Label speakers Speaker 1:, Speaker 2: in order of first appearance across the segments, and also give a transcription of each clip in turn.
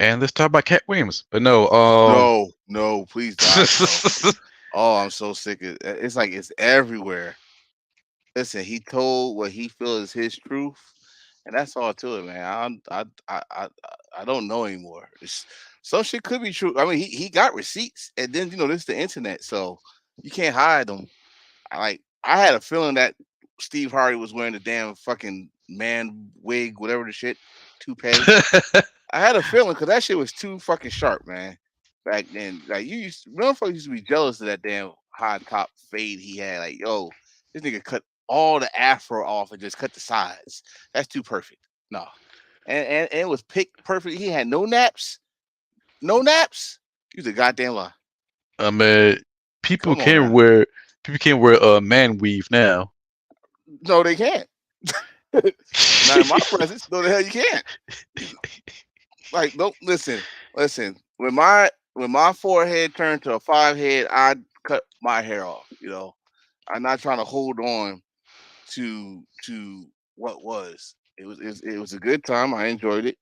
Speaker 1: And let's talk about Cat Williams. But no,
Speaker 2: No, please God, no. Oh, I'm so sick of it's like it's everywhere. Listen, he told what he feels is his truth, and that's all to it, man. I don't know anymore. Some shit could be true. I mean, he got receipts, and then this is the internet, so you can't hide them. I had a feeling that Steve Harvey was wearing the damn fucking man wig, whatever the shit, toupee. I had a feeling because that shit was too fucking sharp, man. Back then, like motherfuckers used to be jealous of that damn high top fade he had. Like, yo, this nigga cut all the afro off and just cut the sides. That's too perfect. No, and it was picked perfect. He had no naps, no naps. He's a goddamn lie.
Speaker 1: I mean, people
Speaker 2: Come on
Speaker 1: can
Speaker 2: now.
Speaker 1: wear people can wear a man weave now.
Speaker 2: No, they can't. Not in my presence. No, the hell you can't. Like, don't listen. When my forehead turned to a five head, I cut my hair off. I'm not trying to hold on to what was. It was a good time. I enjoyed it,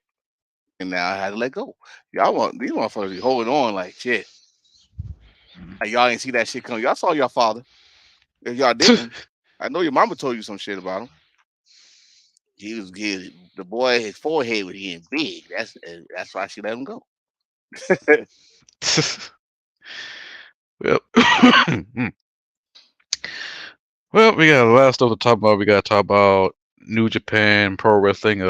Speaker 2: and now I had to let go. Y'all want these motherfuckers be holding on like shit. Like y'all ain't see that shit coming. Y'all saw your father. If y'all didn't, I know your mama told you some shit about him. The boy. His forehead was getting big. That's why she let him go.
Speaker 1: Well, well, we got a lot of stuff to talk about. We got to talk about New Japan Pro Wrestling,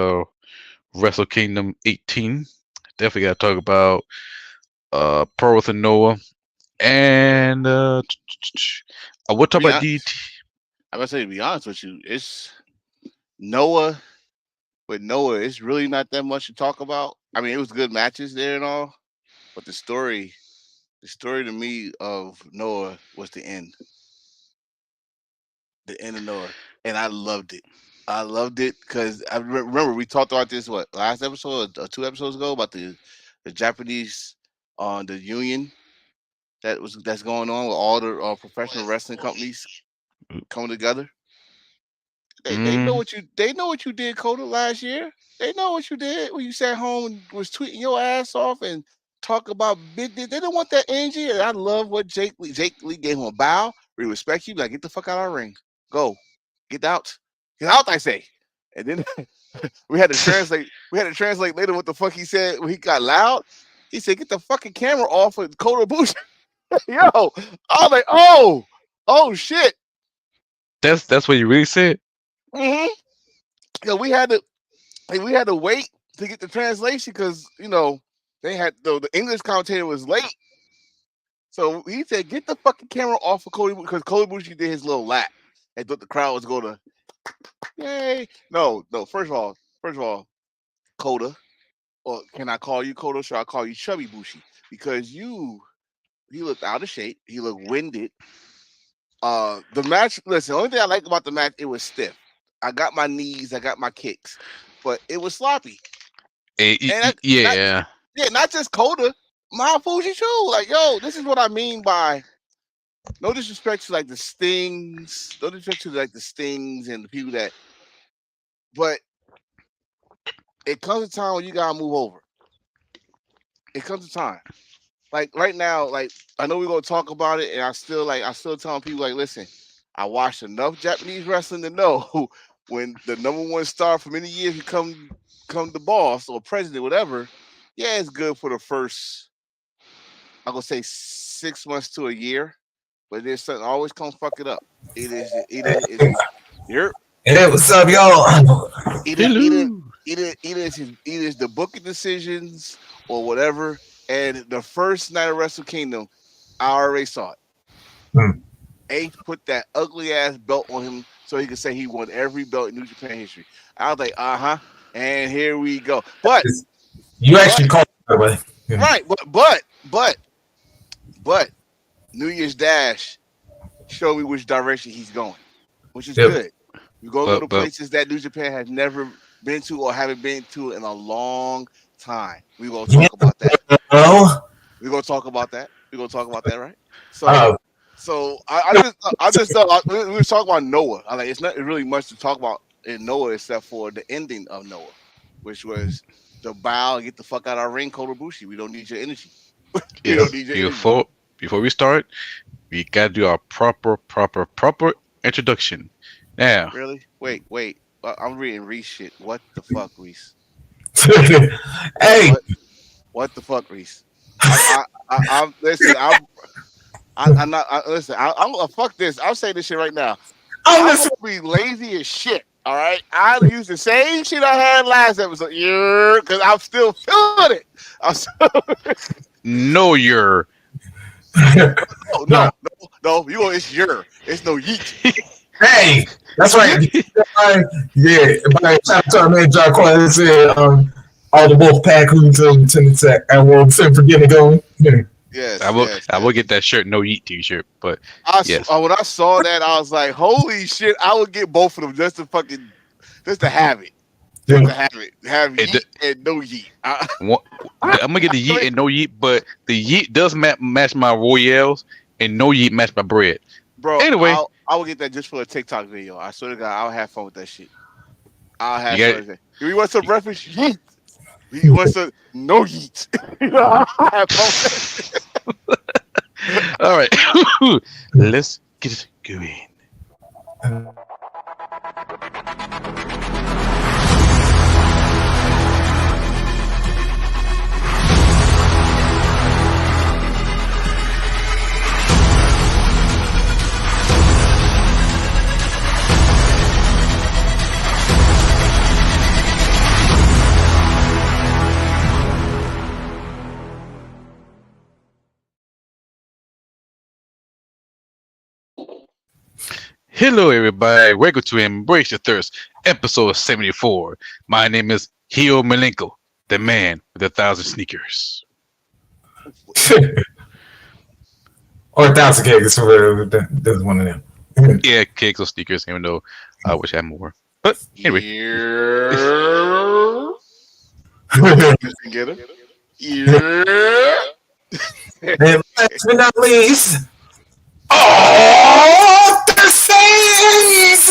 Speaker 1: Wrestle Kingdom 18. Definitely got to talk about Pro Wrestling Noah, and we'll
Speaker 2: To
Speaker 1: talk
Speaker 2: be
Speaker 1: about
Speaker 2: honest,
Speaker 1: DT.
Speaker 2: I'm gonna say to be honest with you, it's Noah. With Noah, it's really not that much to talk about. I mean, it was good matches there and all, but the story to me of Noah was the end of Noah, and I loved it. I loved it because remember we talked about this last episode or 2 episodes ago about the Japanese on the union that's going on with all the professional wrestling companies coming together. They know
Speaker 1: Mm,
Speaker 2: what you did, Coda, last year. They know what you did when you sat home and was tweeting your ass off and talk about big. They didn't want that energy. And I love what Jake Lee gave him a bow. We respect you. Like, get the fuck out of our ring. Go. Get out. Get out, I say. And then we had to translate. We had to translate later what the fuck he said when he got loud. He said, "Get the fucking camera off of Kota Bush." Yo, I was like, oh shit.
Speaker 1: that's what you really said.
Speaker 2: hmm Yo, we had to wait to get the translation because they had the English commentator was late. So he said, "Get the fucking camera off of Cody," because Cody Bushi did his little lap and thought the crowd was going to yay. No, no. First of all, Coda, or can I call you Coda? Should I call you Chubby Bushi? Because he looked out of shape. He looked winded. The match. Listen, the only thing I liked about the match, it was stiff. I got my knees, I got my kicks, but it was sloppy. And not
Speaker 1: Yeah.
Speaker 2: not just Coda, my Fuji too. Like, yo, this is what I mean by no disrespect to like the Stings, no disrespect to like the Stings and the people that, but it comes a time when you gotta move over. It comes a time. Like right now, like I know we're gonna talk about it, and I still telling people like, listen, I watched enough Japanese wrestling to know when the number one star for many years become the boss or president, whatever. Yeah, it's good for the first, I'm gonna say 6 months to a year, but there's something always comes fuck it up. You're
Speaker 3: Hey, what's up, y'all?
Speaker 2: either
Speaker 1: Hello.
Speaker 2: either it's the booking decisions or whatever. And the first night of Wrestle Kingdom, I already saw it.
Speaker 3: Hmm.
Speaker 2: Ace put that ugly ass belt on him so he could say he won every belt in New Japan history. I was like, and here we go. But
Speaker 3: You
Speaker 2: but
Speaker 3: actually called it, by the way. Yeah.
Speaker 2: right, but New Year's Dash showed me which direction he's going, which is
Speaker 3: Yep.
Speaker 2: good. We're gonna go to
Speaker 1: But
Speaker 2: places that New Japan has never been to or haven't been to in a long time. We're gonna
Speaker 3: You
Speaker 2: talk about that.
Speaker 3: know?
Speaker 2: We're gonna talk about that. We're gonna talk about that, right? So
Speaker 3: Uh,
Speaker 2: I just thought we were talking about Noah. It's not really much to talk about in Noah except for the ending of Noah, which was to bow and get the fuck out of our ring, Kota Ibushi. We don't need your energy. We
Speaker 1: Yes.
Speaker 2: don't need your energy.
Speaker 1: Before we start, we gotta do our proper introduction. Now,
Speaker 2: Really? Wait. I'm reading Reese shit. What the fuck, Reese?
Speaker 3: Hey,
Speaker 2: What the fuck, Reese? I'm listen. I'm not. Listen. I'm gonna fuck this. I'll say this shit right now.
Speaker 3: I'm
Speaker 2: I'm
Speaker 3: just
Speaker 2: gonna be lazy as shit. All right. I use the same shit I had last episode. Yeah, because I'm still feeling it. I'm still,
Speaker 1: know your
Speaker 2: no. You. It's your. It's no yeet.
Speaker 3: hey. That's right. Yeah, by the time man John Cornette said all the wolf pack who to and we'll forget it going. Yeah.
Speaker 2: Yes.
Speaker 1: I will get that shirt, no yeet t-shirt. But yes.
Speaker 2: When I saw that, I was like, "Holy shit!" I would get both of them just to have it. Just to have it. Have yeet and no yeet.
Speaker 1: I'm gonna get the yeet and no yeet, but the yeet does match my Royales, and no yeet match my bread.
Speaker 2: Bro,
Speaker 1: anyway,
Speaker 2: I will get that just for a TikTok video. I swear to God, I'll have fun with that shit. I'll have fun with that. You want some reference? Yeet. You want some no yeet? I'll have fun with that.
Speaker 1: All right, let's get it going. Hello, everybody. Welcome to Embrace Your Thirst, episode 74. My name is Hio Malenko, the man with 1,000 sneakers.
Speaker 3: Or 1,000 cakes. There's one of them.
Speaker 1: Yeah, cakes or sneakers, even though I wish I had more. But anyway.
Speaker 2: Together. Yeah.
Speaker 3: And last but not least, oh, the Saints!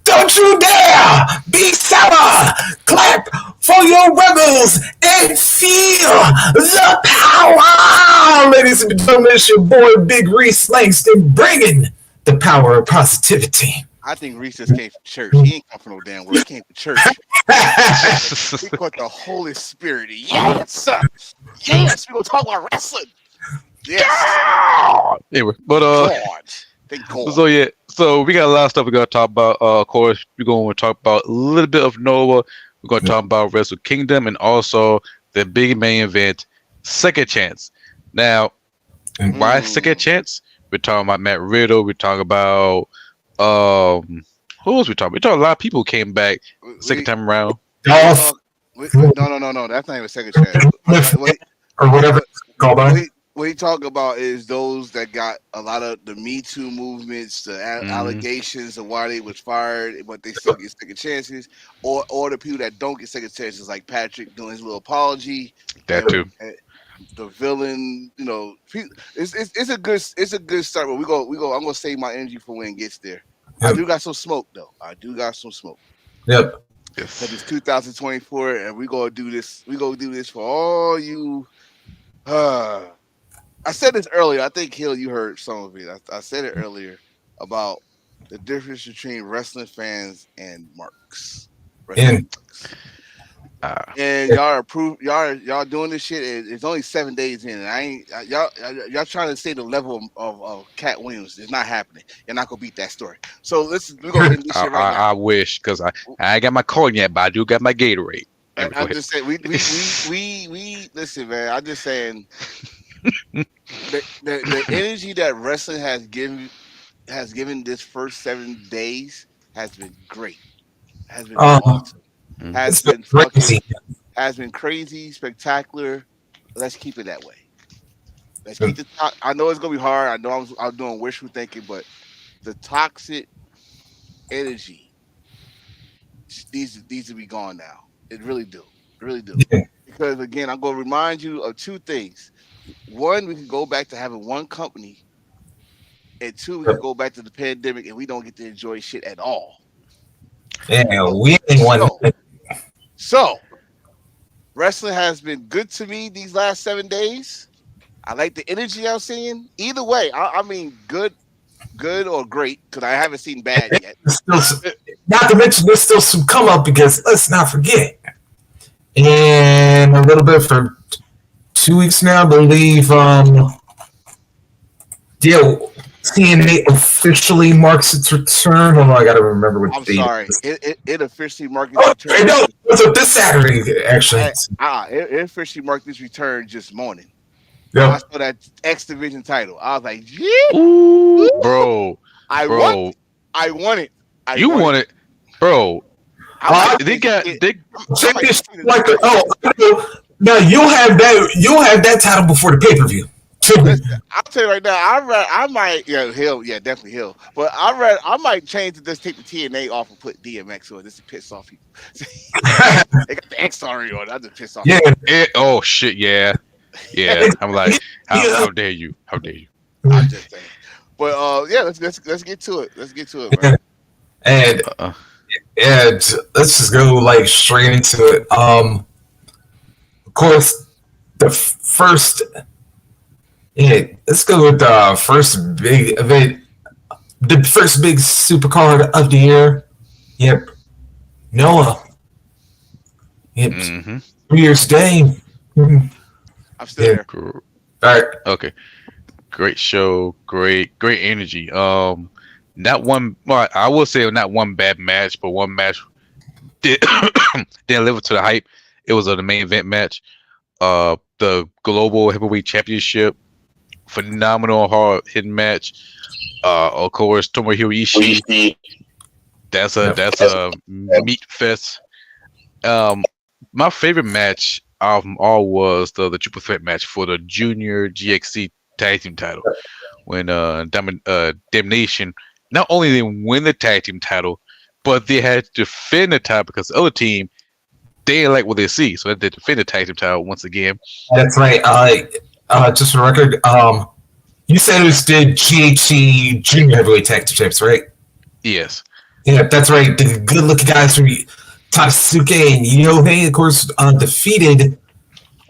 Speaker 3: Don't you dare be sour! Clap for your rebels and feel the power! Ladies and gentlemen, it's your boy Big Reese Langston bringing the power of positivity.
Speaker 2: I think Reese just came from church. He ain't come from no damn world. He came from church. He caught the Holy Spirit. Yes! Yes! We're going to talk about wrestling. Yes.
Speaker 1: Anyway, but
Speaker 2: Thank God.
Speaker 1: so yeah, so we got a lot of stuff we gotta talk about. Of course, we're gonna talk about a little bit of Noah. We're gonna talk about Wrestle Kingdom and also the big main event, Second Chance. Now, why Second Chance? We're talking about Matt Riddle. We're talking about who else we talking? We talking a lot of people who came back second time around.
Speaker 2: No. That's not even Second Chance.
Speaker 3: Or whatever it's called on.
Speaker 2: What he talking about is those that got a lot of the Me Too movements, the allegations of why they was fired, but they still get second chances, or the people that don't get second chances, like Patrick doing his little apology.
Speaker 1: That too.
Speaker 2: The villain, it's a good start. But we go. I'm gonna save my energy for when it gets there. Yep. I do got some smoke though.
Speaker 3: Yep.
Speaker 2: Because it's 2024, and we gonna do this. We gonna do this for all you. I said this earlier. I think Hill, you heard some of it. I said it earlier about the difference between wrestling fans and marks. And y'all y'all doing this shit. It's only 7 days in, and y'all trying to say the level of Cat Williams. It's not happening. You're not gonna beat that story. So we're gonna end this shit right now.
Speaker 1: I wish, because I ain't got my corn yet, but I do got my Gatorade.
Speaker 2: I'm just saying we listen, man. I'm just saying. The energy that wrestling has given this first 7 days has been great. Has been awesome. Has been crazy, spectacular. Let's keep it that way. Let's keep the talk. I know it's gonna be hard. I know I'm doing wishful thinking, but the toxic energy needs to be gone now. It really do. Yeah. Because again, I'm gonna remind you of two things. One, we can go back to having one company, and two, we can go back to the pandemic and we don't get to enjoy shit at all.
Speaker 3: Yeah, we ain't one.
Speaker 2: So wrestling has been good to me these last 7 days. I like the energy I'm seeing. Either way, I mean, good or great, because I haven't seen bad yet.
Speaker 3: Not to mention, there's still some come up because let's not forget. In a little bit for 2 weeks now, I believe. TNA officially marks its return. Oh, I gotta remember what
Speaker 2: I'm
Speaker 3: date.
Speaker 2: sorry. It officially marked its
Speaker 3: Oh,
Speaker 2: return.
Speaker 3: no, it was this Saturday, actually.
Speaker 2: It officially marked its return just morning.
Speaker 3: Yep.
Speaker 2: I saw that X Division title. I was like, yeah.
Speaker 1: Ooh, bro.
Speaker 2: I
Speaker 1: bro.
Speaker 2: want it.
Speaker 1: You want it, bro. They got
Speaker 3: no, you'll have that title before the pay-per-view.
Speaker 2: I'll tell you right now, I might, definitely Hill. But I might change to just take the TNA off and put DMX on just to piss off people. They got the X already on. I just piss off.
Speaker 3: Yeah.
Speaker 1: Oh shit. Yeah. I'm like, how dare you? How dare you?
Speaker 2: I'm just saying. But let's get to it. Let's get to it, man.
Speaker 3: And let's just go like straight into it. Of course, the first. Yeah, let's go with the first big event, the first big supercard of the year. Yep, Noah. Yep, New Year's Day.
Speaker 2: I'm still here.
Speaker 3: All right.
Speaker 1: Okay. Great show. Great energy. Not one. Well, I will say not one bad match, but one match didn't live up to the hype. It was the main event match. The Global Heavyweight Championship. Phenomenal hard hitting match. Of course, Tomohiro Ishii. That's a meat fest. My favorite match of them all was the triple threat match for the Junior GXC tag team title. When Damnation not only they win the tag team title, but they had to defend the title because the other team they didn't like what they see, so they defend the tag team title once again.
Speaker 3: That's right. Just for the record, you said it was the GHC Junior Heavyweight Tag Team Champs, right?
Speaker 1: Yes.
Speaker 3: Yeah, that's right. The good-looking guys from Tatsuke and Yohei, of course, defeated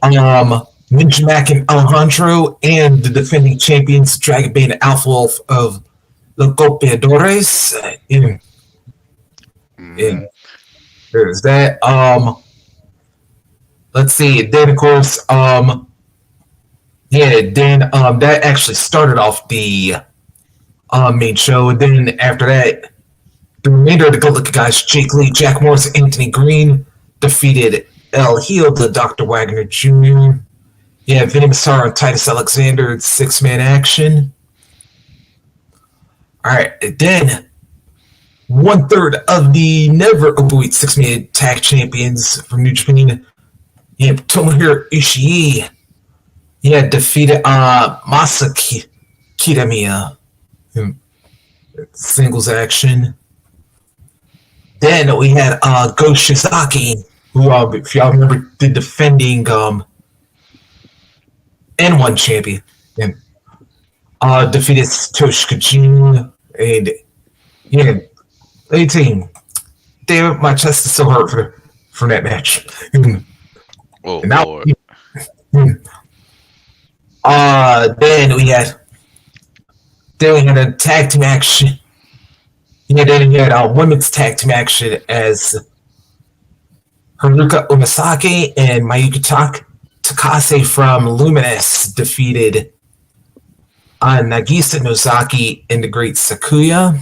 Speaker 3: Ninja Mac and Alejandro and the defending champions, Dragon Bane and Alpha Wolf of the Golpeadores. There's that. Let's see. Then, of course, that actually started off the main show. And then after that, the remainder of the good-looking guys, Jake Lee, Jack Morris, Anthony Green, defeated El Heel, the Dr. Wagner Jr. Yeah, Vinny Massaro and Titus Alexander, 6-man action. All right, and then 1/3 of the never overweight 6-man tag champions from New Japan, Tomohiro Ishii, defeated Masa Kitamiya in singles action. Then we had Go Shizaki, who, if y'all remember, the defending N1 champion, and defeated Satoshi Kojima. And 18. Damn it, my chest is so hurt for that match.
Speaker 1: Oh,
Speaker 3: now,
Speaker 1: Lord.
Speaker 3: Then we had a tag team action. Then we had a women's tag team action as Haruka Umasaki and Mayuki Takase from Luminous defeated Nagisa Nozaki and the Great Sakuya.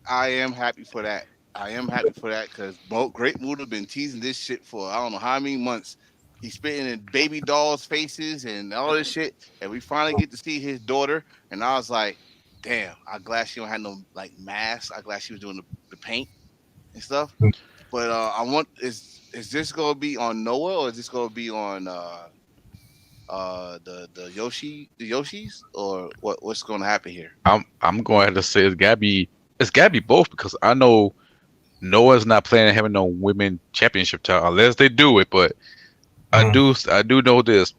Speaker 2: I am happy for that. Because Great Muta been teasing this shit for I don't know how many months. He's spitting in baby dolls' faces and all this shit, and we finally get to see his daughter. And I was like, "Damn! I'm glad she don't have no like mask. I'm glad she was doing the paint and stuff." But I want is this gonna be on Noah or is this gonna be on the Yoshis or what's gonna happen here?
Speaker 1: I'm going to say it's gotta be both because I know Noah's not planning on having no women championship title unless they do it, but I do know this.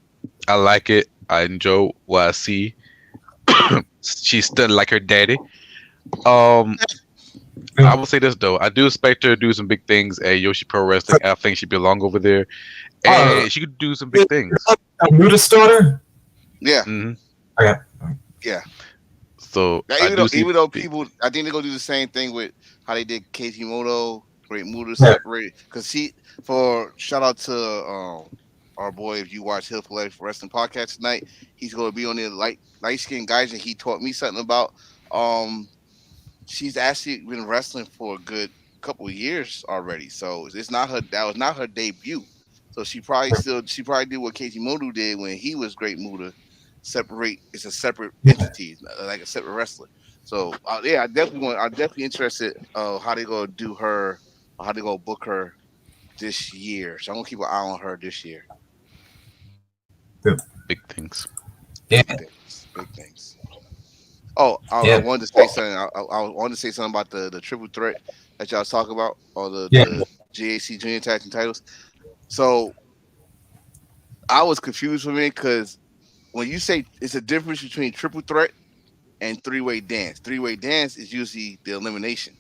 Speaker 1: I like it. I enjoy what I see. She's stunned like her daddy. I will say this though. I do expect her to do some big things at Yoshi Pro Wrestling. I think she belong over there. and she could do some big things.
Speaker 3: Muta starter.
Speaker 2: Yeah,
Speaker 1: hmm
Speaker 3: Okay.
Speaker 2: yeah.
Speaker 1: So
Speaker 2: Now,
Speaker 1: I do see.
Speaker 2: even though people, I think they're gonna do the same thing with how they did Casey Moto, Great Muda
Speaker 3: Yeah.
Speaker 2: separate. Because for shout out to our boy, if you watch Hill for Wrestling podcast tonight, he's gonna be on the light skinned guys, and he taught me something about. She's actually been wrestling for a good couple of years already, so it's not her. That was not her debut. So she probably did what Casey Moto did when he was Great Muda. Separate. It's a separate entity, like a separate wrestler. So yeah, I'm definitely interested how they gonna do her, or how they gonna book her this year. So I'm gonna keep an eye on her this year.
Speaker 1: Big things.
Speaker 3: Yeah.
Speaker 2: Big things. Oh, I
Speaker 3: Yeah.
Speaker 2: wanted to say something. I wanted to say something about the triple threat that y'all was talking about, or the GAC Junior Tag Team titles. So I was confused for a minute because when you say it's a difference between triple threat and three-way dance. Three-way dance is usually the elimination.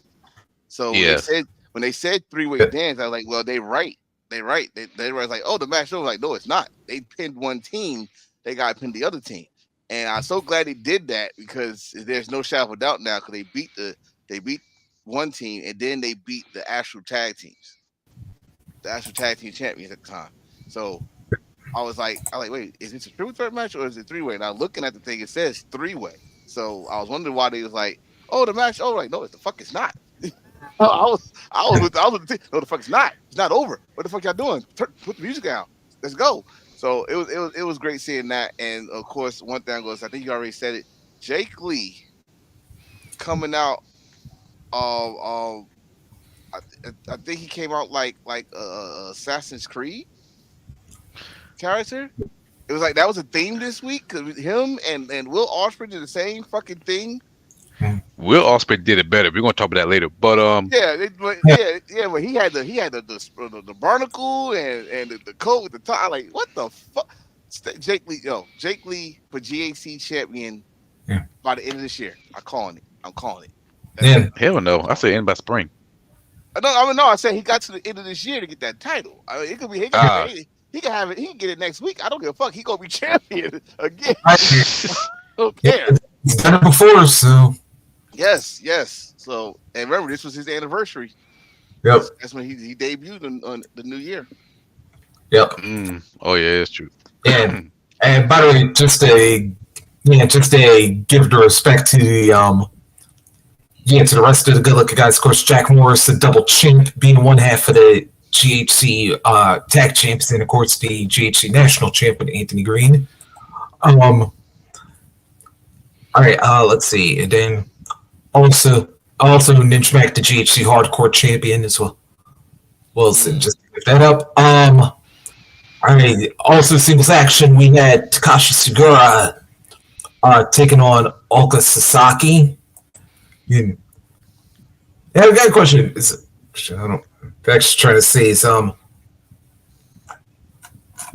Speaker 2: So
Speaker 1: Yes.
Speaker 2: when they said three-way dance, I was like, well, they right. They were like, oh, the match. I was like, no, it's not. They pinned one team. They got to pin the other team. And I'm so glad they did that because there's no shadow of doubt now because they beat one team and then they beat the actual tag teams, the actual tag team champions at the time. So I was like, wait, is this a triple threat match or is it three-way? Now looking at the thing, it says three-way. So I was wondering why they was like, oh, the match. Oh, like no, it's the fuck, it's not. I was with the no, the fuck, it's not. It's not over. What the fuck y'all doing? Put the music down. Let's go. So it was great seeing that. And of course, one thing goes, I think you already said it. Jake Lee coming out. I think he came out like Assassin's Creed character. It was like that was a theme this week because him and Will Ospreay did the same fucking thing.
Speaker 1: Will Ospreay did it better. We're gonna talk about that later. But
Speaker 2: But he had the barnacle and the coat with the tie. Like what the fuck? Jake Lee for GAC champion by the end of this year. I'm calling it.
Speaker 1: hell no, I say end by spring.
Speaker 2: I said he got to the end of this year to get that title. I mean, it could be he can have it. He can get it next week. I don't give a fuck. He gonna be champion again. Don't care.
Speaker 3: He's done it before, so
Speaker 2: Yes. So, and remember, this was his anniversary.
Speaker 3: yep.
Speaker 2: That's when he debuted on the new year.
Speaker 3: Yep.
Speaker 1: Oh yeah, it's true.
Speaker 3: And by the way, just a give the respect to the to the rest of the good looking guys. Of course, Jack Morris, the double champ, being one half of the GHC tag champs, and of course the GHC national champion Anthony Green. All right, let's see, and then also Ninja Mac, the GHC hardcore champion as well. Well, so just pick that up. All right, also singles action. We had Takashi Segura taking on Olga Sasaki. Yeah, I got a question. I'm actually trying to say some.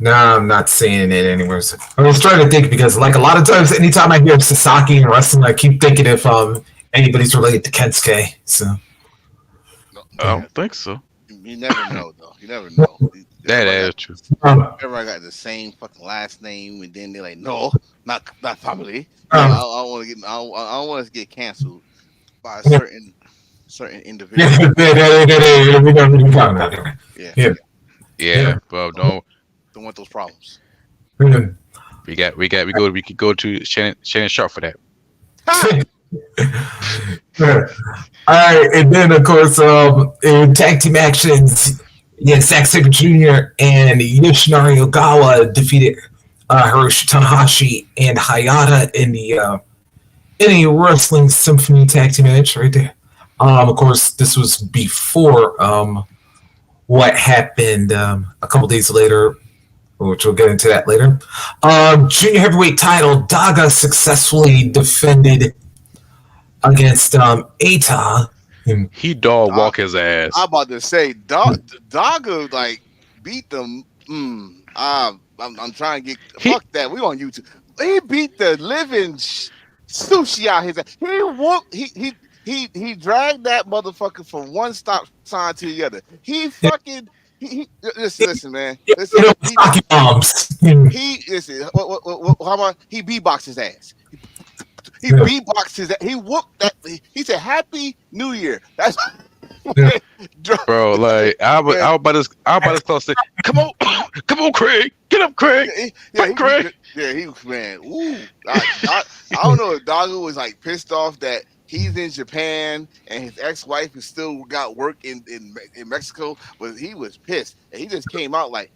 Speaker 3: No, I'm not seeing it anywhere. So I was trying to think because, like, a lot of times, anytime I hear Sasaki in wrestling, I keep thinking if anybody's related to Kensuke. So
Speaker 1: I don't think so.
Speaker 2: You never know, though. You never know.
Speaker 1: That is true.
Speaker 2: Everybody got the same fucking last name, and then they're like, no, not family. I don't want to get. I don't want us to get canceled by a certain individual.
Speaker 1: Yeah, but don't
Speaker 2: want those problems.
Speaker 1: we could go to Shannon Sharp for that.
Speaker 3: All right, and then of course, in tag team actions, Zack Sabre Jr. and Yoshinari Ogawa defeated Hiroshi Tanahashi and Hayata in a Wrestling Symphony tag team match right there. Of course, this was before what happened a couple days later, which we'll get into that later. Junior heavyweight title, Daga successfully defended against Eita.
Speaker 1: He dog walk his ass.
Speaker 2: I'm about to say, Daga like beat them. I'm trying to get fuck that. We on YouTube. He beat the living sushi out his ass. He whooped. He dragged that motherfucker from one stop sign to the other. He Listen, man.
Speaker 3: You
Speaker 2: Listen,
Speaker 3: know, hockey bombs.
Speaker 2: listen. How about he beatboxed his ass? He beatboxed his ass. He whooped that. He said, "Happy New Year." That's
Speaker 1: Bro, like I was about this close to come on, come on, Craig, get up, Craig. Craig.
Speaker 2: He man. Ooh, I don't know if Doggo was like pissed off that he's in Japan and his ex-wife has still got work in Mexico, but he was pissed and he just came out like,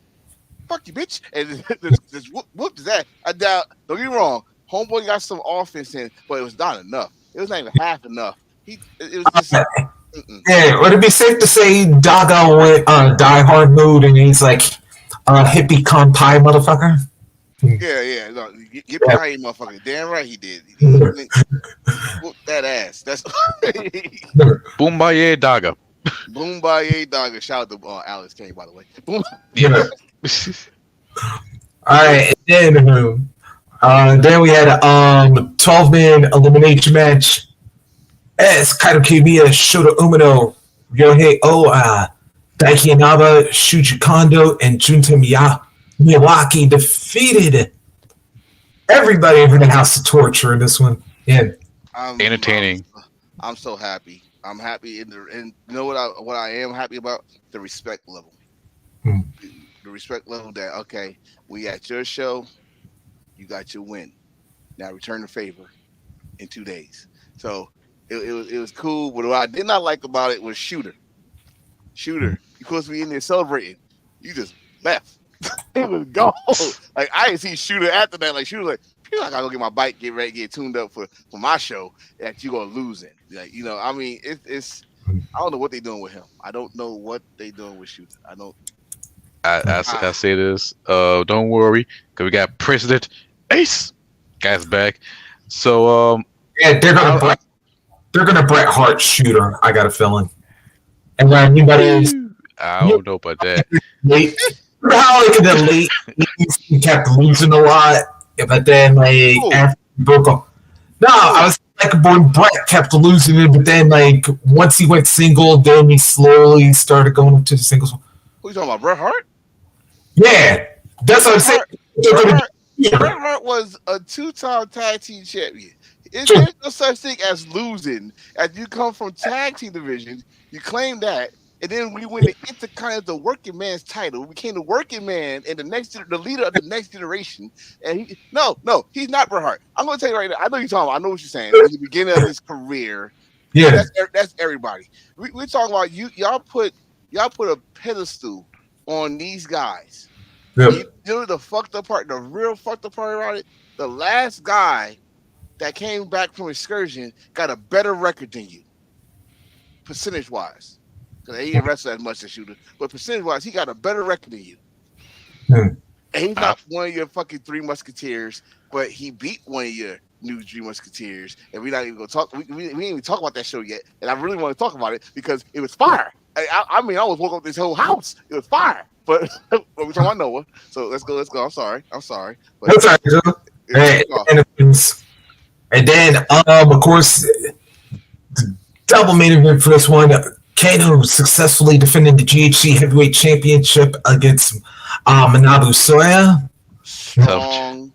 Speaker 2: "Fuck you, bitch," and just whooped his ass. I doubt. Don't get me wrong, Homeboy got some offense in, but it was not enough. It was not even half enough. It was just.
Speaker 3: Yeah, would it be safe to say Doggo went Die Hard mood and he's like hippie con pie motherfucker?
Speaker 2: Yeah. No, get behind you, motherfucker. Damn right he did. He whoop that ass. That's
Speaker 1: Boombaye Daga.
Speaker 2: Boombaye Doggo. Shout out to Alex Kane, by the way.
Speaker 1: Yeah.
Speaker 3: All right, and then we had a 12-man elimination match. Kaito Kiyomiya, Shota Umino, Ryohei Oa, Daiki Inaba, Shuji Kondo, and Junta Miyawaki defeated everybody over the House of Torture in this one. Yeah,
Speaker 1: Entertaining.
Speaker 2: I'm so happy. I'm happy and you know what I am happy about? The respect level. The respect level that okay, we at your show, you got your win. Now return the favor in 2 days. So it was cool, but what I did not like about it was Shooter. You're supposed to be in there celebrating. You just left. It was gone. Like I didn't see Shooter after that. Like Shooter, like I gotta go get my bike, get ready, get tuned up for my show that you gonna lose in. Like I mean, it's I don't know what they're doing with him. I don't know what they're doing with Shooter. I don't.
Speaker 1: I say this. Don't worry, because we got President Ace guys back. So
Speaker 3: yeah, they're gonna Bret Hart Shooter. I got a feeling. And when anybody
Speaker 1: I don't know about that.
Speaker 3: How like in the late 80s, he kept losing a lot, but then like after he broke up. No, I was like when Bret kept losing it, but then like once he went single, then he slowly started going up to the singles.
Speaker 2: Who you talking about, Bret Hart?
Speaker 3: Yeah, that's what I'm saying.
Speaker 2: Bret Hart was a 2-time tag team champion. There's no such thing as losing. As you come from tag team division, you claim that, and then we win the Intercontinental Working Man's title. We became the Working Man and the leader of the next generation. And he's not Bret Hart. I'm going to tell you right now. I know you're talking about. I know what you're saying. At the beginning of his career,
Speaker 3: yeah,
Speaker 2: that's everybody. We're talking about you. Y'all put a pedestal on these guys.
Speaker 3: Yep.
Speaker 2: You know the fucked up part, the real fucked up part about it. The last guy that came back from excursion got a better record than you, percentage wise. Because he didn't wrestle as much as Shooter, but percentage wise, he got a better record than you. And he's not one of your fucking Three Musketeers, but he beat one of your new Three Musketeers. And we're not even gonna talk. We didn't even talk about that show yet. And I really want to talk about it because it was fire. I mean, I almost woke up this whole house. It was fire. But we're talking about Noah. So let's go. I'm sorry. But
Speaker 3: that's all right, and then, of course, the double main event for this one, Kano successfully defending the GHC Heavyweight Championship against Manabu Soya.
Speaker 2: Strong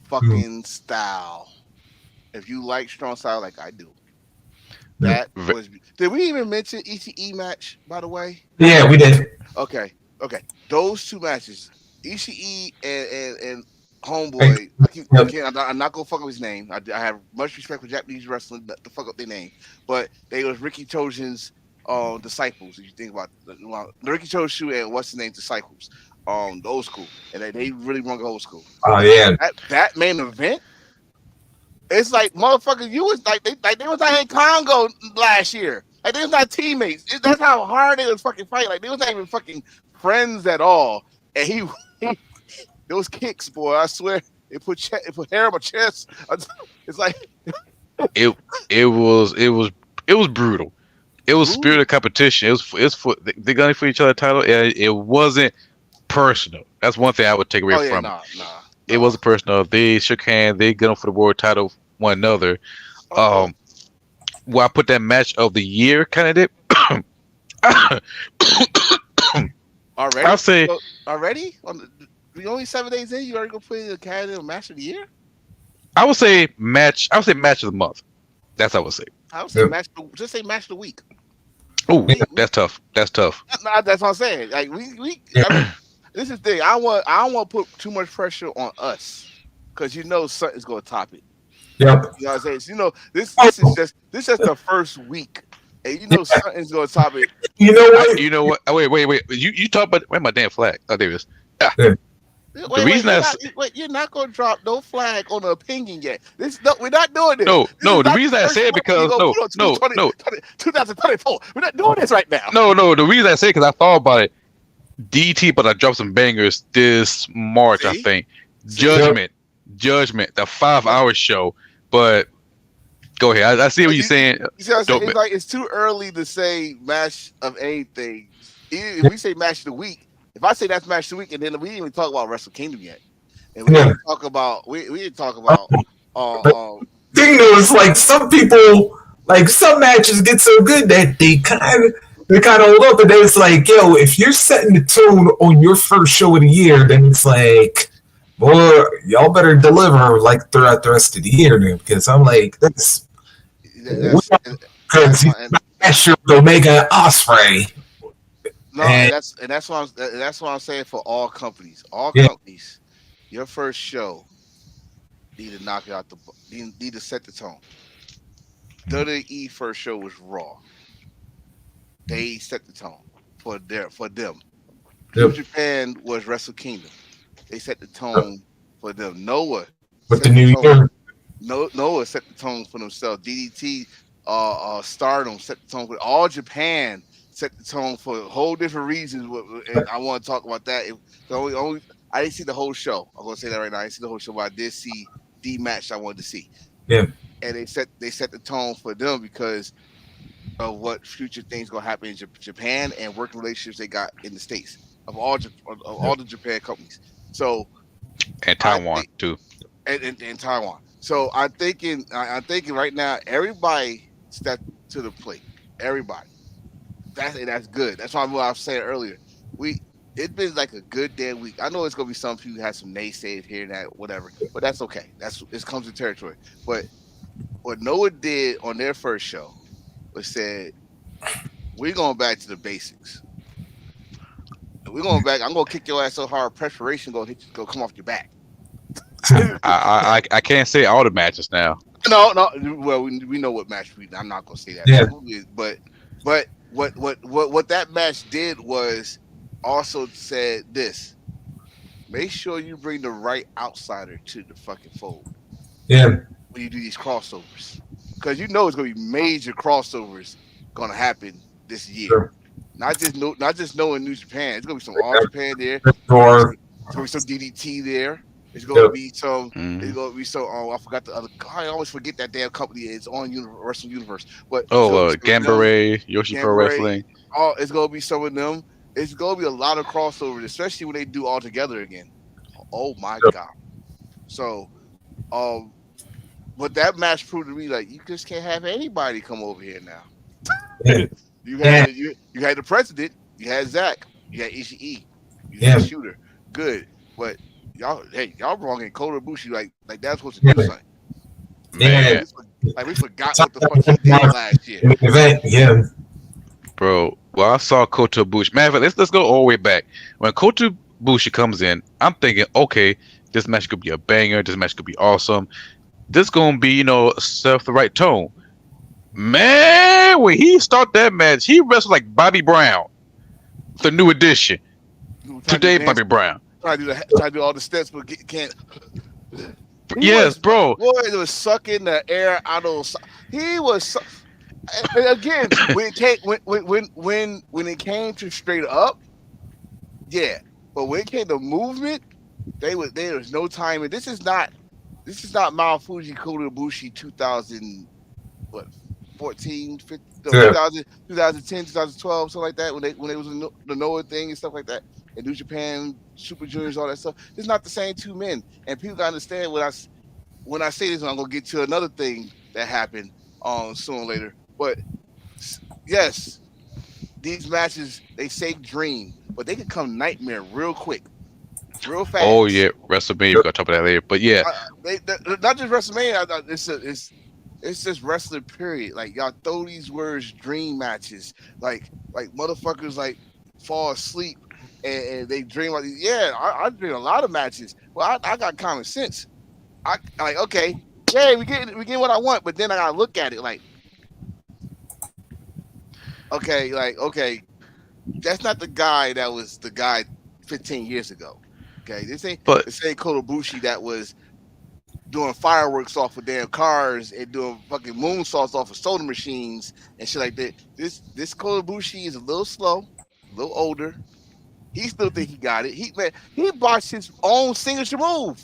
Speaker 2: fucking style. If you like strong style like I do. That was. Did we even mention ECE match, by the way?
Speaker 3: Yeah, we did.
Speaker 2: Okay. Those two matches, ECE and Homeboy. I'm not gonna fuck up his name. I have much respect for Japanese wrestling to fuck up their name, but they was Ricky Chojin's disciples. If you think about the Ricky Choshu and what's his name disciples, the old school, and they really run the old school.
Speaker 3: Oh yeah,
Speaker 2: that main event. It's like motherfucker, you was like they was out in Congo last year. Like they was not teammates. That's how hard they was fucking fighting. Like they was not even fucking friends at all. And he those kicks, boy, I swear, it put hair on my chest. It's like
Speaker 1: it was brutal. It was spirited competition. It's for they're gunning for each other title, and it wasn't personal. That's one thing I would take away from it. It wasn't personal. They shook hands. They gunning for the world title one another. Well, I put that match of the year candidate.
Speaker 2: Already?
Speaker 1: I'll say
Speaker 2: Already? We only 7 days in, you already gonna put in the Canada match of the year?
Speaker 1: I would say match. I would say match of the month. That's what I would say.
Speaker 2: I would say just say match of the week.
Speaker 1: Oh, that's tough. That's tough.
Speaker 2: That's what I'm saying. Like I mean, this is the thing. I don't want to put too much pressure on us because something's gonna top it.
Speaker 3: Yep.
Speaker 2: You know what I'm saying? So, this is just the first week, and something's gonna top it.
Speaker 3: You know what?
Speaker 1: You know what? Wait. You talk about where's my damn flag? Oh, there it is. Yeah.
Speaker 2: You're not gonna drop no flag on the opinion yet. We're not doing this.
Speaker 1: No. The
Speaker 2: the
Speaker 1: reason I said because
Speaker 2: 2024. We're not doing this right now.
Speaker 1: No. The reason I say because I thought about it. DT, but I dropped some bangers this March. I think Judgment, the 5-hour show. But go ahead. I see what you're saying.
Speaker 2: You see what I'm saying? It's like it's too early to say match of anything. If we say match of the week, if I say that's match of the week, and then we didn't even talk about Wrestle Kingdom yet, and we didn't talk about
Speaker 3: thing though is like some people, like some matches get so good that they kind of hold up, and then it's like, yo, if you're setting the tone on your first show of the year, then it's like, well, y'all better deliver like throughout the rest of the year, then, because I'm like, because that's your Omega Ospreay.
Speaker 2: No, and that's what I'm saying for all companies. All companies, your first show need to knock it out need to set the tone. WWE first show was Raw. They set the tone for them. New Japan was Wrestle Kingdom. They set the tone for them. Noah
Speaker 3: with the new year.
Speaker 2: Noah set the tone for themselves. DDT, Stardom set the tone for All Japan. Set the tone for a whole different reasons, and I want to talk about that. I didn't see the whole show. I'm gonna say that right now. I didn't see the whole show, but I did see the match I wanted to see.
Speaker 3: Yeah,
Speaker 2: and they set the tone for them because of what future things gonna happen in Japan and working relationships they got in the States of all the Japan companies. So
Speaker 1: and Taiwan too,
Speaker 2: and Taiwan. So I'm thinking right now, everybody step to the plate. Everybody. That's good. That's what I was saying earlier. It's been like a good damn week. I know it's gonna be some people who have some naysayers here and that, whatever, but that's okay. It comes with territory. But what Noah did on their first show was said, we're going back to the basics. We're going back. I'm gonna kick your ass so hard, preparation go come off your back.
Speaker 1: I can't say all the matches now.
Speaker 2: No. Well, we know what match I'm not gonna say that.
Speaker 3: Yeah.
Speaker 2: But what that match did was also said this: make sure you bring the right outsider to the fucking fold.
Speaker 3: Yeah.
Speaker 2: When you do these crossovers, because it's gonna be major crossovers gonna happen this year.
Speaker 3: Sure.
Speaker 2: Not just knowing New Japan. It's gonna be some All Japan there.
Speaker 3: Or
Speaker 2: It's gonna be some DDT there. It's gonna be some.
Speaker 1: Mm-hmm.
Speaker 2: It's gonna be some. Oh, I forgot the other. I always forget that damn company is on Universal Universe. But
Speaker 1: Gambare, Yoshi Pro Wrestling.
Speaker 2: Oh, it's gonna be some of them. It's gonna be a lot of crossovers, especially when they do all together again. Oh my god! So, what that match proved to me, like you just can't have anybody come over here now.
Speaker 3: Yeah.
Speaker 2: You had the president. You had Zach. You had Ishii. You had Shooter. Good, but y'all wrong in Kota Ibushi like that's supposed to do something.
Speaker 1: Man,
Speaker 2: like we forgot what the fuck he did last year.
Speaker 3: Event, yeah.
Speaker 1: Bro, well, I saw Kota Ibushi. Man, let's go all the way back. When Kota Ibushi comes in, I'm thinking, okay, this match could be a banger. This match could be awesome. This gonna be, set the right tone. Man, when he start that match, he wrestled like Bobby Brown, the new edition. Today, Bobby Brown.
Speaker 2: Try to do all the steps, but can't.
Speaker 1: Bro.
Speaker 2: Boy, it was sucking the air out of. He was. And again, when it came to straight up, yeah. But when it came to movement, there was no time. And this is not Mount Fuji Kota Ibushi 2014, 15, 2010, 2012, something like that. When they was the Noah thing and stuff like that. And New Japan, Super Juniors, all that stuff. It's not the same two men. And people gotta understand when I say this, I'm gonna get to another thing that happened sooner or later. But yes, these matches they say dream, but they can come nightmare real quick, real fast.
Speaker 1: Oh yeah, WrestleMania. We're gonna talk about that later. But yeah,
Speaker 2: Not just WrestleMania. It's just wrestling. Period. Like y'all throw these words, dream matches. Like motherfuckers like fall asleep and they dream about these. Yeah, I dream a lot of matches. Well, I got common sense. I like okay, yeah, we get what I want, but then I gotta look at it like, okay, that's not the guy that was the guy 15 years ago. Okay, this ain't
Speaker 1: but
Speaker 2: the same Kota Ibushi that was doing fireworks off of damn cars and doing fucking moonsaults off of soda machines and shit like that. This Kota Ibushi is a little slow, a little older. He still think he got it. He botched his own signature move.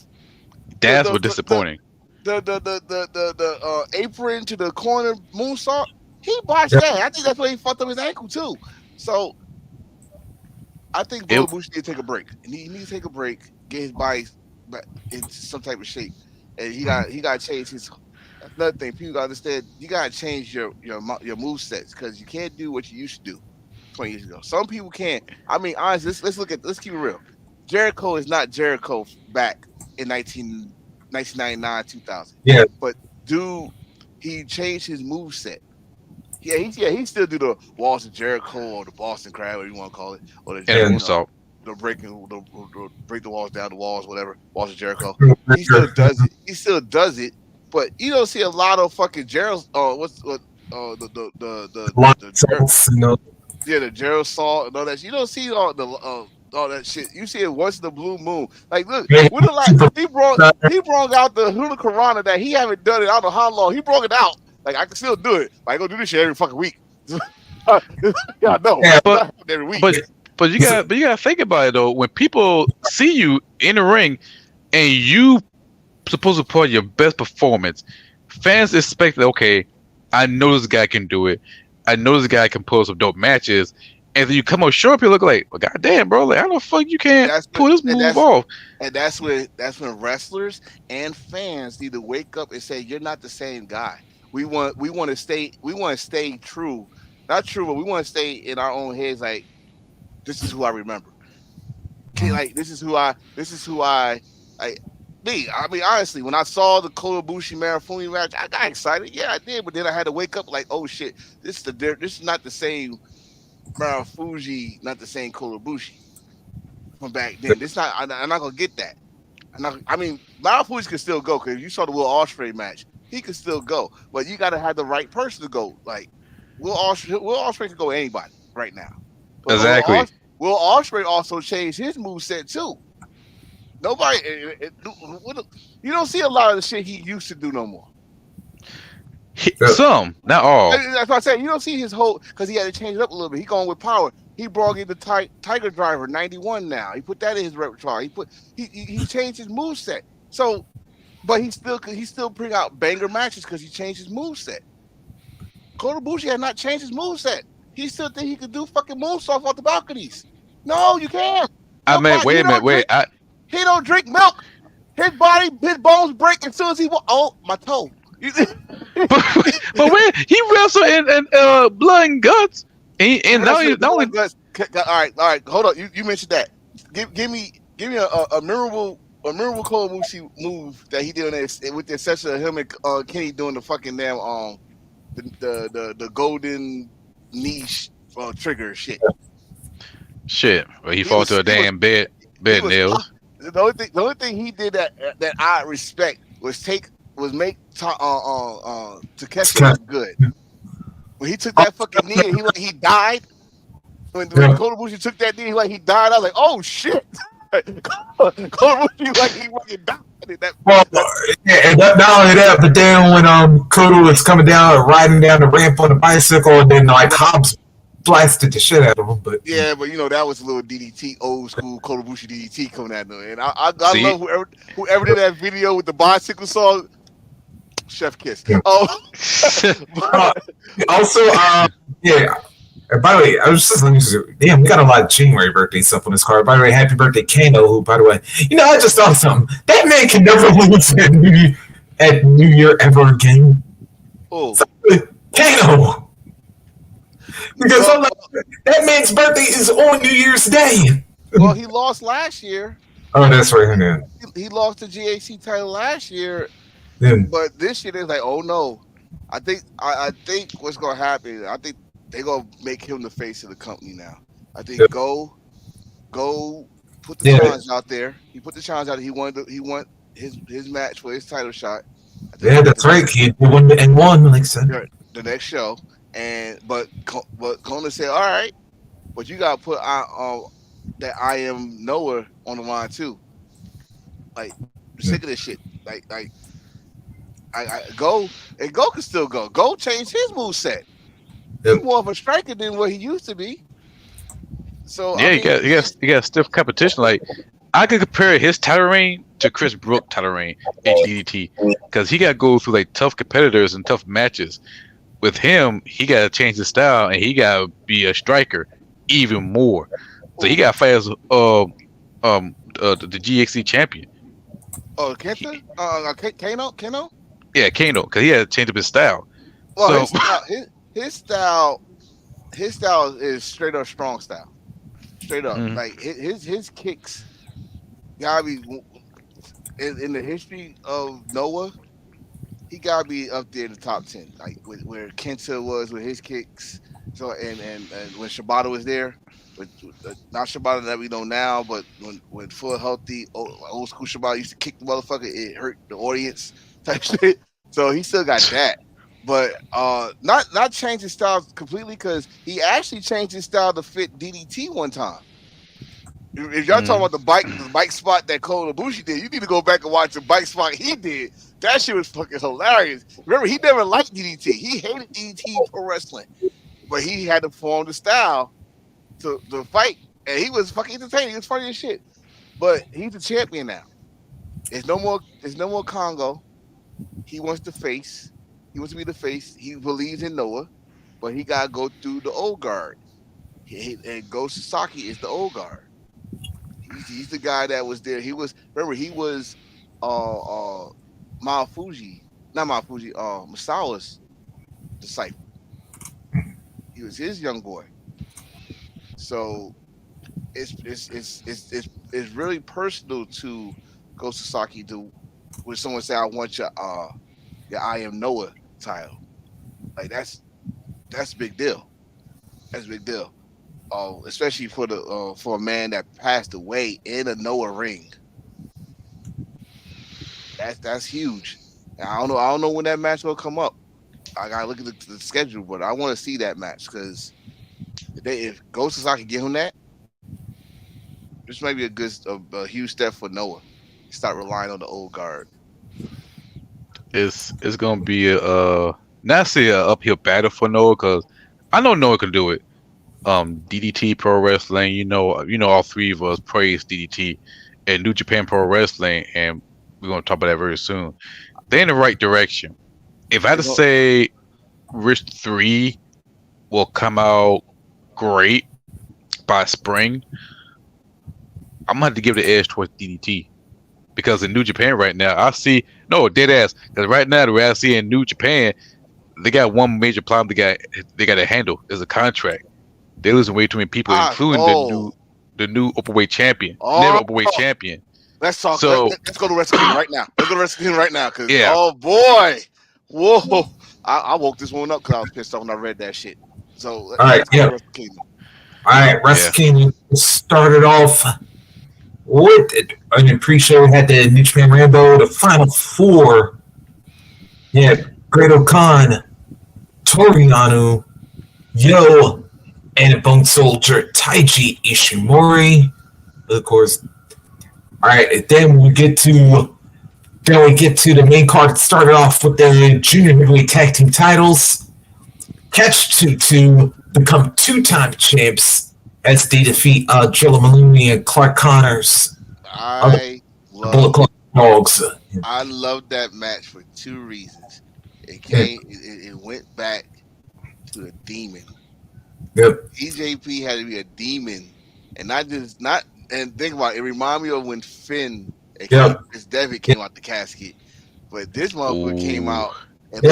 Speaker 1: that's what disappointing.
Speaker 2: The apron to the corner moonsault. He botched that. I think that's why he fucked up his ankle too. So I think Kota Ibushi need to take a break. He needs to take a break, get his body into some type of shape, and he got to change his. Another thing, people got to understand, you got to change your move sets because you can't do what you used to do 20 years ago. Some people can't. I mean, honestly, let's keep it real. Jericho is not Jericho back in 1999, 2000.
Speaker 3: Yeah.
Speaker 2: But dude, he changed his move set. Yeah, he still do the Walls of Jericho or the Boston Crab, whatever you want to call it, or the
Speaker 1: Moonsault.
Speaker 2: The break the walls down, the walls, whatever, Walls of Jericho. He still does it. He still does it, but you don't see a lot of fucking Gerald. The Gerald Salt and all that. You don't see all that shit. You see it once in the blue moon. Like, look, he brought out the Hurricanrana that he haven't done it. I don't know how long. He brought it out. Like, I can still do it. Like, I go do this shit every fucking week. Yeah, I know.
Speaker 1: Yeah,
Speaker 2: every week.
Speaker 1: But you gotta think about it though. When people see you in the ring and you supposed to put your best performance, fans expect that, okay, I know this guy can do it. I know this guy can pull some dope matches. And then you come up short, people look like, well, goddamn, bro, like, how the fuck you can't pull this move off?
Speaker 2: And that's when wrestlers and fans need to wake up and say, you're not the same guy. We want to stay true. Not true, but we want to stay in our own heads like, this is who I remember. Okay, like this is who I like. I mean, honestly, when I saw the Kota Ibushi Marifumi match, I got excited. Yeah, I did, but then I had to wake up like, oh shit, this is not the same Marufuji, not the same Kota Ibushi from back then. I'm not gonna get that. I mean, Marufuji could still go because you saw the Will Ospreay match. He could still go, but you got to have the right person to go. Like Will Ospreay could go anybody right now. But
Speaker 1: exactly.
Speaker 2: Will Ospreay also changed his moveset too. Nobody, you don't see a lot of the shit he used to do no more.
Speaker 1: Some, not all.
Speaker 2: That's what I said. You don't see his whole, because he had to change it up a little bit. He going with power. He brought in the Tiger Driver 91 now. He put that in his repertoire. He changed his moveset. So, but he still bring out banger matches because he changed his moveset. Kota Ibushi had not changed his moveset. He still think he could do fucking moonsaults off the balconies. No, you can't.
Speaker 1: I mean, wait a minute.
Speaker 2: He don't drink milk. His bones break as soon as he my toe.
Speaker 1: but when he wrestled in blood and guts, and now he's not only
Speaker 2: guts. All right. Hold on. You mentioned that. Give me a memorable Kota Ibushi move that he did with the exception of him and Kenny doing the fucking damn the golden niche trigger shit.
Speaker 1: Shit. Well, he fought to a damn bed nails.
Speaker 2: The only thing he did that I respect was make Takeshi look good. When he took that fucking knee and he died. When Kota Ibushi took that knee, he died. I was like, oh shit. Kota Ibushi he fucking died.
Speaker 3: And not only that, but then when Kota was coming down, riding down the ramp on the bicycle, and then Hobbs blasted the shit out of him. But
Speaker 2: yeah, but that was a little DDT, old school Kota Ibushi DDT coming out there. And I love whoever did that video with the bicycle song. Chef kiss.
Speaker 3: Yeah. Oh, also, yeah. By the way, I was just listening to. Damn, we got a lot of January birthday stuff on this card. By the way, happy birthday, Kano. Who, by the way, I just thought something. That man can never lose at New Year ever again.
Speaker 2: Oh,
Speaker 3: Kano. Because I'm like, that man's birthday is on New Year's Day.
Speaker 2: Well, he lost last year.
Speaker 3: Oh, that's right, man.
Speaker 2: He lost the GHC title last year,
Speaker 3: Yeah.
Speaker 2: but this year they're like, oh no. I think what's gonna happen. I think they're gonna make him the face of the company now. I think go put the challenge out there. He put the challenge out. He want his match for his title shot.
Speaker 3: Yeah, that's right. He won and won, like I said.
Speaker 2: The next show, but Conan said, all right, but you gotta put that I Am Noah on the line too. Like, I'm sick of this shit. Like I go can still go. Go change his moveset. He's more of a striker than what he used to be. So
Speaker 1: yeah, you got stiff competition. Like, I could compare his title reign to Chris Brook title reign in DDT because he got to go through like tough competitors and tough matches. With him, he got to change his style and he got to be a striker even more. So he got to fight as the GXC champion.
Speaker 2: Oh, Kenta? Kano?
Speaker 1: Yeah, Kano, because he had to change up his style.
Speaker 2: Well, so, his style is straight up strong style. Straight up, like his kicks gotta be in the history of Noah. He gotta be up there in the top 10, like where Kenta was with his kicks. So and when Shibata was there, with not Shibata that we know now, but when full healthy old school Shibata used to kick the motherfucker, it hurt the audience type shit. So he still got that. But not change his style completely because he actually changed his style to fit DDT one time. If y'all talking about the bike spot that Kota Ibushi did, you need to go back and watch the bike spot he did. That shit was fucking hilarious. Remember, he never liked DDT. He hated DDT pro wrestling, but he had to form the style to fight, and he was fucking entertaining. He was funny as shit. But he's the champion now. There's no more Congo. He wants to face. He wants to be the face. He believes in Noah, but he gotta go through the old guard. And Go Sasaki is the old guard. He's the guy that was there. He was Masawa's disciple. He was his young boy. So it's really personal to Go Sasaki to when someone say, I want your I Am Noah title. Like that's a big deal. That's a big deal. Especially for a man that passed away in a Noah ring. That's huge. And I don't know when that match will come up. I gotta look at the schedule, but I want to see that match because if Go Sasaki give him that, this might be a huge step for Noah. Start relying on the old guard.
Speaker 1: It's gonna be not say a uphill battle for Noah because I know Noah can do it. DDT Pro Wrestling, you know, all three of us praise DDT and New Japan Pro Wrestling, and we're gonna talk about that very soon. They're in the right direction. If I had to say, Rich 3 will come out great by spring, I'm gonna have to give the edge towards DDT because in New Japan right now, I see dead ass. Because right now, the way I see in New Japan, they got one major problem they got to handle is a contract. They're losing way too many people, including the new openweight champion, never openweight champion.
Speaker 2: Let's talk. So let's go to Wrestle Kingdom right now. Let's go to Wrestle Kingdom right now, cause oh boy, whoa! I woke this one up because I was pissed off when I read that shit. So
Speaker 3: all right,
Speaker 2: Wrestle Kingdom.
Speaker 3: All right, Wrestle Kingdom started off with an pre-show. Had the New Japan Rambo, the Final Four. Yeah, Great-O-Khan, Toriano, Yo, and Bone Soldier Taiji Ishimori. Of course. All right, then we get to the main card. It started off with the junior heavyweight tag team titles. Catch 2 become two-time champs as they defeat Joe Maloney and Clark Connors.
Speaker 2: I
Speaker 3: love
Speaker 2: that match for two reasons. It went back to a demon.
Speaker 3: Yep.
Speaker 2: EJP had to be a demon, and and think about it. It reminded me of when Finn and Chris Devitt came out the casket, but this motherfucker came out. And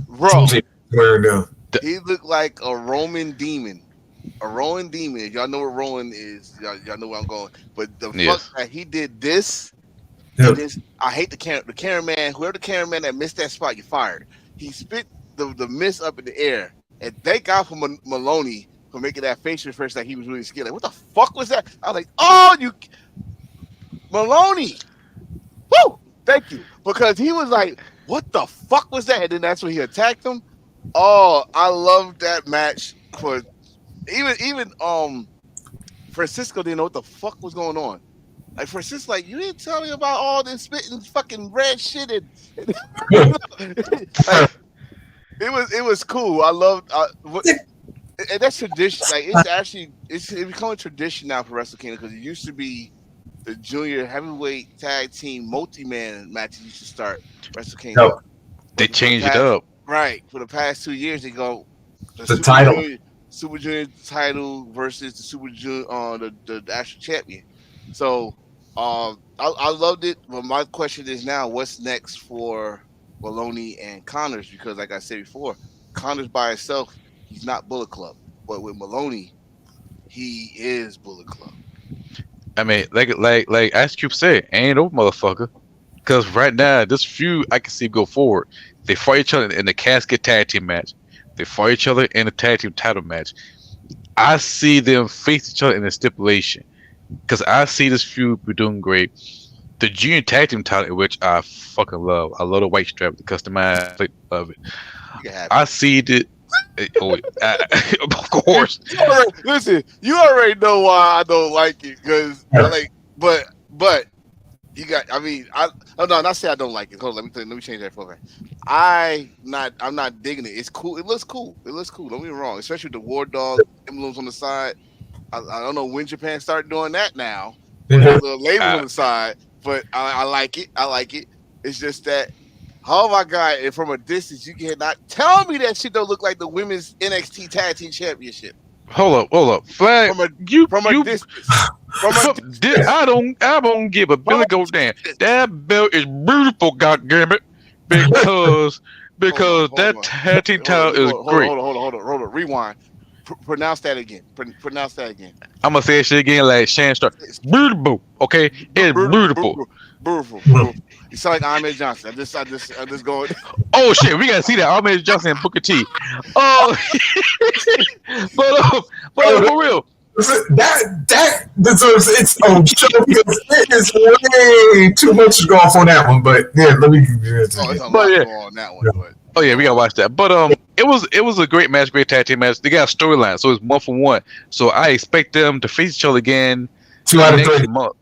Speaker 3: bro,
Speaker 2: He looked like a Roman demon. A Roman demon. If y'all know what Roman is, y'all know where I'm going. But the
Speaker 1: Yes.
Speaker 2: fuck that he did this,
Speaker 3: Yep.
Speaker 2: and this, I hate the cameraman. Whoever the cameraman that missed that spot, you fired. He spit the mist up in the air, and thank God for Maloney for making that facial expression like he was really scared. Like, what the fuck was that? I was like, oh, you Maloney. Woo! Thank you. Because he was like, what the fuck was that? And then that's when he attacked him. Oh, I love that match. For even Francisco didn't know what the fuck was going on. Like Francisco, like, you didn't tell me about all this spitting fucking red shit and like, it was cool. I loved and that's tradition. Like it's become a tradition now for Wrestle Kingdom, because it used to be the junior heavyweight tag team multi-man matches used to start Wrestle Kingdom.
Speaker 3: No.
Speaker 1: They changed it up.
Speaker 2: Right. For the past 2 years, they go
Speaker 3: The title.
Speaker 2: Super Junior title versus the Super Junior, the actual champion. So, I loved it. But my question is now, what's next for Maloney and Connors? Because, like I said before, Connors by himself, he's not Bullet Club. But with Maloney, he is Bullet Club.
Speaker 1: I mean, like Ice Cube said, ain't no motherfucker. Because right now, this feud, I can see go forward. They fight each other in the casket tag team match. They fight each other in the tag team title match. I see them face each other in a stipulation. Because I see this feud be doing great. The junior tag team title, which I fucking love. I love the white strap, the customized of it. I see that. Of course.
Speaker 2: Listen, you already know why I don't like it, because but you got. I mean, not say I don't like it. Hold on, let me change that for a minute. I'm not digging it. It's cool. It looks cool. Don't get me wrong, especially with the War Dog emblems on the side. I don't know when Japan started doing that now. The label on the side, but I like it. It's just that. Oh my God! And from a distance, you cannot tell me that shit don't look like the women's NXT Tag Team Championship.
Speaker 1: Hold up. Flag.
Speaker 2: From a distance.
Speaker 1: I don't give a Billy goes down. That belt is beautiful, goddammit. Because that tag team title is great.
Speaker 2: Hold on. Rewind. Pronounce that again.
Speaker 1: I'm gonna say shit again like Shan Stark. It's beautiful. Okay, it's beautiful.
Speaker 2: Beautiful. You sound like Ahmed Johnson. I just going.
Speaker 1: Oh shit, we gotta see that Ahmed Johnson and Booker T. Oh, but for real,
Speaker 3: that deserves its own show, because it is way too much going on that one. But yeah, let me.
Speaker 2: On that one. But.
Speaker 1: Oh yeah, we gotta watch that. But it was a great match, great tag team match. They got a storyline, so it's 1-for-1. So I expect them to face each other again
Speaker 3: 2 out of 3
Speaker 1: month.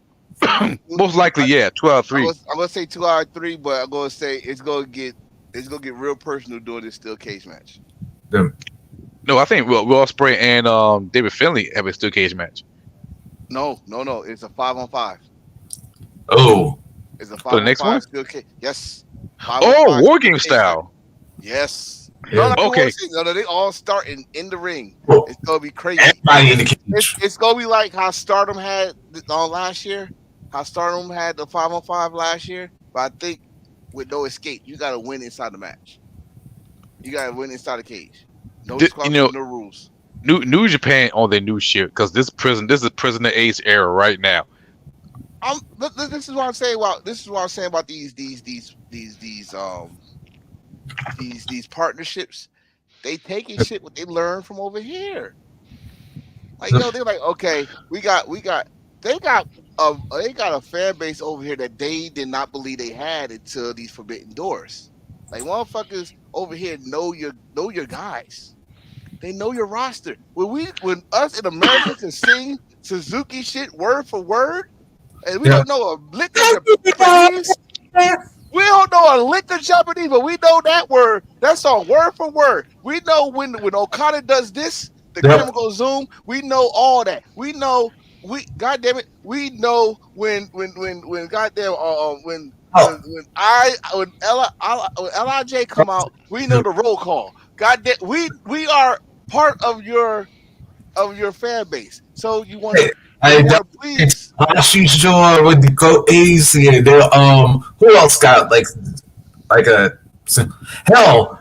Speaker 1: Most likely, yeah, 2 out of 3.
Speaker 2: I'm gonna say 2 out of 3, but I'm gonna say it's gonna get real personal during this steel cage match.
Speaker 1: No, I think Will Ospreay and David Finlay have a steel cage match.
Speaker 2: No, it's a 5-on-5.
Speaker 3: Oh,
Speaker 2: it's a 5-on-5
Speaker 1: the next one.
Speaker 2: Steel cage. Yes.
Speaker 1: Oh, war game style.
Speaker 2: Yes.
Speaker 3: Yeah.
Speaker 2: Okay. No, they all start in the ring.
Speaker 3: Well,
Speaker 2: it's gonna be crazy.
Speaker 3: everybody in the cage.
Speaker 2: It's gonna be like how Stardom had last year. How Stardom had the 5-on-5 last year. But I think with no escape, you gotta win inside the match. You gotta win inside the cage. No no rules.
Speaker 1: New Japan on their new shit, because this is Prisoner Ace era right now.
Speaker 2: This is what I'm saying about these partnerships. They taking shit what they learned from over here. Like, they're like, okay, they got a fan base over here that they did not believe they had until these Forbidden Doors. Like, motherfuckers over here know your guys. They know your roster. When us in America can sing Suzuki shit word for word, and we don't know a lick of Japanese. We don't know a lick of Japanese, but we know that word. That's on word for word. We know when Okada does this, the camera goes zoom. We know all that. We know goddamn it. We know when goddamn when LIJ come out, we know the roll call. Goddamn, we are part of your fan base. So you want to please.
Speaker 3: She's sure with the Go Easy. Who else got like a hell?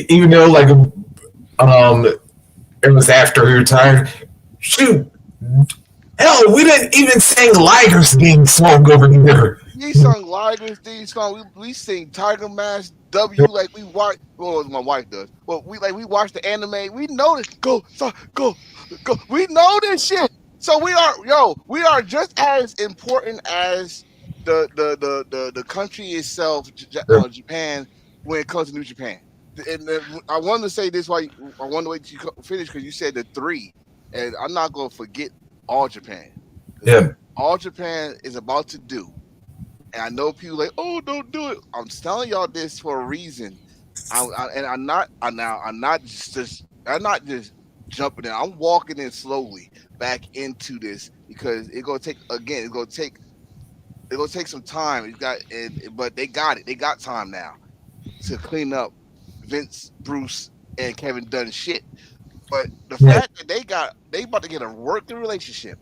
Speaker 3: Even though like It was after he retired. Shoot, hell, we didn't even sing Liger's theme song over here.
Speaker 2: We sung Liger's theme song. We sing Tiger Mask W like we watch. Well, my wife does. Well, we watch the anime. We know this. Go. We know this shit. So we are just as important as the country itself, Japan, when it comes to New Japan. And I wanted to say this I wanted to wait till you finish because you said the 3, and I'm not gonna forget All Japan.
Speaker 3: Yeah.
Speaker 2: All Japan is about to do. And I know people like, oh, don't do it. I'm telling y'all this for a reason. I'm not just jumping in. I'm walking in slowly back into this because it's gonna take some time. But they got it. They got time now to clean up Vince, Bruce, and Kevin Dunn shit. But the fact that they about to get a working relationship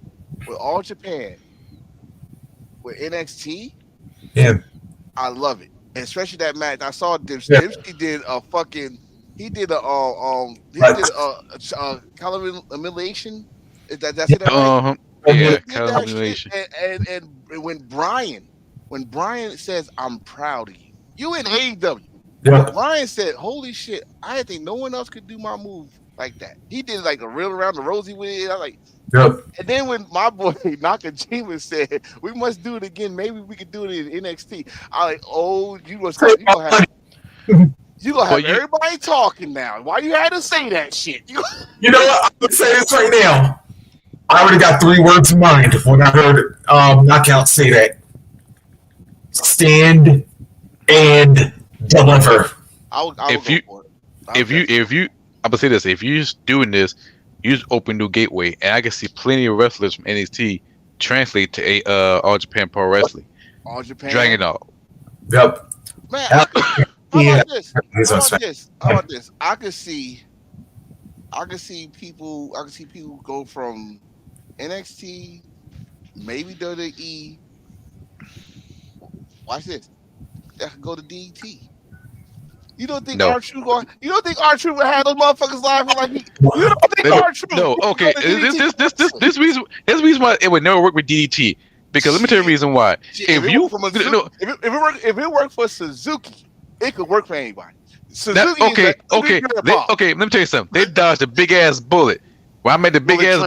Speaker 2: with All Japan, with NXT.
Speaker 3: Yeah,
Speaker 2: I love it, and especially that match. I saw Dipsy did a fucking. He did a calendar elimination. That's it. Right?
Speaker 1: Yeah, calendar elimination.
Speaker 2: And when Brian says, "I'm proud of you," you in AEW.
Speaker 3: Yeah.
Speaker 2: Brian said, "Holy shit! I didn't think no one else could do my move like that." He did like a reel around the rosy with it. I like.
Speaker 3: Yep.
Speaker 2: And then when my boy Nakajima said, "We must do it again. Maybe we could do it in NXT." I like, "Oh, you gonna have everybody talking now. Why you had to say that shit?"
Speaker 3: You know what? I'm gonna say this right now. I already got 3 words in mind when I heard Knockout say that. Stand and deliver.
Speaker 1: I'm gonna say this, if you're doing this, you just open new gateway, and I can see plenty of wrestlers from NXT translate to All Japan Pro Wrestling.
Speaker 2: All Japan.
Speaker 1: Dragon Ball.
Speaker 3: Yep.
Speaker 2: Man, how about this? I could see people go from NXT, maybe WWE. Watch this. That could go to DT. You don't think R-Truth would have those motherfuckers laughing like he? You don't think R-Truth?
Speaker 1: No, okay. This reason why it would never work with DDT, because let me tell you the reason why. If it worked for Suzuki, it could work for anybody. Suzuki okay. Let me tell you something. They dodged a big ass bullet. When I made the big ass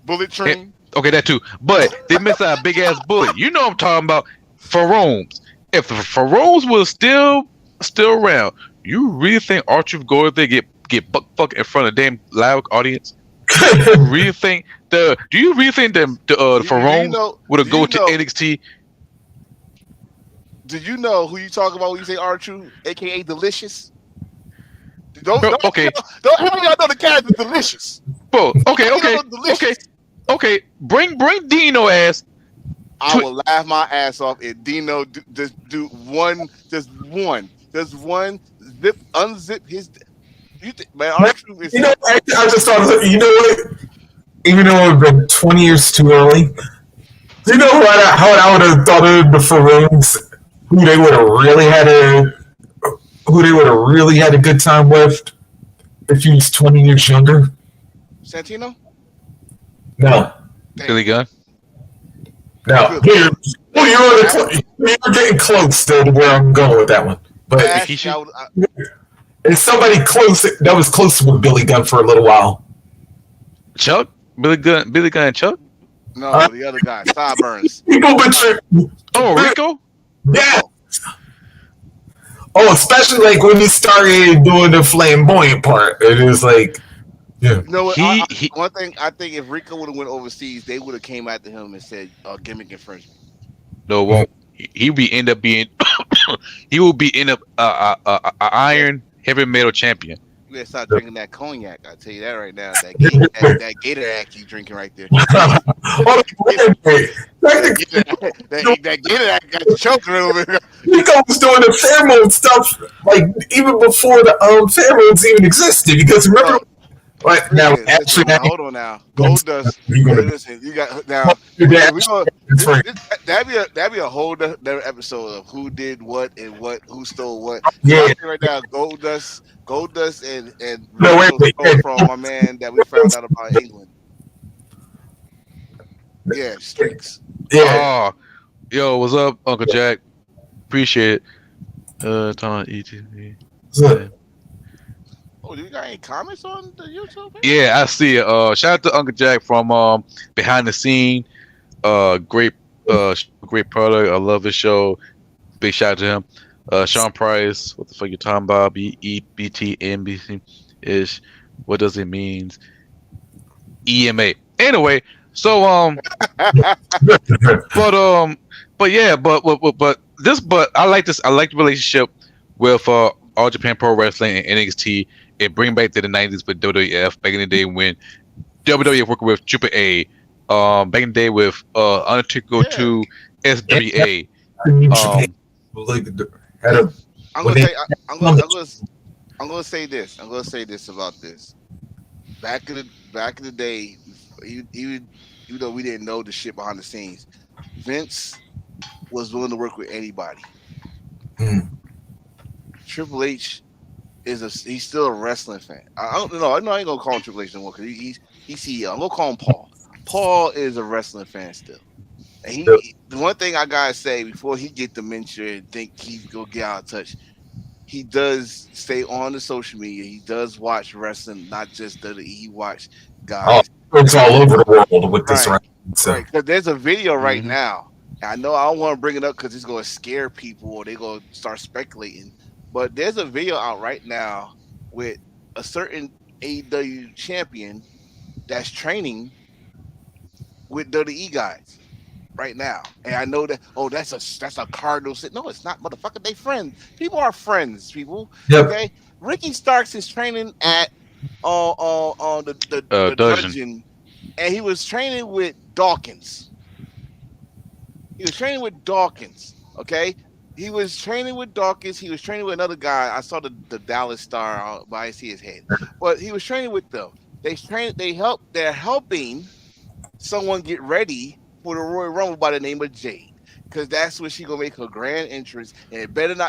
Speaker 2: bullet train.
Speaker 1: Okay, that too. But they missed out a big ass bullet. You know what I'm talking about. Faromes. If the Faromes was still around, you really think R-Truth go out there get buck fuck in front of damn loud audience? Do you really think the Faromes would have go to NXT?
Speaker 2: Do you know who you talk about when you say R-Truth, aka Delicious? Don't y'all know the character Delicious?
Speaker 1: Bro, okay. Bring Dino ass.
Speaker 2: I will laugh my ass off if Dino just one unzip his. Man, R-Truth is.
Speaker 3: I just thought. You know what? Even though it would have been 20 years too early, do you know how I would have thought of the Faroons? Who they would have really had a good time with if he was 20 years younger?
Speaker 2: Santino?
Speaker 3: No.
Speaker 1: Billy Gunn?
Speaker 3: No. You're getting close to where I'm going with that one. But it's somebody close that was close with Billy Gunn for a little while.
Speaker 1: Chuck? Billy Gunn and Chuck?
Speaker 2: No, the other guy, Sideburns.
Speaker 1: Rico?
Speaker 3: Yeah. Oh, especially like when he started doing the flamboyant part. It is like, yeah.
Speaker 2: You know what? One thing I think if Rico would have went overseas, they would have came after him and said gimmick infringement.
Speaker 1: No, it won't. He will be iron heavy metal champion.
Speaker 2: You better start drinking that cognac. I tell you that right now. That Gator Act you drinking right there. That Gator Act got you choking over here.
Speaker 3: Rico was doing the pheromone stuff like even before the pheromones even existed. Because remember, Right now,
Speaker 2: Listen,
Speaker 3: actually,
Speaker 2: hold on now. Goldust.
Speaker 3: you gonna
Speaker 2: Listen, you got now.
Speaker 3: do
Speaker 2: We
Speaker 3: that?
Speaker 2: gonna
Speaker 3: That's right.
Speaker 2: that'd be a whole other episode of who did what and who stole what.
Speaker 3: Yeah.
Speaker 2: I think right now, Goldust, and
Speaker 3: No,
Speaker 2: Rizzo
Speaker 3: wait.
Speaker 2: stole from my man that we found out about England. Yeah, streaks.
Speaker 3: Yeah.
Speaker 1: Oh, yo, what's up, Uncle Jack? Appreciate it. Tom ETV.
Speaker 3: So,
Speaker 2: Oh, do you got any comments on the YouTube page?
Speaker 1: Yeah, I see it. Shout out to Uncle Jack from behind the scene. Great great product. I love his show. Big shout out to him. Sean Price, what the fuck you talking about? BT NBC ish. What does it mean? EMA. Anyway, so but yeah, but I like this. I like the relationship with All Japan Pro Wrestling and NXT. It bring back to the '90s with WWF back in the day when WWF working with Triple A. Back in the day with Undertaker to SWA.
Speaker 3: Had a
Speaker 2: I'm gonna say this. I'm gonna say this about this. Back in the day, even though we didn't know the shit behind the scenes, Vince was willing to work with anybody. Triple H he's still a wrestling fan. I don't know. I ain't gonna call him Triple H no more because he's CEO. I'm gonna call him Paul. Paul is a wrestling fan still. And the one thing I gotta say before he get dementia and think he's gonna get out of touch, he does stay on the social media. He does watch wrestling, not just WWE. He watch guys.
Speaker 3: It's all over the world with this.
Speaker 2: Right.
Speaker 3: So.
Speaker 2: Right, because there's a video right now. I know I don't want to bring it up because it's going to scare people or they're going to start speculating. But there's a video out right now with a certain AEW champion that's training with WWE guys right now. And I know that, that's a Cardinal. No, it's not, motherfucker. They friends. People are friends, people.
Speaker 3: Yep.
Speaker 2: Okay? Ricky Starks is training at the dungeon. And he was training with Dawkins. Okay? He was training with Dawkins. He was training with another guy. I saw the Dallas Star, but I see his head. But he was training with them. They're helping someone get ready for the Royal Rumble by the name of Jade. Because that's when she's gonna make her grand entrance. And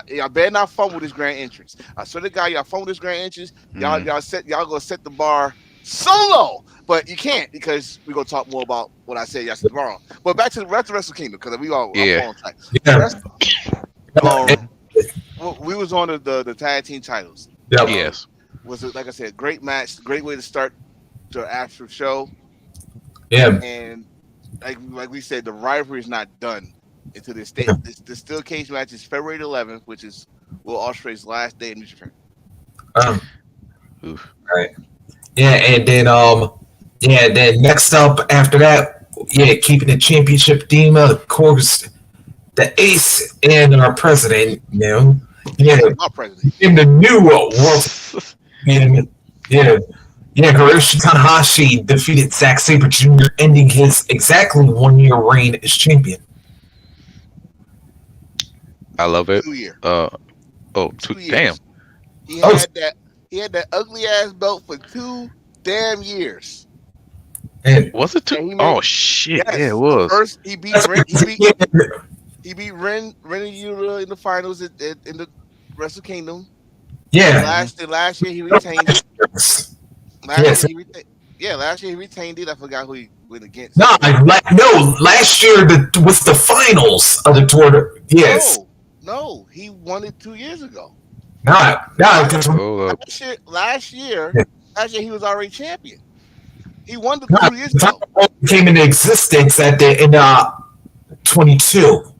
Speaker 2: y'all better not fumble this grand entrance. I swear to God, y'all fumble this grand entrance, y'all gonna set the bar so low. But you can't because we're gonna talk more about what I said yesterday tomorrow. But back to the Wrestle Kingdom, because we all on tight. We was on the tag team titles.
Speaker 1: Yes.
Speaker 2: Was it, like I said, great match, great way to start the actual show.
Speaker 3: Yeah.
Speaker 2: And like we said, the rivalry is not done until this day. The steel cage match is February 11th, which is Will Ospreay's last day in New Japan.
Speaker 3: Right. Yeah, and then then next up after that, keeping the championship theme, of course, the ace and our president,
Speaker 2: Our president.
Speaker 3: in the new world, Hiroshi Tanahashi defeated Zack Sabre Jr., ending his exactly 1 year reign as champion.
Speaker 1: I love it.
Speaker 2: 2 year.
Speaker 1: 2 years. Damn.
Speaker 2: He had that ugly ass belt for 2 damn years.
Speaker 3: And
Speaker 1: was it 2? Oh shit!
Speaker 2: Yes,
Speaker 1: yeah, it was.
Speaker 2: First, he beat Ren Yura in the finals in the Wrestle Kingdom.
Speaker 3: Yeah.
Speaker 2: Last year he retained it. Last year he retained it. I forgot who he went against.
Speaker 3: No, last year was the finals of the tour. Yes.
Speaker 2: No, he won it 2 years ago. Last year he was already champion. He won the 2 years ago.
Speaker 3: Came into existence in 22.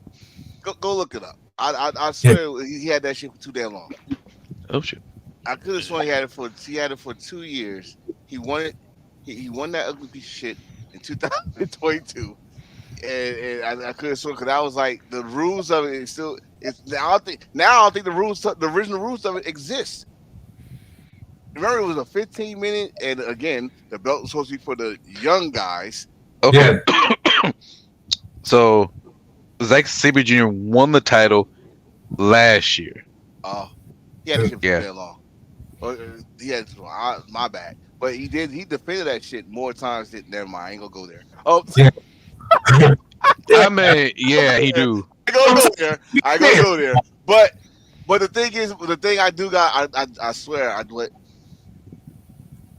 Speaker 2: Go look it up. I swear he had that shit for too damn long.
Speaker 1: Oh shit!
Speaker 2: I could have sworn he had it for 2 years. He won it. He won that ugly piece of shit in 2022. And I could have sworn because I was like, the rules of it is still. I don't think the original rules of it exist. Remember, it was a 15-minute, and again, the belt was supposed to be for the young guys.
Speaker 1: Okay. Yeah. So, Zack Sabre Jr. won the title last year.
Speaker 2: He had it for that long. My bad. But he did. He defended that shit more times than. Never mind. I ain't gonna go there. Oh,
Speaker 3: Yeah.
Speaker 1: I mean, yeah, he do.
Speaker 2: I gonna go there. I gonna go there. But the thing is, the thing I do got, I swear, I do it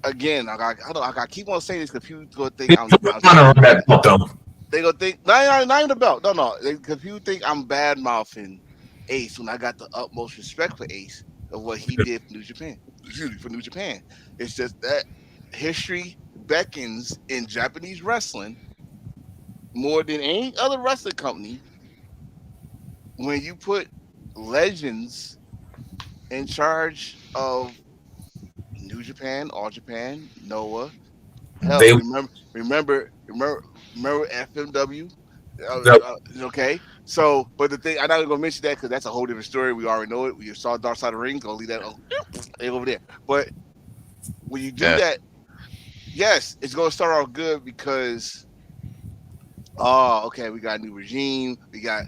Speaker 2: again. I keep on saying this because people gonna think I'm
Speaker 3: that belt, though.
Speaker 2: they gonna think not even the belt. No. Because people think I'm bad mouthing Ace when I got the utmost respect for Ace of what he did for New Japan. Excuse me, for New Japan. It's just that history beckons in Japanese wrestling more than any other wrestling company. When you put legends in charge of New Japan, All Japan, Noah, hell,
Speaker 3: They,
Speaker 2: remember FMW.
Speaker 3: Yep.
Speaker 2: Okay, so but the thing I'm not gonna mention that because that's a whole different story. We already know it. We saw Dark Side of the Ring. Go leave that over there. But when you do that, yes, it's gonna start off good because okay, we got a new regime. We got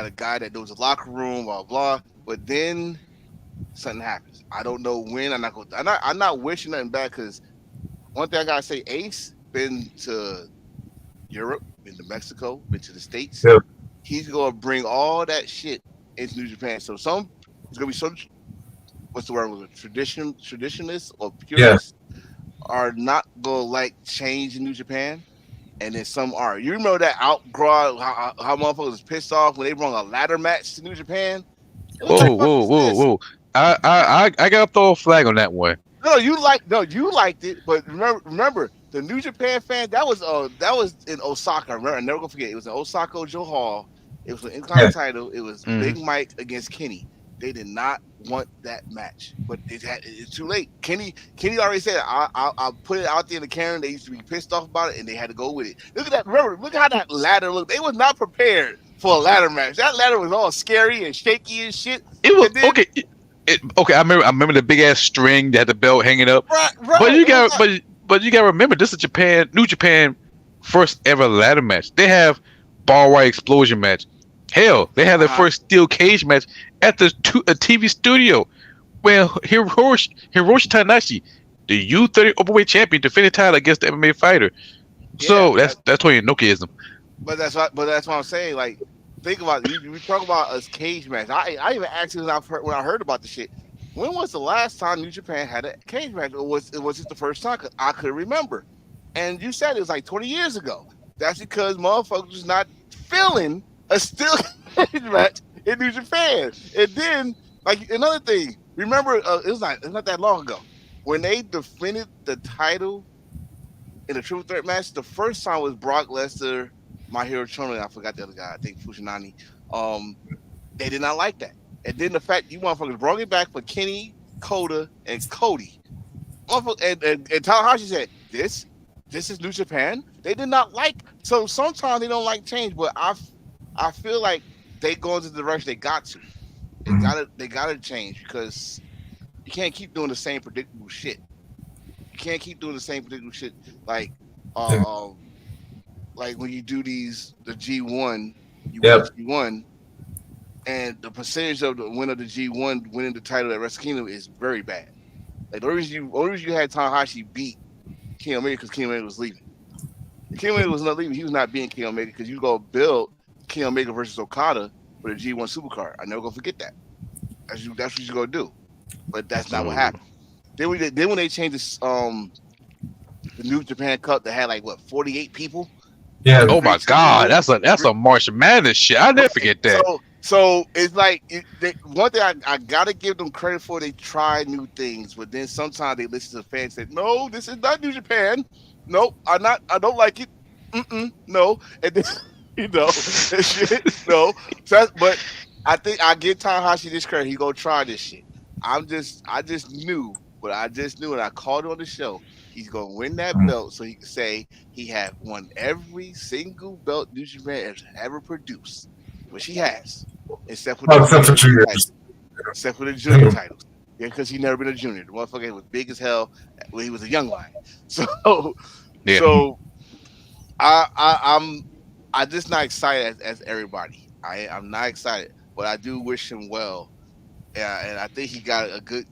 Speaker 2: a guy that knows the locker room, blah blah. But then something happens. I don't know when. I'm not wishing nothing bad because one thing I gotta say, Ace been to Europe, been to Mexico, been to the States.
Speaker 3: Yeah.
Speaker 2: He's gonna bring all that shit into New Japan. So there's gonna be some, what's the word? Traditionalists or purists are not gonna like change in New Japan, and then some are. You remember that outgrow how motherfuckers was pissed off when they brought a ladder match to New Japan?
Speaker 1: Whoa. I gotta throw a flag on that one.
Speaker 2: No, you liked it, but remember the New Japan fan that was in Osaka. Remember, I'm never gonna forget. It was in Osaka Joe Hall. It was an Intercontinental title. It was Big Mike against Kenny. They did not want that match, but it's too late. Kenny already said I put it out there in the Karen. They used to be pissed off about it, and they had to go with it. Look at that! Remember, look how that ladder looked. They was not prepared for a ladder match. That ladder was all scary and shaky and shit.
Speaker 1: It was okay. Okay, I remember the big ass string that had the belt hanging up.
Speaker 2: Right.
Speaker 1: But you got you got to remember, this is New Japan first ever ladder match. They have bar wire explosion match. Hell, they have their first steel cage match at a TV studio where Hiroshi Tanahashi, the U30 openweight champion, defended title against the MMA fighter. So that's totally Nokiaism.
Speaker 2: But that's what I'm saying. Like, think about it. We talk about a cage match. I even asked you when I heard about the shit. When was the last time New Japan had a cage match? Or was it the first time? Cause I couldn't remember. And you said it was like 20 years ago. That's because motherfuckers was not feeling a steel cage match in New Japan. And then, like, another thing. Remember, it's not that long ago when they defended the title in a triple threat match. The first time was Brock Lesnar, Mahiro Chono, I forgot the other guy. I think Fushinani. They did not like that. And then the fact you motherfuckers brought it back for Kenny, Kota, and Cody. And Tanahashi said, this is New Japan. They did not like. So sometimes they don't like change, but I feel like they go into the direction they got to. They gotta change because you can't keep doing the same predictable shit. You can't keep doing the same predictable shit like when you do the G1, you win G1, and the percentage of the winner of the G1 winning the title at Wrestle Kingdom is very bad. Like the only reason you had Tanahashi beat Kenny Omega because Kenny Omega was leaving. Kenny Omega was not leaving. He was not being Kenny Omega because you go build Kenny Omega versus Okada for the G1 Supercard. I never gonna forget that. That's what you're gonna do. But that's not what happened. Then when they changed this, the New Japan Cup that had like 48 people.
Speaker 3: Yeah.
Speaker 1: Oh my God, that's a March Madness shit. I'll never forget that.
Speaker 2: So it's like one thing I gotta give them credit for. They try new things, but then sometimes they listen to the fans and say, "No, this is not New Japan. Nope, I don't like it. No." And then shit. No. But I think I give Tanahashi this credit. He gonna try this shit. I just knew, and I called it on the show. He's gonna win that belt so he can say he had won every single belt New Japan has ever produced, which he has, except for the junior titles. Yeah, because he never been a junior. The motherfucker was big as hell when he was a young lion. So I'm just not excited as everybody. I'm not excited, but I do wish him well. And I think he got a good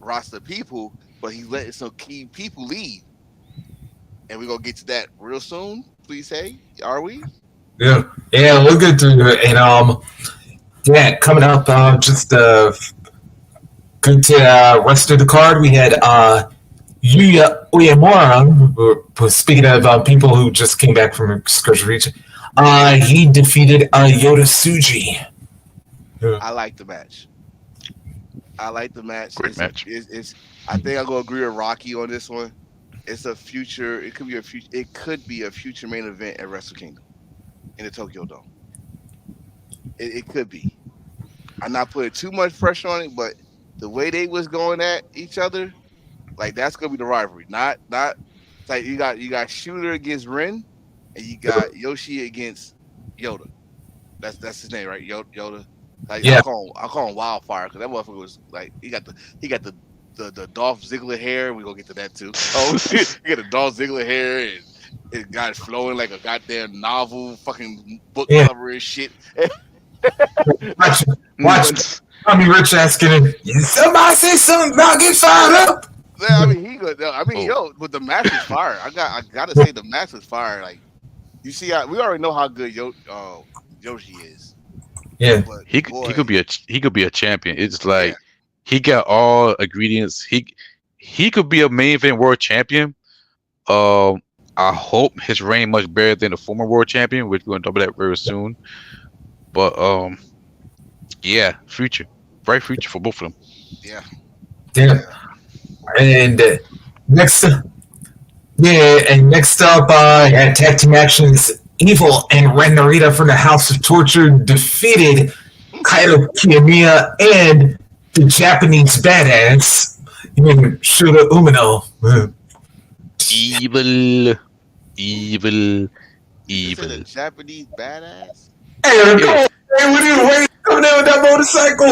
Speaker 2: roster of people. but he's letting some key people leave. And we're gonna get to that real soon. Please say, are we?
Speaker 3: Yeah, we'll get to it. And yeah, coming up, just good to rest of the card. We had Yuya Uemura. Speaking of people who just came back from excursion region, he defeated Yota Tsuji.
Speaker 2: I like the match.
Speaker 1: Great match.
Speaker 2: I think I'm gonna agree with Rocky on this one. It's a future. It could be a future main event at Wrestle Kingdom in the Tokyo Dome. It could be. I'm not putting too much pressure on it, but the way they was going at each other, like that's gonna be the rivalry. Not like you got Shooter against Ren, and you got Yoshi against Yoda. That's his name, right? Yoda. Like
Speaker 3: Yeah.
Speaker 2: I call him Wildfire because that motherfucker was like he got the Dolph Ziggler hair. We gonna get to that too. Oh, he got the Dolph Ziggler hair and it got flowing like a goddamn novel, fucking book cover and shit.
Speaker 3: Watch Tommy Rich asking, somebody say something about get fired up.
Speaker 2: Yeah, I mean he good. I mean, but the match was fire. I gotta say the match was fire. Like you see, we already know how good Yoshi is.
Speaker 3: Yeah,
Speaker 2: But
Speaker 1: He could be a champion. It's like he got all ingredients. He could be a main event world champion. I hope his reign much better than the former world champion, which we're gonna talk about that very soon. But yeah, bright future for both of them.
Speaker 2: Yeah.
Speaker 3: And next up, at Tag Team Actions, Evil and Ren Narita from the House of Torture defeated Kaito Kiyomiya and the Japanese badass, Shota Umino.
Speaker 1: Evil.
Speaker 2: Is it a Japanese badass?
Speaker 3: Hey, come on, man, what are you waiting coming down with that motorcycle?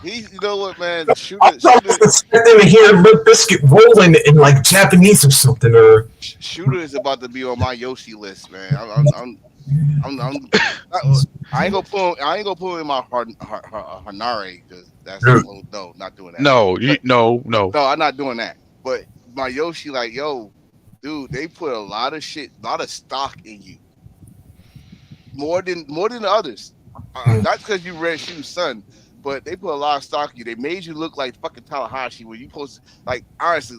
Speaker 2: You know what, man?
Speaker 3: I thought I was expecting to hear Limp Bizkit rolling in like Japanese or something.
Speaker 2: Shooter is about to be on my Yoshi list, man. I ain't gonna put him in my Hanare because that's no, not doing that.
Speaker 1: No, no.
Speaker 2: No, I'm not doing that. But my Yoshi, like, yo, dude, they put a lot of stock in you. More than the others. Not because you Red Shoe son, but they put a lot of stock in you. They made you look like fucking Tanahashi when you post like honestly,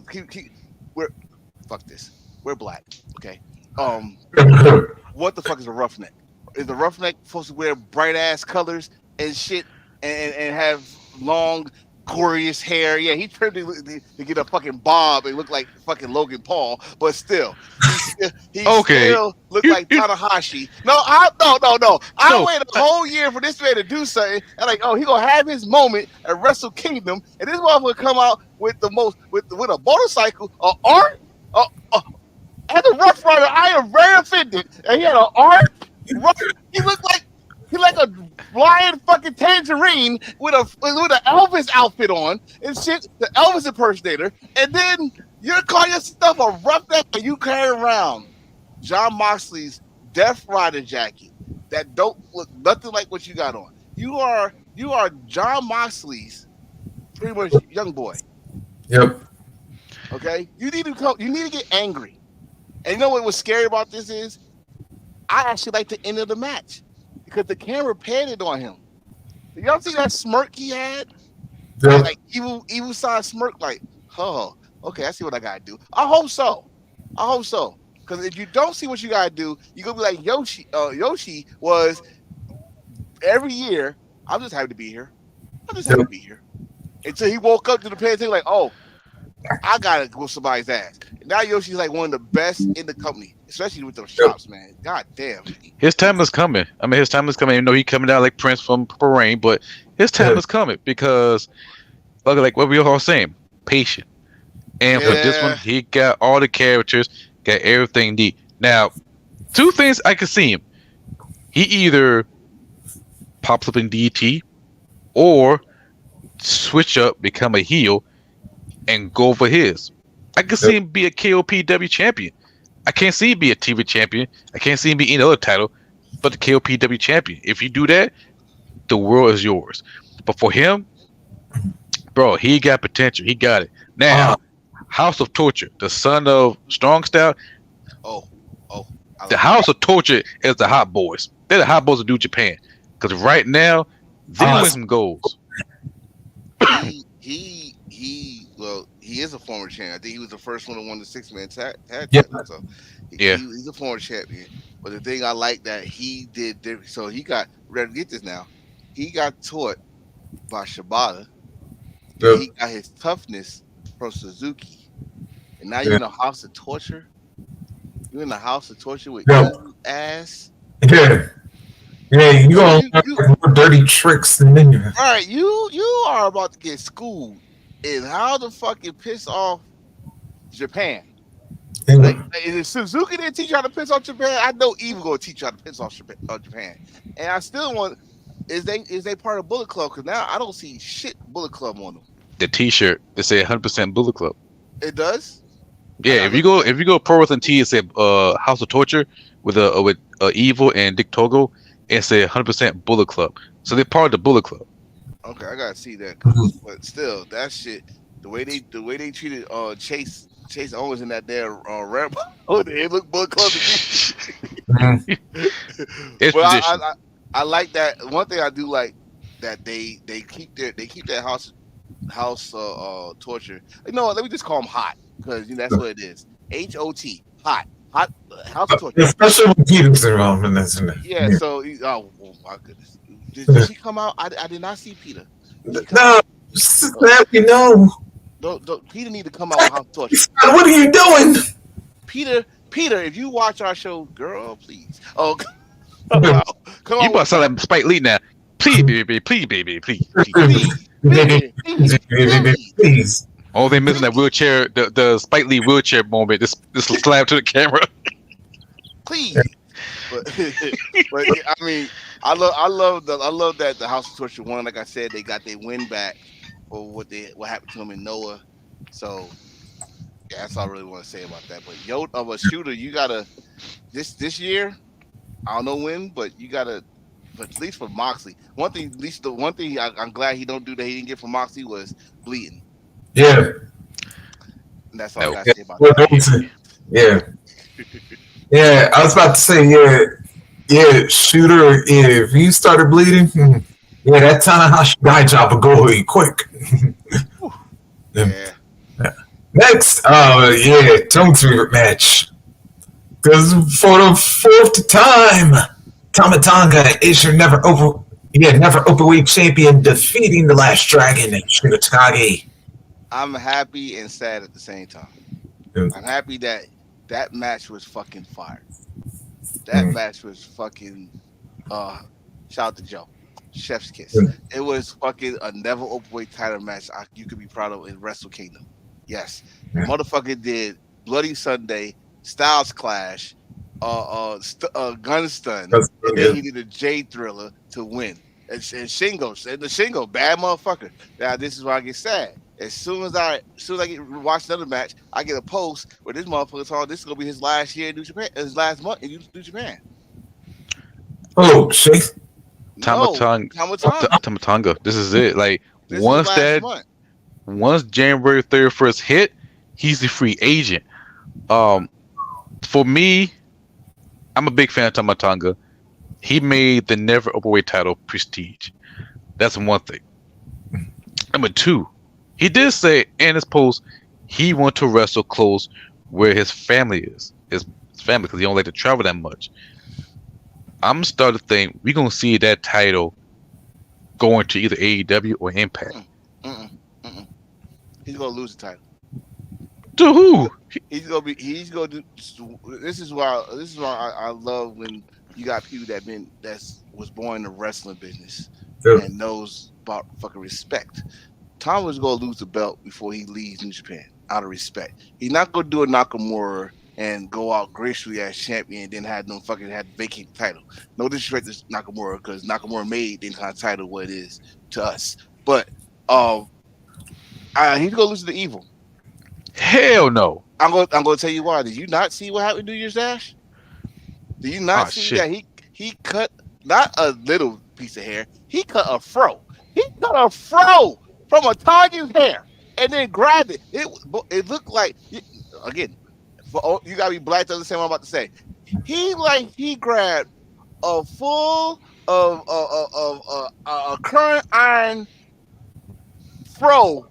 Speaker 2: fuck this. We're black, okay? What the fuck is a roughneck? Is the roughneck supposed to wear bright ass colors and shit and have long glorious hair? Yeah, he trimmed to get a fucking bob and look like fucking Logan Paul, but still, he still look like Tanahashi. No. I waited a whole year for this man to do something, and like, he gonna have his moment at Wrestle Kingdom, and this motherfucker come out with a motorcycle, art, as a Rough Rider. I am very offended, and he had an art. He looked like a lion fucking tangerine with an Elvis outfit on and shit, the Elvis impersonator, and then you're calling your stuff a roughneck and you carry around Jon Moxley's Death Rider jacket that don't look nothing like what you got on. You are Jon Moxley's pretty much young boy.
Speaker 3: Yep.
Speaker 2: Okay? You need to get angry. And you know what was scary about this is? I actually like the end of the match because the camera panned on him. Y'all see that smirk he had?
Speaker 3: Yeah.
Speaker 2: Like evil side smirk, like, oh, okay, I see what I gotta do. I hope so. Because if you don't see what you gotta do, you're gonna be like Yoshi. Yoshi was every year. I'm just happy to be here. Until he woke up to the pan like, oh, I gotta go somebody's ass. And now Yoshi's like one of the best in the company, especially with those shops, man. God damn.
Speaker 1: His time is coming. I mean, his time is coming. Even though he coming out like Prince from Purple Rain, but his time is coming because, like what we all saying, patient. And for this one, he got all the characters, got everything neat. Now, two things I can see him. He either pops up in DT or switch up, become a heel, and go for his. I can see him be a KOPW champion. I can't see him be a TV champion. I can't see him be any other title but the KOPW champion. If you do that, the world is yours. But for him Bro, he got potential. He got it. Now,
Speaker 3: Uh,
Speaker 1: House of Torture, the son of Strong Style,
Speaker 2: Oh, oh, I
Speaker 1: the
Speaker 2: like
Speaker 1: House of Torture is the Hot Boys. They're the Hot Boys of New Japan. Because right now, they
Speaker 3: uh,
Speaker 1: win some goals.
Speaker 2: Well, he is a former champion. I think he was the first one to win the 6-man tag
Speaker 3: yeah,
Speaker 2: title. So
Speaker 1: Yeah.
Speaker 2: he's a former champion. But the thing I like that he did, so he got ready to get this now. He got taught by Shibata. Then
Speaker 3: yeah,
Speaker 2: he got his toughness from Suzuki. And now you're
Speaker 3: yeah,
Speaker 2: in a house of torture. You're in the house of torture with
Speaker 3: yeah,
Speaker 2: evil ass.
Speaker 3: yeah. Yeah, you
Speaker 2: Bro,
Speaker 3: gonna learn more dirty tricks than me.
Speaker 2: all right, you are about to get schooled in how to fucking piss off Japan. Like, if Suzuki didn't teach you how to piss off Japan, I know Evil gonna teach you how to piss off Japan. And I still want is they part of Bullet Club? Because now I don't see shit Bullet Club on them.
Speaker 1: The T-shirt, they say 100% Bullet Club.
Speaker 2: It does.
Speaker 1: Yeah, if you go Pro Wrestling T, it say House of Torture with Evil and Dick Togo, it say 100% Bullet Club. So they're part of the Bullet Club.
Speaker 2: Okay, I gotta see that.
Speaker 3: Mhm.
Speaker 2: But still, that shit, the way they treated Chase Owens in that damn rap, they look Bullet Club.
Speaker 3: Mhm.
Speaker 1: It's
Speaker 2: But
Speaker 1: tradition.
Speaker 2: I like that. One thing I do like that they keep that house torture. You know what? Let me just call them hot because that's what it is. HOT hot house torture.
Speaker 3: Especially when Peter's around, and that's
Speaker 2: Yeah. So oh my goodness, did she come out? I did not see Peter. Did she come
Speaker 3: No,
Speaker 2: out?
Speaker 3: let me know.
Speaker 2: Don't Peter need to come out with house torture.
Speaker 3: What are you doing?
Speaker 2: Peter, if you watch our show, girl, please. Oh, come on,
Speaker 1: You about to sound like Spike Lee now. Please, baby, please, baby, please.
Speaker 2: please, please.
Speaker 3: Please.
Speaker 1: Oh, they missing that wheelchair, the Spike Lee wheelchair moment. This slap to the camera.
Speaker 2: Please. But I mean, I love that the House of Torture won. Like I said, they got their win back for what happened to them in Noah. So yeah, that's all I really want to say about that. But of a shooter, you gotta this year. I don't know when, but you gotta. But at least for Moxley, the one thing I'm glad he don't do that he didn't get from Moxley was bleeding.
Speaker 3: Yeah.
Speaker 2: And that's all I
Speaker 1: No.
Speaker 2: gotta say about that.
Speaker 3: Yeah. Yeah, I was about to say, yeah, shooter, if you started bleeding, yeah, that Tanahashi guy job will go away quick.
Speaker 2: Yeah.
Speaker 3: Next, yeah, Tone's favorite match. Because for the fourth time, Tamatanga is your never openweight champion, defeating the Last Dragon and Shinatagi.
Speaker 2: I'm happy and sad at the same time.
Speaker 3: Yeah.
Speaker 2: I'm happy that match was fucking fire. That match was fucking shout out to Joe. Chef's kiss. It was fucking a never openweight title match you could be proud of in Wrestle Kingdom. Yes. Motherfucker did Bloody Sunday, Styles Clash, Gun Stun, and then he did a J Thriller to win. And the Shingo, bad motherfucker. Now this is why I get sad. As soon as I get watch another match, I get a post where this motherfucker talking. This is gonna be his last year in New Japan, his last month in New Japan.
Speaker 3: Oh, shit.
Speaker 1: Tamatanga. This is it. Like
Speaker 2: This
Speaker 1: once
Speaker 2: is
Speaker 1: that
Speaker 2: month.
Speaker 1: once January 31st hit, he's the free agent. For me, I'm a big fan of Tamatanga. He made the never openweight title prestige. That's one thing. Number two, he did say in his post he want to wrestle close where his family is. His family, because he don't like to travel that much. I'm starting to think we're gonna see that title going to either AEW or Impact.
Speaker 2: He's gonna lose the title.
Speaker 1: To who?
Speaker 2: He's gonna do. This is why I love when you got people that was born in the wrestling business and knows about fucking respect. Tom was gonna lose the belt before he leaves New Japan out of respect. He's not gonna do a Nakamura and go out gracefully as champion and then had to vacate the title. No disrespect to Nakamura because Nakamura made the entire title what it is to us. But he's gonna lose to the Evil.
Speaker 1: Hell no.
Speaker 2: I'm gonna tell you why. Did you not see what happened to New Year's Dash? Did you not see that he cut not a little piece of hair? He cut a fro. He cut a fro from a Tongan's hair and then grabbed it. It looked like, again, you gotta be black to understand what I'm about to say. He grabbed a full of a current iron fro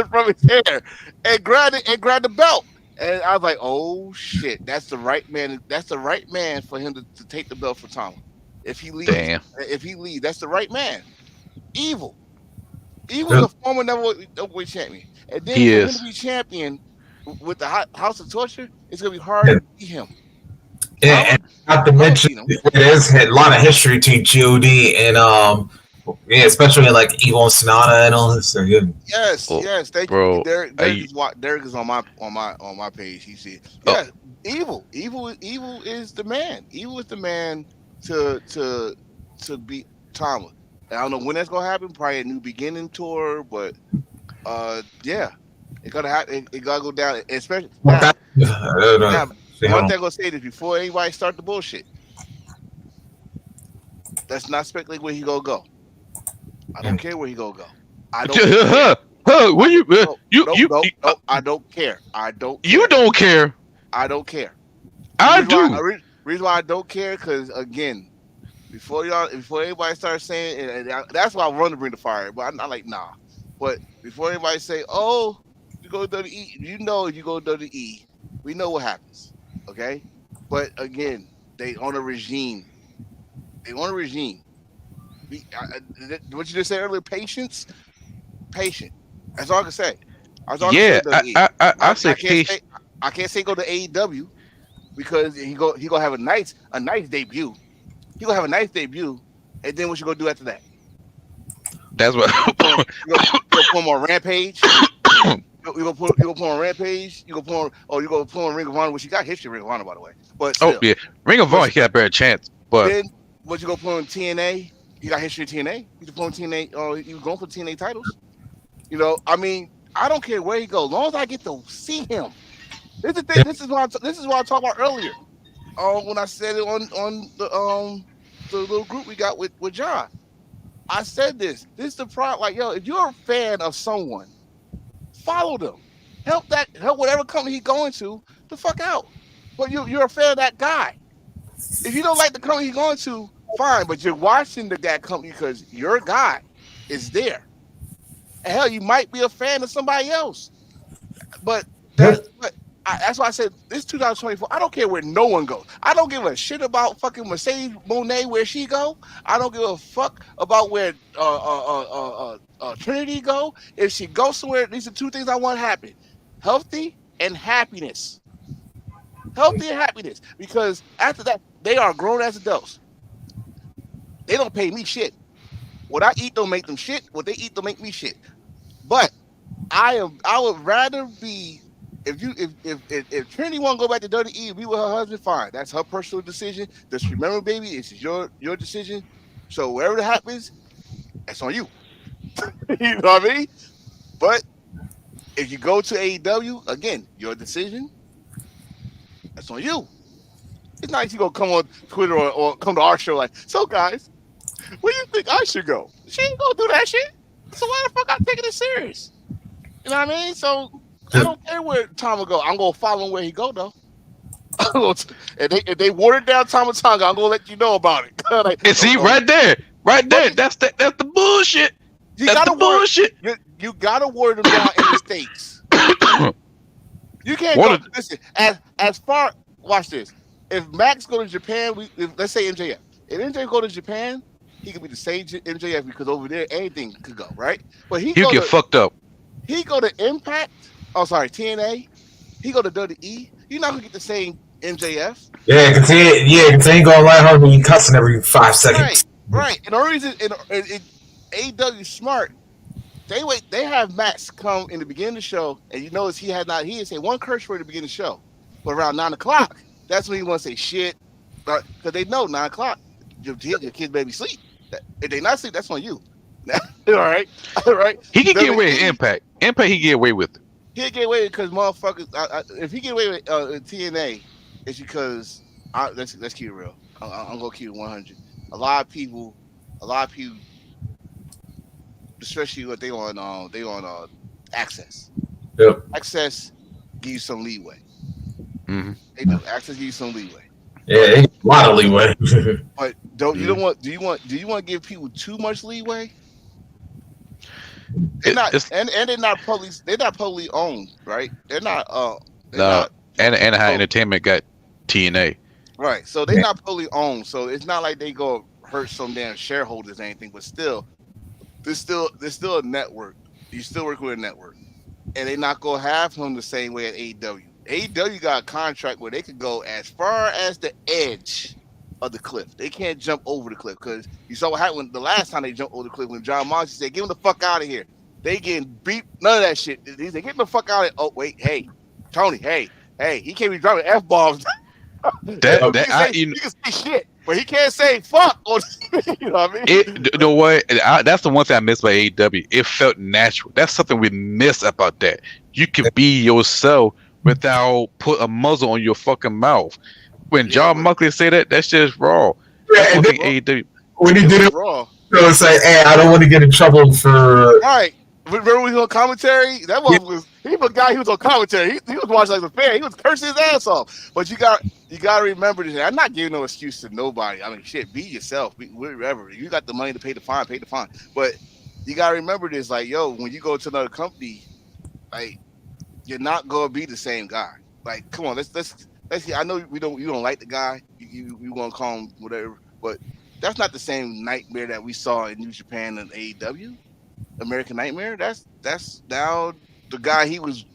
Speaker 2: from his hair and grabbed the belt. And I was like, oh shit, that's the right man. That's the right man for him to take the belt for Tama. If he leaves, that's the right man. Evil is a former neverweight champion, and then for him to be champion with the House of Torture, it's gonna be hard to beat him.
Speaker 3: And not to mention, there's a lot of history between God and especially like Evil and Sonata and all this.
Speaker 2: Yes, thank you. Derek is on my page. He said, Evil is the man. Evil is the man to beat Tama. I don't know when that's gonna happen. Probably a New Beginning tour, but it gotta happen. It gotta go down. Especially now, one thing I'm gonna say is before anybody start the bullshit, let's not speculate where he gonna go. I don't care where he gonna go. I don't care. I don't care.
Speaker 1: You don't care.
Speaker 2: I don't care.
Speaker 1: I do.
Speaker 2: Reason why I don't care, because again, before anybody starts saying, and that's why I run to bring the fire, but I'm not like nah. But before anybody say, oh, you go to WWE, if you go to WWE, we know what happens, okay? But again, they on a regime. What you just said earlier, patience. That's all I can say. I say patience. I can't say go to AEW because he gonna have a nice debut. He gonna have a nice debut, and then what you gonna do after that?
Speaker 1: That's what
Speaker 2: you gonna put him on Rampage. You gonna put him on Rampage. You gonna put him on Ring of Honor, which he got history Ring of Honor, by the way. But still,
Speaker 1: Ring of Honor he got a better chance. But
Speaker 2: then what you gonna put on TNA? He got history of TNA. You put on TNA. You going for TNA titles? I mean, I don't care where he goes, as long as I get to see him. This is the thing. This is what I talked about earlier. When I said it on the little group we got with John. I said this. This is the problem. Like, if you're a fan of someone, follow them. Help whatever company he's going to the fuck out. But you're a fan of that guy. If you don't like the company he's going to, fine. But you're watching that company because your guy is there. And hell, you might be a fan of somebody else. But that's why I said this 2024. I don't care where no one goes. I don't give a shit about fucking Mercedes Moné where she go. I don't give a fuck about where Trinity go. If she goes somewhere, these are two things I want to happen: healthy and happiness. Healthy and happiness. Because after that, they are grown as adults. They don't pay me shit. What I eat don't make them shit. What they eat don't make me shit. But I would rather be. If Trinity want to go back to WWE, be with her husband, fine. That's her personal decision. Just remember, baby, it's your decision. So whatever that happens, that's on you. You know what I mean? But if you go to AEW, again, your decision, that's on you. It's not like you gonna come on Twitter or come to our show like, so guys, where do you think I should go? She ain't gonna do that shit. So why the fuck I'm taking it serious? You know what I mean? So I don't care where Tama go. I'm gonna follow him where he go though. If they watered down Tama Tonga, I'm gonna let you know about it.
Speaker 1: And see, right there. That's the bullshit. That's the bullshit.
Speaker 2: You gotta water them down in the States. You can't go. Listen, as far. Watch this. If Max go to Japan, let's say MJF. If MJF go to Japan, he could be the same MJF because over there anything could go, right? But
Speaker 1: he'll get fucked up.
Speaker 2: He go to Impact. Oh, sorry, TNA. He go to WWE. You're not gonna get the same MJF.
Speaker 3: Yeah, because he ain't gonna let her be cussing every 5 seconds.
Speaker 2: Right. And the reason AEW smart, they have Max come in the beginning of the show, and you notice he didn't say one curse word at the beginning of the show. But around 9 o'clock, that's when he want to say shit, because they know 9 o'clock your kids baby sleep. If they not sleep, that's on you. All right.
Speaker 1: He can get away with Impact. Impact, he get away with it.
Speaker 2: He'll get away because motherfuckers. If he get away with TNA, it's because let's keep it real. I'm gonna keep it 100. A lot of people especially what they on Access.
Speaker 3: Yep.
Speaker 2: Access give you some leeway.
Speaker 1: hmm
Speaker 2: They do. Access give you some leeway.
Speaker 3: Yeah, they get a lot of leeway.
Speaker 2: But do you want to give people too much leeway? They're not, and they're not police. They're not publicly owned, right? They're not. They're
Speaker 1: No,
Speaker 2: not.
Speaker 1: and Anaheim
Speaker 2: Oh.
Speaker 1: Entertainment got TNA.
Speaker 2: Right. So they're not fully owned. So it's not like they go hurt some damn shareholders or anything. But still, there's still a network. You still work with a network, and they're not gonna have him the same way at AEW. AEW got a contract where they could go as far as the edge of the cliff. They can't jump over the cliff because you saw what happened the last time they jumped over the cliff when John Moxley said, "Get him the fuck out of here." They getting beat. None of that shit. He said, "Get him the fuck out of here." Oh wait, hey, Tony, hey, he can't be dropping f bombs. He can say shit, but he can't say fuck. Or, you know what I mean?
Speaker 1: You know what? That's the one thing I miss by AEW. It felt natural. That's something we miss about that. You can be yourself without put a muzzle on your fucking mouth. When John Moxley say that, that's just raw. That's one thing AEW.
Speaker 3: When he did it,
Speaker 2: raw.
Speaker 3: So it's like, hey, I don't want to get in trouble for.
Speaker 2: All right. Remember when he was on commentary? That was he was a guy. He was on commentary. He was watching like a fan. He was cursing his ass off. But you got to remember this. I'm not giving no excuse to nobody. I mean, shit, be yourself. Be wherever you got the money to pay the fine, pay the fine. But you got to remember this. Like, yo, when you go to another company, like, you're not gonna be the same guy. Like, come on, let's see. I know you don't like the guy. You want to call him whatever, but that's not the same nightmare that we saw in New Japan and AEW. American Nightmare. That's now the guy he was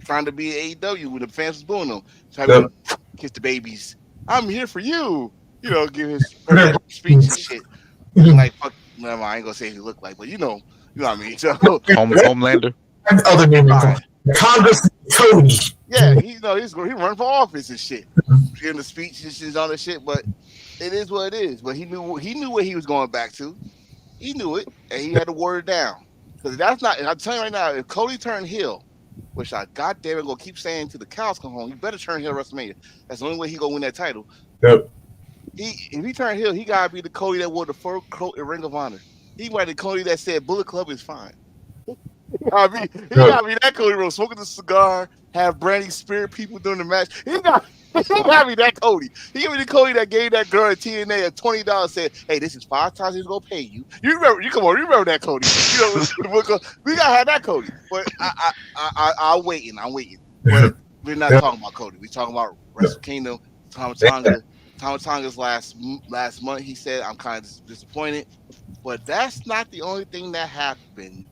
Speaker 2: trying to be at AEW when the fans was booing him. So I kiss the babies. I'm here for you. You know, give his speech and shit. Like fuck. Never mind, I ain't gonna say he looked like, but you know what I mean. So
Speaker 1: Homelander.
Speaker 3: Other name, Congressman Cody.
Speaker 2: Yeah, he run for office and shit, giving the speeches and all that shit. But it is what it is. But he knew what he was going back to. He knew it, and he had to word it down. Because that's not. And I'm telling you right now, if Cody turned heel, which I goddamn it gonna keep saying to the cows come home, you better turn heel at WrestleMania. That's the only way he gonna win that title.
Speaker 3: Yep.
Speaker 2: If he turned heel, he gotta be the Cody that wore the fur coat in Ring of Honor. He might be the Cody that said Bullet Club is fine. I mean, he gotta be that Cody, smoking the cigar, have Brandy spirit people during the match. He got me that Cody. He gave me the Cody that gave that girl at TNA at $20. Said, "Hey, this is 5 times he's gonna pay you." You remember that Cody? You know, we gotta have that Cody. But I'm waiting. But we're not talking about Cody. We're talking about Wrestle Kingdom. Tama Tonga's last month. He said, "I'm kind of disappointed." But that's not the only thing that happened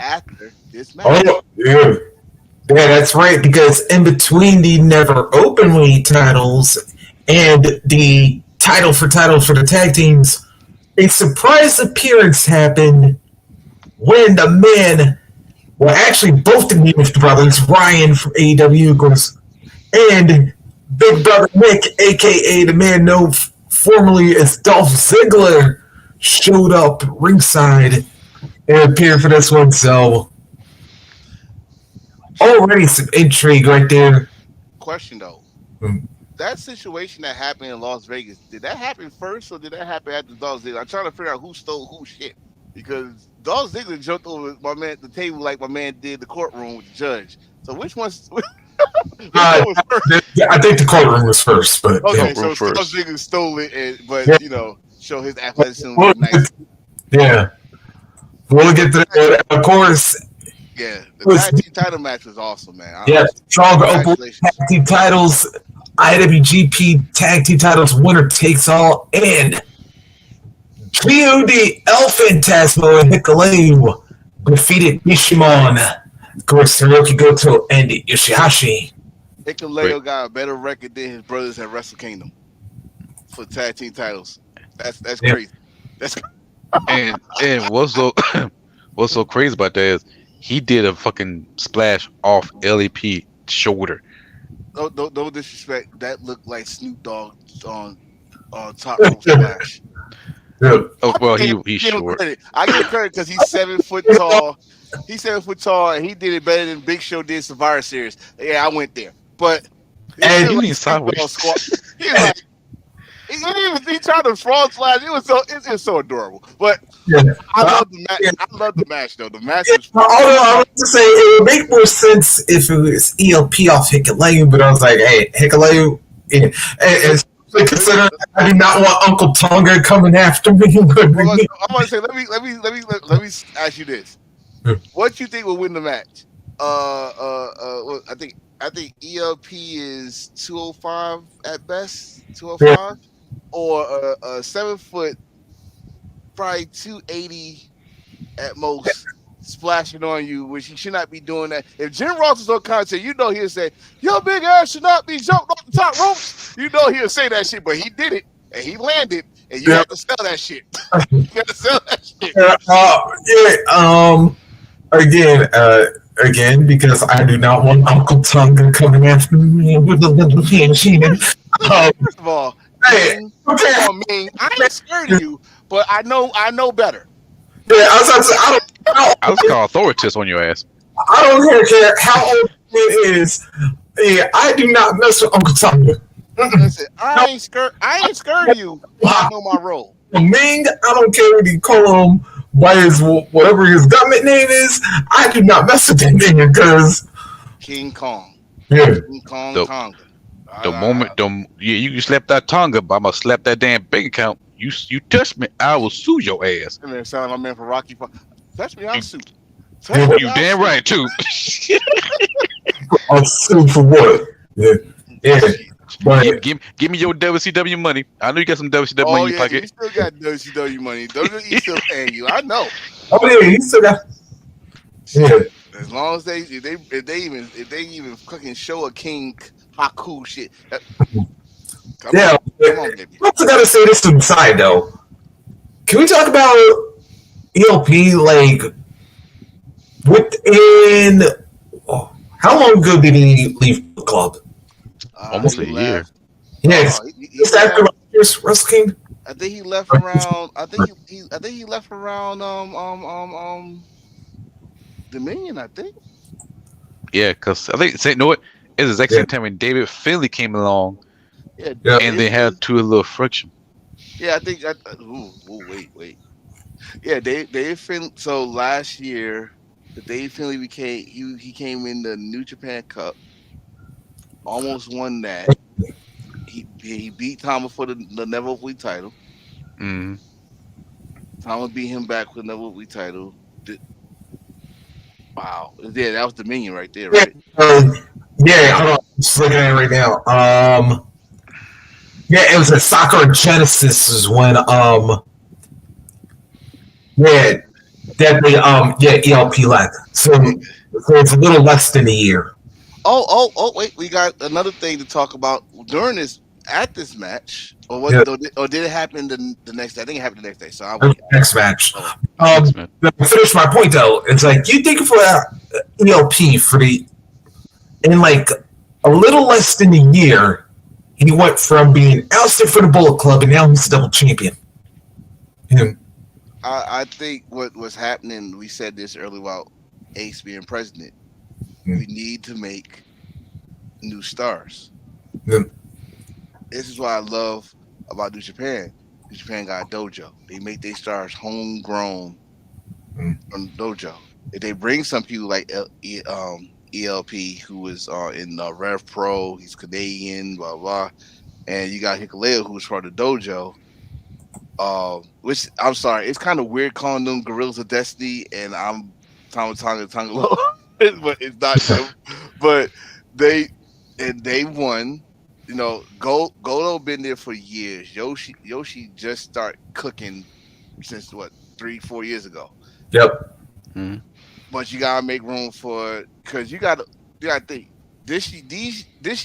Speaker 2: after this match.
Speaker 3: Oh, yeah. Yeah, that's right. Because in between the Never Openweight titles and the title for the tag teams, a surprise appearance happened when the men, well, actually both the Newest brothers, Ryan from AEW, of course, and Big Brother Nick, a.k.a. the man known formerly as Dolph Ziggler, showed up ringside and appeared for this one. So already some intrigue right there.
Speaker 2: Question though, that situation that happened in Las Vegas, did that happen first or did that happen after Dolph Ziggler? I'm trying to figure out who stole whose shit, because Dolph Ziggler jumped over the table like my man did the courtroom with the judge. So which one's?
Speaker 3: I think the courtroom was first, but
Speaker 2: okay, so Dolph Ziggler stole it, but you know, show his athleticism. Nice.
Speaker 3: Yeah, we'll get to that. Of course.
Speaker 2: Yeah, the tag team title match was awesome, man.
Speaker 3: Stronger open tag team titles, IWGP tag team titles, winner takes all, and G.O.D. El Phantasmo and Hikuleo defeated Bishamon. Of course, Hiroki Goto and Yoshihashi.
Speaker 2: Hikuleo got a better record than his brothers at Wrestle Kingdom for tag team titles. That's crazy. That's
Speaker 1: and what's so crazy about that is he did a fucking splash off LAP shoulder.
Speaker 2: No disrespect. That looked like Snoop Dogg on top rope splash.
Speaker 3: Dude.
Speaker 1: Oh well, he's short.
Speaker 2: I give him credit because he's 7 foot tall. He's 7 foot tall, and he did it better than Big Show did Survivor Series. Yeah, I went there, but
Speaker 1: and you mean sideways.
Speaker 2: he tried to frog slash. It's so adorable. But
Speaker 3: Yeah.
Speaker 2: I love the match.
Speaker 3: Yeah.
Speaker 2: I love the match though. The match
Speaker 3: Yeah,
Speaker 2: was
Speaker 3: although I was to say it would make more sense if it was ELP off Hikaleu, but I was like, hey, Hikaleu, yeah. And especially considering I do not want Uncle Tonga coming after me.
Speaker 2: I'm gonna say, let me ask you this:
Speaker 3: Yeah.
Speaker 2: what you think will win the match? Well, I think ELP is 205 at best, 205, or a 7 foot, probably 280 at most, splashing on you, which he should not be doing that. If Jim Ross was on content, you know he'll say, "Your big ass should not be jumped off the top ropes." You know he'll say that shit, but he did it and he landed, and you
Speaker 3: Yeah.
Speaker 2: have to sell that shit. You got to sell that shit.
Speaker 3: Again, because I do not want Uncle Tonga coming after me with a little machine.
Speaker 2: First of all,
Speaker 3: Hey,
Speaker 2: Ming,
Speaker 3: okay.
Speaker 2: come on, Ming, I ain't scared of you, but I know better.
Speaker 3: Yeah, I was about to say,
Speaker 1: I was called authorities on your ass.
Speaker 3: I don't care how old it is. Yeah, I do not mess with Uncle Tonga.
Speaker 2: Listen, I ain't scared of you, but I know my role.
Speaker 3: Ming, I don't care what you call him by his whatever his government name is. I do not mess with that nigga because
Speaker 2: King Kong.
Speaker 3: yeah,
Speaker 2: King Kong
Speaker 1: The-
Speaker 2: Tonga.
Speaker 1: The moment, you slap that Tonga, but I'm gonna slap that damn bank account. You touch me, I will sue your ass.
Speaker 2: And then sound like my man for Rocky. Touch me, I'll sue.
Speaker 1: You damn right too.
Speaker 3: I'll sue for what? Yeah. But
Speaker 1: Give me your WCW money. I know you got some WCW money
Speaker 2: Oh
Speaker 1: in your
Speaker 2: yeah,
Speaker 1: pocket.
Speaker 2: you still got WCW money. WWE still paying you. I know.
Speaker 3: oh yeah, he still got yeah.
Speaker 2: As long as if they even fucking show a King Haku shit. Come
Speaker 3: Yeah,
Speaker 2: on, baby.
Speaker 3: I also gotta say this to the side though. Can we talk about ELP like within how long ago did he leave the club?
Speaker 1: Almost
Speaker 2: He
Speaker 1: a year.
Speaker 2: left-
Speaker 3: Yes,
Speaker 2: he
Speaker 3: just after
Speaker 2: left-
Speaker 3: last year's Wrestle Kingdom.
Speaker 2: I think he left around. I think he left around Dominion. I think.
Speaker 1: Yeah, because I think you know what? It's the exact same time when David Finley came along,
Speaker 2: Yeah.
Speaker 3: Yeah.
Speaker 1: and they had a little friction.
Speaker 2: Yeah, I think. Wait. Yeah, Dave Finley. So last year, Dave Finley became he came in the New Japan Cup, almost won that. He beat Tama for the Never Week title.
Speaker 1: Mm.
Speaker 2: Tama beat him back with the Never Week title. Wow, yeah, that was Dominion right there, right?
Speaker 3: Yeah, hold on, I'm just looking at it right now. Yeah, it was a Sakura Genesis is when yeah, that they ELP left. So it's a little less than a year.
Speaker 2: Oh, wait, we got another thing to talk about during this match, or what?
Speaker 3: Yeah.
Speaker 2: Or did it happen the next day? I think it happened the next day. So I
Speaker 3: Next match.
Speaker 1: Thanks, man.
Speaker 3: To finish my point though, it's like you think for ELP for in like a little less than a year, he went from being ousted for the Bullet Club and now he's a double champion. And
Speaker 2: I think what was happening, we said this earlier about Ace being president.
Speaker 3: Mm.
Speaker 2: We need to make new stars.
Speaker 3: Mm.
Speaker 2: This is what I love about New Japan. New Japan got a dojo. They make their stars homegrown from the dojo. If they bring some people like ELP, who is in Rev Pro, he's Canadian, blah blah, and you got Hikuleo, who's part of the dojo. Which I'm sorry, it's kind of weird calling them Gorillas of Destiny, and I'm Tangaloa, but it's not them. But they won. You know, Goto been there for years. Yoshi just started cooking since what 3-4 years ago.
Speaker 3: yep.
Speaker 1: Mm.
Speaker 2: But you gotta make room for because you gotta think this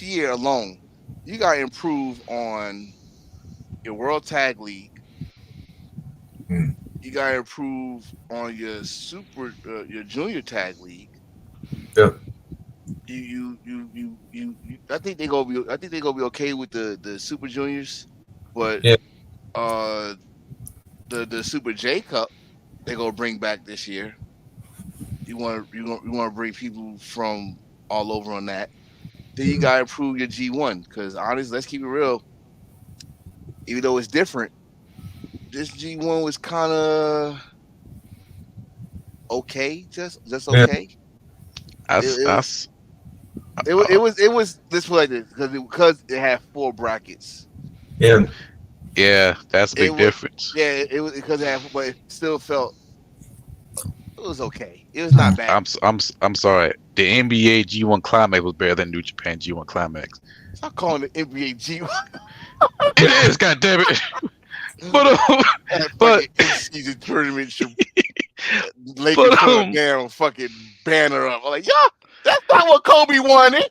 Speaker 2: year alone, you gotta improve on your World Tag League.
Speaker 3: Mm.
Speaker 2: You gotta improve on your your Junior Tag League.
Speaker 3: Yep.
Speaker 2: You I think they gonna be okay with the Super Juniors, but
Speaker 3: Yeah.
Speaker 2: The Super J Cup they gonna bring back this year. You want to bring people from all over on that. Then you gotta improve your G1 because honestly, let's keep it real. even though it's different, this G1 was kind of okay, just
Speaker 3: Yeah.
Speaker 2: okay.
Speaker 1: I,
Speaker 2: It,
Speaker 1: s-
Speaker 2: it
Speaker 1: I
Speaker 2: was
Speaker 1: s-
Speaker 2: it was this way like this because it had 4 brackets.
Speaker 3: Yeah.
Speaker 1: yeah, that's a
Speaker 2: It
Speaker 1: big
Speaker 2: was
Speaker 1: difference.
Speaker 2: it was because it had, but it still felt it was okay. It was not bad.
Speaker 1: I'm sorry. The NBA G1 Climax was better than New Japan G1 Climax.
Speaker 2: Stop calling it NBA G1.
Speaker 1: It is, God damn it. But
Speaker 2: That
Speaker 1: but
Speaker 2: fucking in-season tournament should Lakers
Speaker 1: but
Speaker 2: put a damn fucking banner up. I'm like, yeah, that's not what Kobe wanted.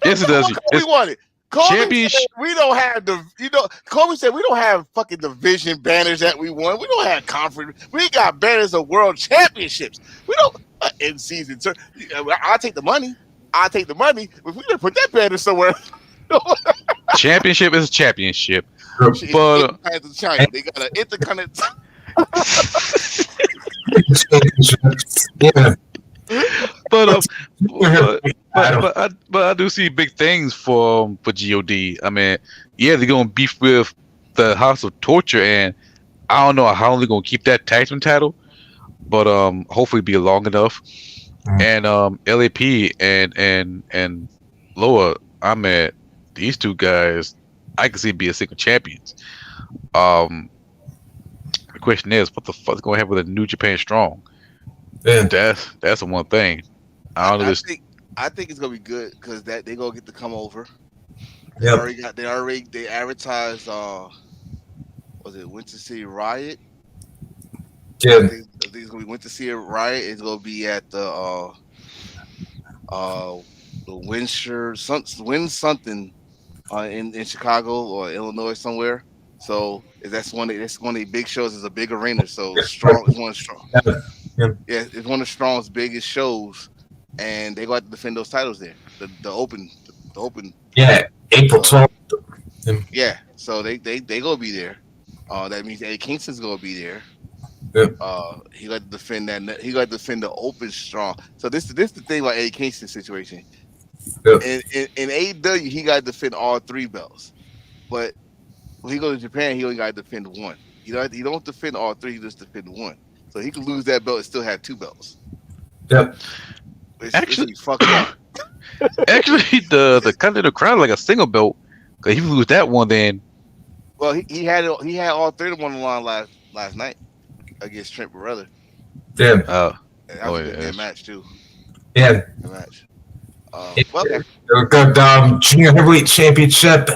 Speaker 1: yes, it
Speaker 2: That's
Speaker 1: does.
Speaker 2: what Kobe wanted. Kobe said
Speaker 1: Championship.
Speaker 2: we don't have Kobe said we don't have fucking division banners that we won. We don't have conference. We got banners of world championships. We don't in season. I'll take the money. I'll take the money. If we gonna put that banner somewhere,
Speaker 1: Championship is a championship.
Speaker 2: it's
Speaker 1: But
Speaker 2: to China. They got an intercontinental.
Speaker 3: Yeah.
Speaker 1: but but,
Speaker 3: I don't-
Speaker 1: but I do see big things for God. I mean, yeah, they're gonna beef with the House of Torture, and I don't know how long they're gonna keep that tag team title, but hopefully be long enough. And LAP and Loa, I'm at these two guys. I can see be a single champions. The question is, what the fuck's going to happen with a New Japan Strong?
Speaker 3: Yeah.
Speaker 1: That's the one thing. I don't know.
Speaker 2: I think it's gonna be good because that they gonna get to come over.
Speaker 3: Yep.
Speaker 2: They advertised was it Winter City Riot?
Speaker 3: Yeah.
Speaker 2: I think it's gonna be Winter City Riot. It's gonna be at the Windsor Win something in Chicago or Illinois somewhere. So that's one of the big shows. It's a big arena. So strong is one of strong.
Speaker 3: Yeah.
Speaker 2: Yeah, it's one of Strong's biggest shows, and they got to defend those titles there. The open.
Speaker 3: Yeah. April 12th.
Speaker 2: Yeah, so they gonna be there. That means Eddie Kingston's gonna be there.
Speaker 3: Yep.
Speaker 2: He got to defend that. He got to defend the open Strong. So this the thing about Eddie Kingston's situation.
Speaker 3: Yep.
Speaker 2: In AEW, he got to defend all 3 belts, but when he goes to Japan, he only got to defend 1. You don't defend all 3. You just defend 1. So he could lose that belt and still have 2 belts.
Speaker 3: Yep.
Speaker 1: Actually-
Speaker 2: it's fucked up.
Speaker 1: Actually, the Continental Crown is like a single belt. Cause if you lose that one, then
Speaker 2: Well, he had all 3 of them on the line last night against Trent Barrella.
Speaker 3: Yeah.
Speaker 2: And that
Speaker 1: Oh,
Speaker 2: was a
Speaker 1: yeah,
Speaker 2: good
Speaker 1: that's-
Speaker 2: match too.
Speaker 3: Yeah.
Speaker 2: Good match.
Speaker 3: Yeah.
Speaker 2: Well,
Speaker 3: We got Junior Heavyweight Championship.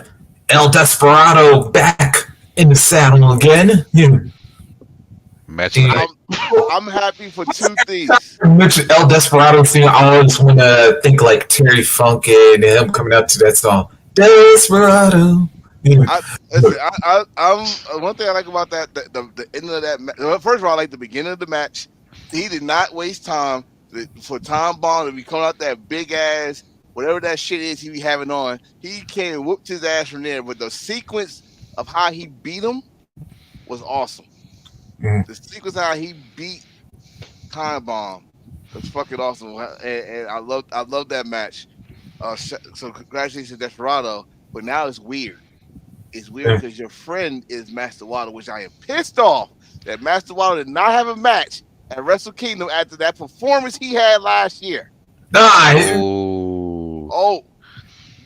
Speaker 3: El Desperado back in the saddle again. Yeah.
Speaker 1: match.
Speaker 3: Yeah.
Speaker 2: I'm happy for 2 things.
Speaker 3: Mention El Desperado thing. I always want to think like Terry Funk and him coming up to that song. Desperado. Yeah.
Speaker 2: Listen, I'm one thing I like about that the end of that. First of all, I like the beginning of the match. He did not waste time for Tom Bond to be coming out that big ass whatever that shit is he be having on. He came and whooped his ass from there. But the sequence of how he beat him was awesome.
Speaker 3: Mm.
Speaker 2: The sequence how he beat Time Bomb was fucking awesome, and I love that match. So congratulations to Desperado. But now it's weird. It's weird because your friend is Master Water, which I am pissed off that Master Water did not have a match at Wrestle Kingdom after that performance he had last year.
Speaker 3: Nah.
Speaker 2: Oh,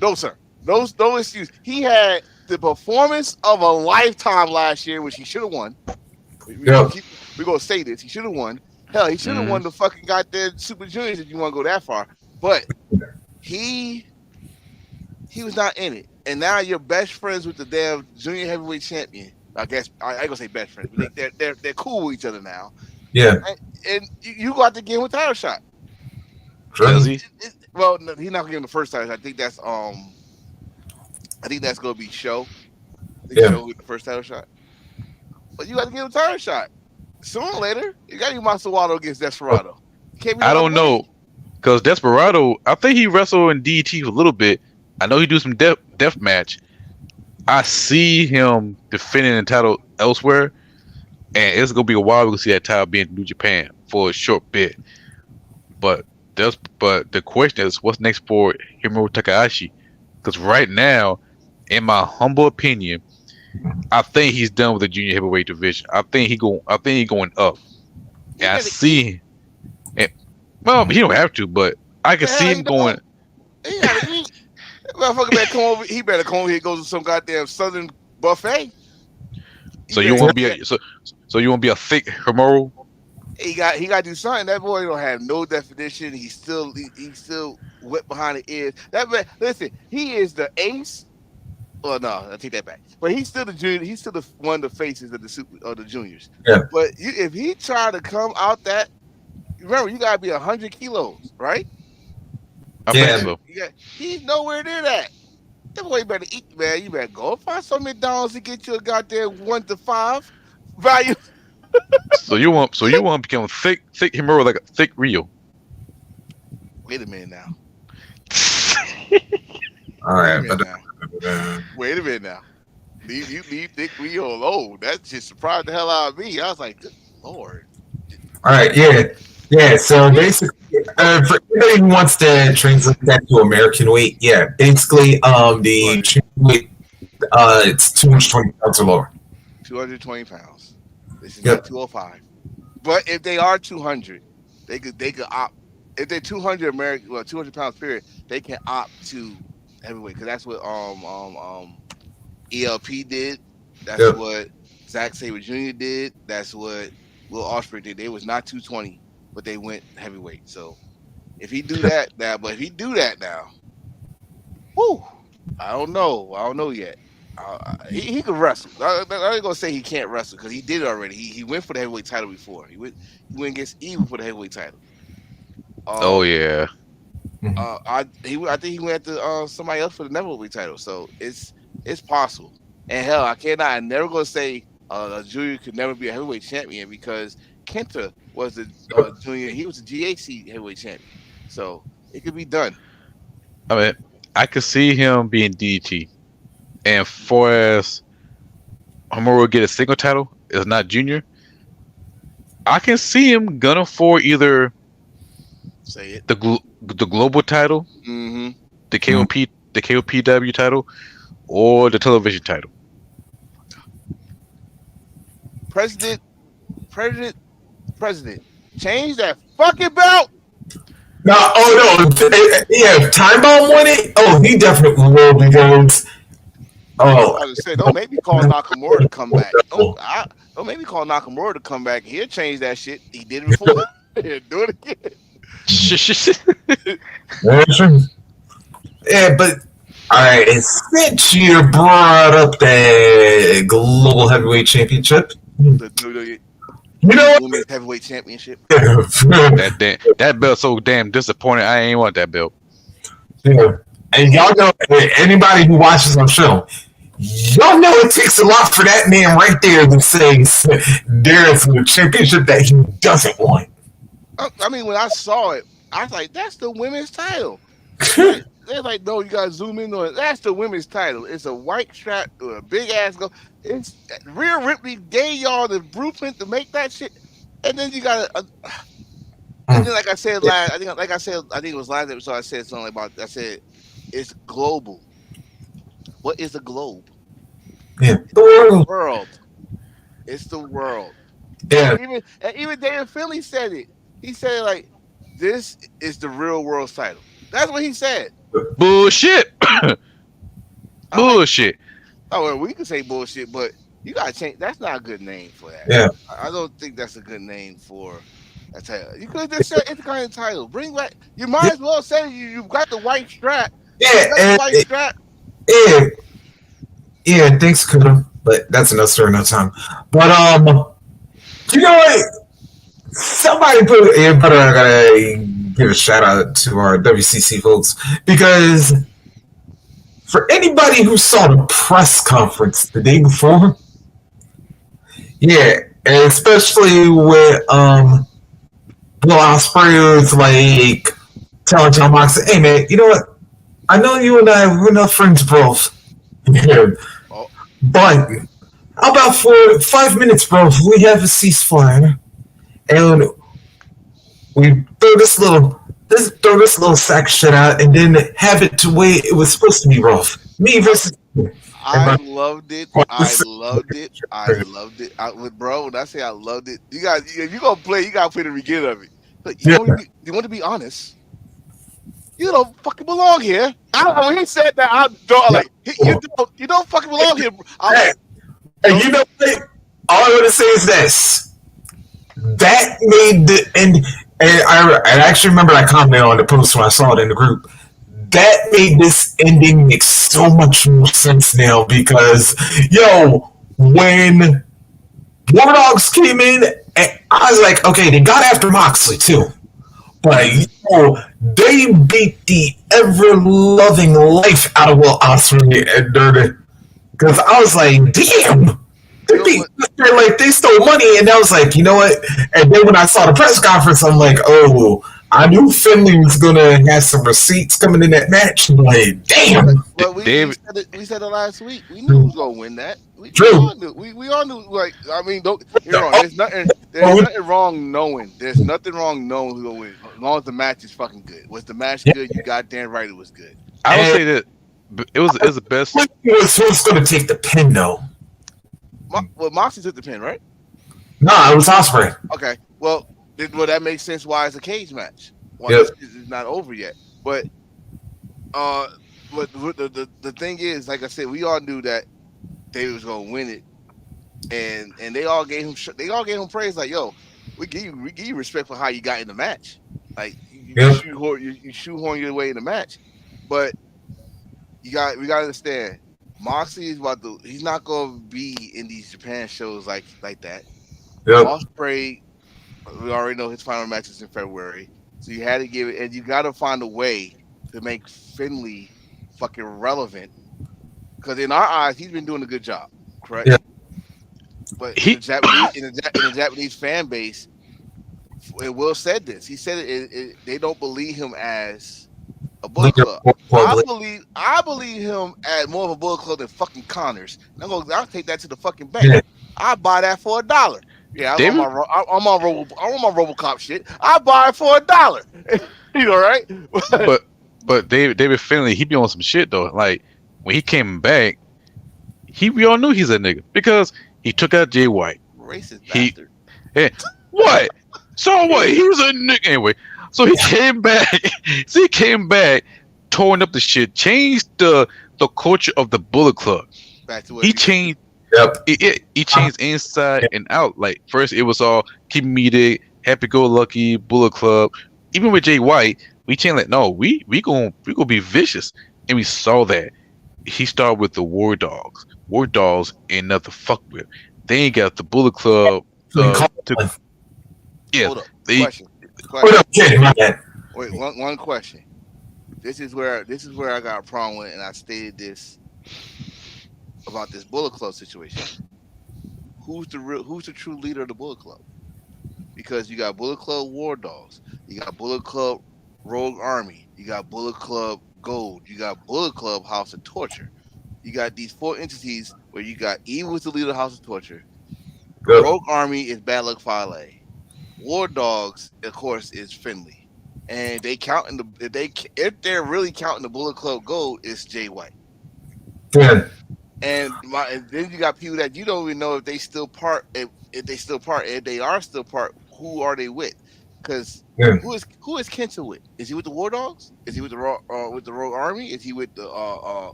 Speaker 2: no, sir. No excuse. He had the performance of a lifetime last year, which he should have won. We're going to say this. He should have won. Hell, he should have won the fucking goddamn Super Juniors if you want to go that far. But he was not in it. And now you're best friends with the damn junior heavyweight champion. I guess I ain't gonna say best friends, but they're cool with each other now.
Speaker 3: Yeah.
Speaker 2: And you got to give him a title shot.
Speaker 1: Does he?
Speaker 2: Well, no, he's not gonna give him the first title shot. I think that's gonna be Show. Show with the first title shot. But you got to give him a title shot. Sooner or later, you got to do Masawato against Desperado.
Speaker 1: I don't know, because Desperado, I think he wrestled in DT a little bit. I know he do some death match. I see him defending the title elsewhere, and it's gonna be a while we can see that title being in New Japan for a short bit. But the question is, what's next for Hiromu Takahashi? Because right now, in my humble opinion, I think he's done with the junior heavyweight division. I think he going up. And I see. And, well, he don't have to, but I can see him going.
Speaker 2: He gotta eat. Motherfucker better come over. He better come over here and go to some goddamn Southern buffet.
Speaker 1: So you won't be a so you won't be a thick Himuro?
Speaker 2: He got to do something. That boy don't have no definition. He's still wet behind the ears. That man, listen, he is the ace. Well, no, I take that back. But he's still the junior. He's still one of the faces of the juniors.
Speaker 3: Yeah.
Speaker 2: But if he try to come out that, remember you gotta be 100 kilos, right?
Speaker 1: I think so.
Speaker 2: He's nowhere near that. That boy better eat, man. You better go find some McDonald's to get you a goddamn 1 to 5 value.
Speaker 1: So you want to become thick Himuro, like a thick Rio.
Speaker 2: Wait a minute now.
Speaker 3: All right,
Speaker 2: Wait a minute now. Leave Thick Rio alone. That just surprised the hell out of me. I was like, good Lord.
Speaker 3: all right, yeah. So basically, for anybody who wants to translate that to American weight, basically, the champion weight, it's 220 pounds or lower.
Speaker 2: 220 pounds. This is not 205. But if they are 200, they could opt. If they're 200 200 pounds period, they can opt to heavyweight because that's what ELP did. That's what Zack Sabre Jr. did. That's what Will Ospreay did. They was not 220, but they went heavyweight. So if he do that now, whoo, I don't know yet. He could wrestle. I ain't gonna say he can't wrestle because he did it already. He went for the heavyweight title before. He went against Evil for the heavyweight title.
Speaker 1: Oh yeah.
Speaker 2: I think he went to somebody else for the heavyweight title. So it's possible. And hell, I'm never gonna say a junior could never be a heavyweight champion because Kenta was the junior. He was a GHC heavyweight champion. So it could be done.
Speaker 1: I mean, I could see him being DDT. And for as Himuro get a single title, it's not junior. I can see him gunning for either the global title, the KOPW title, or the television title.
Speaker 2: President, change that fucking belt.
Speaker 3: No, Time Bomb won it. Oh, he definitely will because. Oh,
Speaker 2: I was say, don't make me call Nakamura to come back. Don't make me call Nakamura to come back. He'll change that shit. He did it before. Do it again.
Speaker 3: Yeah, but all right. Since you brought up the Global Heavyweight Championship,
Speaker 2: Women's Heavyweight Championship.
Speaker 1: that belt's so damn disappointing. I ain't want that belt.
Speaker 3: Yeah, and y'all know anybody who watches our show. Y'all know it takes a lot for that man right there to say there's a championship that he doesn't want.
Speaker 2: I mean, when I saw it, I was like, that's the women's title. They're like, no, you got to zoom in on it. That's the women's title. It's a white strap with a big ass go. It's Rhea Ripley gave y'all the blueprint to make that shit. And then you got to... and then, like I said, I think it was last episode, I said something about, I said, it's global. What is a globe?
Speaker 3: Yeah,
Speaker 2: the world. It's the world.
Speaker 3: Yeah.
Speaker 2: And even Dan Finley said it. He said, like, this is the real world title. That's what he said.
Speaker 1: Bullshit. Bullshit.
Speaker 2: Well, we can say bullshit, but you gotta change. That's not a good name for that.
Speaker 3: Yeah.
Speaker 2: I don't think that's a good name for a title. You could have just said Intercontinental title. Bring back. You might as well say you've got the white strap.
Speaker 3: Yeah.
Speaker 2: White strap.
Speaker 3: Yeah. Thanks, Kuda. But that's another story, another time. But you know what? Somebody I gotta give a shout out to our WCC folks because for anybody who saw the press conference the day before, and especially with Will Ospreay was like telling John Moxley, "Hey man, you know what? I know you and we're not friends, bro. But how about for 5 minutes, bro? We have a ceasefire." And we throw this little sack shit out, and then have it to way it was supposed to be, rough. Me versus you.
Speaker 2: I loved it. I loved it. Bro, when I say I loved it, you guys, if you gonna play, you gotta play the beginning of it. But you want to be honest. You don't fucking belong here. When he said that, you don't fucking belong here.
Speaker 3: And you know what? All I want to say is this: that made I actually remember I commented on the post when I saw it in the group. That made this ending make so much more sense now because, when War Dogs came in, I was like, okay, they got after Moxley too. But, they beat the ever-loving life out of Will Ospreay and Dirty. Because I was like, damn! They stole money, and I was like, you know what? And then when I saw the press conference, I'm like, oh, I knew Finley was gonna have some receipts coming in that match. I'm like, damn.
Speaker 2: But we said it last week. We knew who was gonna win that. We all knew. We all knew. Like, I mean, don't get me wrong. There's nothing wrong knowing. There's nothing wrong knowing who's gonna win, as long as the match is fucking good. Was the match good? You goddamn right, it was good.
Speaker 1: I would say that it was the best.
Speaker 3: Who's gonna take the pin though?
Speaker 2: Well, Moxley took the pin, right?
Speaker 3: No, it was Ospreay.
Speaker 2: Okay. Well, that makes sense. Why it's a cage match? Why it's not over yet? But the thing is, like I said, we all knew that David was gonna win it, and they all gave him praise. Like, yo, we give you respect for how you got in the match. Like, you shoehorn your way in the match, but we gotta understand. Moxley he's not gonna be in these Japan shows like that.
Speaker 3: Yep.
Speaker 2: Ospreay, we already know his final match is in February, so you had to give it, and you got to find a way to make Finley fucking relevant, because in our eyes he's been doing a good job, correct?
Speaker 3: Yeah.
Speaker 2: But in the Japanese fan base, Will said this. He said they don't believe him as a Bullet Club. I believe him as more of a Bullet Club than fucking Connors. I'll take that to the fucking bank.
Speaker 3: Yeah.
Speaker 2: I buy that for $1. Yeah, I'm on RoboCop shit. I buy it for $1. You know, right?
Speaker 1: but David Finlay, he be on some shit though. Like when he came back, we all knew he's a nigga because he took out Jay White.
Speaker 2: Racist bastard.
Speaker 1: What? So what? He was a nigga anyway. So he came back. Torn up the shit, changed the culture of the Bullet Club.
Speaker 2: Back to what
Speaker 1: he changed.
Speaker 3: Yep.
Speaker 1: He changed inside and out. Like first, it was all comedic, happy-go-lucky Bullet Club. Even with Jay White, we changed. Like, no, we gonna be vicious, and we saw that. He started with the War Dogs. War Dogs ain't nothing to fuck with. They ain't got the Bullet Club.
Speaker 2: Question. Wait, one question. This is where I got a problem with, and I stated this about this Bullet Club situation. Who's the true leader of the Bullet Club? Because you got Bullet Club War Dogs, you got Bullet Club Rogue Army, you got Bullet Club Gold, you got Bullet Club House of Torture. You got these 4 entities where you got Evil is the leader of House of Torture. Good. Rogue Army is Bad Luck Fale. War Dogs, of course, is Finley. And they if they're really counting the Bullet Club Gold, it's Jay White.
Speaker 3: Good.
Speaker 2: And then you got people that you don't even know if they still part. If they are still part, who are they with? Because who is Kenta with? Is he with the War Dogs? Is he with the Rogue Army? Is he with the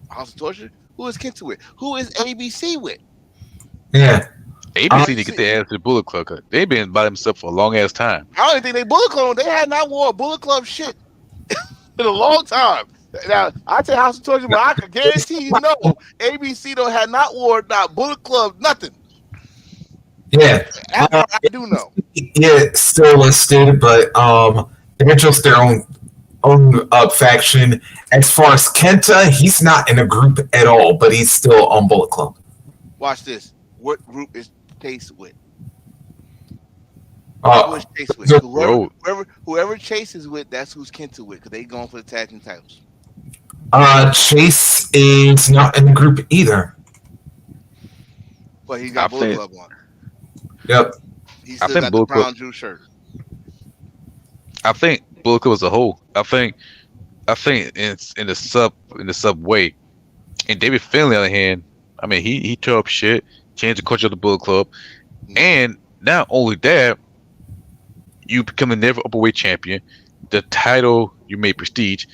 Speaker 2: House of Torture? Who is Kenta with? Who is ABC with?
Speaker 3: Yeah.
Speaker 1: ABC to get their ass to the Bullet Club. They've been by themselves for a long ass time.
Speaker 2: I don't think they Bullet Club. They had not wore Bullet Club shit in a long time. Now I tell House of Torture, but I can guarantee you, no, ABC had not wore Bullet Club nothing.
Speaker 3: Yeah,
Speaker 2: I do know.
Speaker 3: Yeah, still listed, but they're just their own faction. As far as Kenta, he's not in a group at all, but he's still on Bullet Club.
Speaker 2: Watch this. What group is Chase with? Who is Chase with? Whoever Chase is with, that's who's Kenta with, because they going for the tag team titles.
Speaker 3: Chase is not in the group either.
Speaker 2: But he got Bullet Club on.
Speaker 3: Yep.
Speaker 2: He still got the brown Jew shirt.
Speaker 1: I think Bullet Club as a whole. I think it's in the subway. And David Finlay, on the other hand, I mean, he tore up shit, changed the culture of the Bullet Club, and not only that, you become a never upperweight champion. The title you made prestige.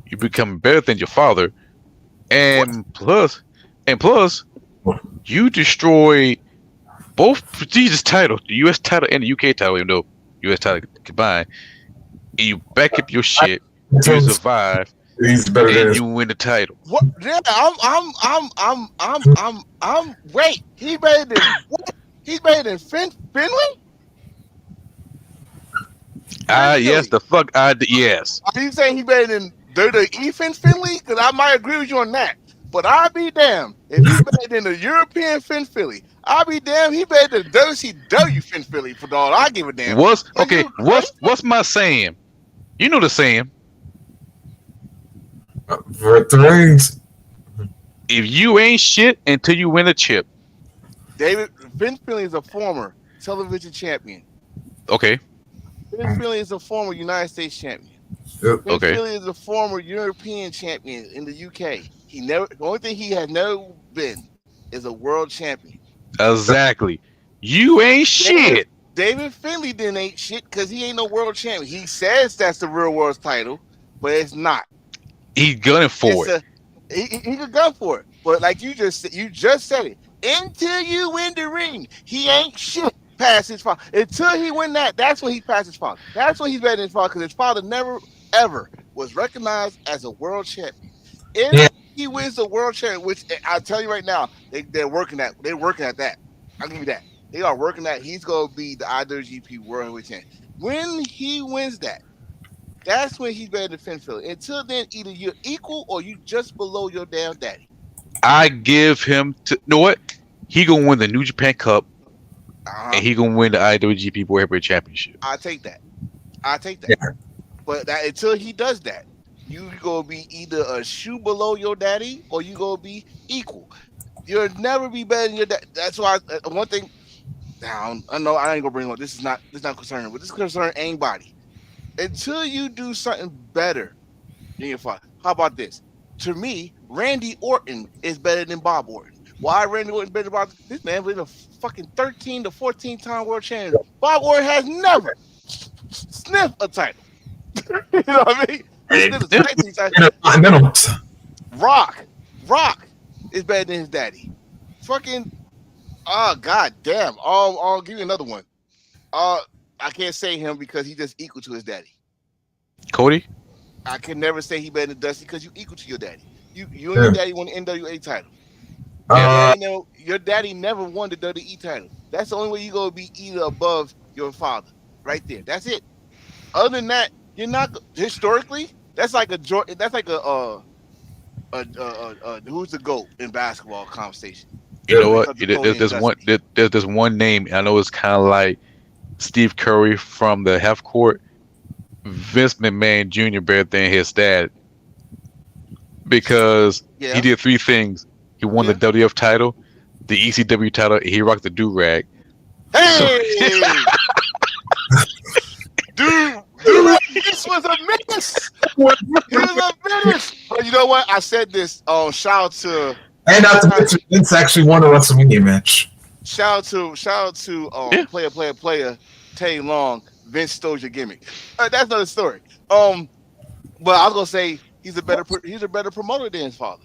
Speaker 1: You become better than your father, and plus, you destroy both prestigious titles, the U.S. title and the U.K. title, even though U.S. title combined. And you back up your shit. You survive.
Speaker 3: He's better
Speaker 1: and
Speaker 3: than
Speaker 1: you win the title.
Speaker 2: What? Yeah, I'm. Wait, he better than what? He's better than Finlay.
Speaker 1: Yes, the fuck, yes.
Speaker 2: Are you saying he better than WWE Finlay? Because I might agree with you on that. But I'll be damned if he's better than the European Finlay. I'll be damned he better than WCW Finlay for all I give a damn.
Speaker 1: What's my saying? You know the saying.
Speaker 3: Rings.
Speaker 1: If you ain't shit until you win a chip.
Speaker 2: David Finlay is a former television champion.
Speaker 1: Okay.
Speaker 2: Finlay is a former United States champion.
Speaker 1: Okay.
Speaker 2: Finlay is a former European champion in the UK. The only thing he has never been is a world champion.
Speaker 1: Exactly. You ain't shit.
Speaker 2: David Finlay didn't ain't shit because he ain't no world champion. He says that's the real world's title, but it's not.
Speaker 1: He's gunning for it.
Speaker 2: He could gun for it, but like you just said it. Until you win the ring, he ain't shit past his father. Until he win that's when he passed his father. That's when he's better than his father because his father never ever was recognized as a world champion. If he wins the world champion, which I'll tell you right now, they're working at that. I'll give you that. They are working that he's gonna be the IWGP World Heavyweight Champion. When he wins that, that's when he's better than Finlay. Until then, either you're equal or you just below your damn daddy.
Speaker 1: I give him to you know what? He gonna win the New Japan Cup and he gonna win the IWGP World Heavyweight Championship.
Speaker 2: I take that.
Speaker 3: Yeah.
Speaker 2: But until he does that, you gonna be either a shoe below your daddy or you gonna be equal. You'll never be better than your dad. That's why one thing. Down. I know I ain't gonna bring up. This is not concerning, but this concern anybody. Until you do something better than your father. How about this? To me, Randy Orton is better than Bob Orton. Why Randy Orton better than Bob? This man was a fucking 13 to 14 time world champion. Bob Orton has never sniffed a title. You know what I mean? Rock is better than his daddy. Fucking. Oh god damn! I'll give you another one. I can't say him because he's just equal to his daddy.
Speaker 1: Cody?
Speaker 2: I can never say he better than Dusty because you equal to your daddy. You and your daddy won the NWA title. Your daddy never won the WWE title. That's the only way you gonna be either above your father, right there. That's it. Other than that, you're not historically. That's like a who's the GOAT in basketball conversation.
Speaker 1: You know what? There's one name. I know it's kind of like Steve Curry from the half court. Vince McMahon Jr. better than his dad because he did three things. He won the WWF title, the ECW title, and he rocked the do-rag.
Speaker 2: Hey! Dude, this was a menace. He was a menace. But you know what? I said this. Shout out to.
Speaker 3: And not to mention, Vince actually won a WrestleMania match.
Speaker 2: Shout out to player Tay Long. Vince stole your gimmick. That's another story. But I was gonna say he's a better promoter than his father.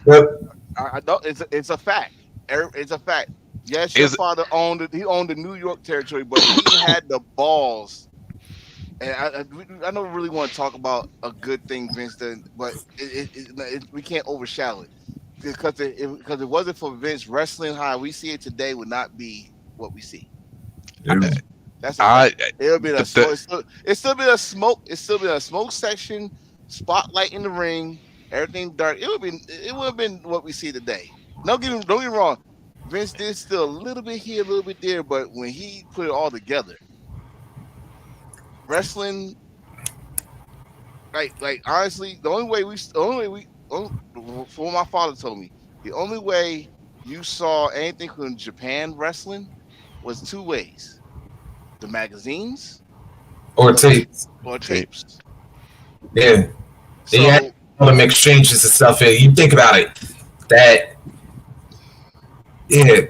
Speaker 3: Yep.
Speaker 2: I know it's a fact. It's a fact. Yes, your father owned the New York territory, but he had the balls. And I don't really want to talk about a good thing Vince did, but we can't overshadow it because it wasn't for Vince, wrestling how we see it today would not be what we see. That's it'll be it's still been a smoke. It's still been a smoke section, spotlight in the ring, everything dark. It would have been what we see today. Don't get me wrong. Vince did still a little bit here, a little bit there, but when he put it all together, wrestling, like honestly, the only way from what my father told me, the only way you saw anything from Japan wrestling was two ways: the magazines
Speaker 3: or tapes.
Speaker 2: Or tapes.
Speaker 3: Yeah.
Speaker 2: So
Speaker 3: all them exchanges and stuff. And you think about it, that yeah,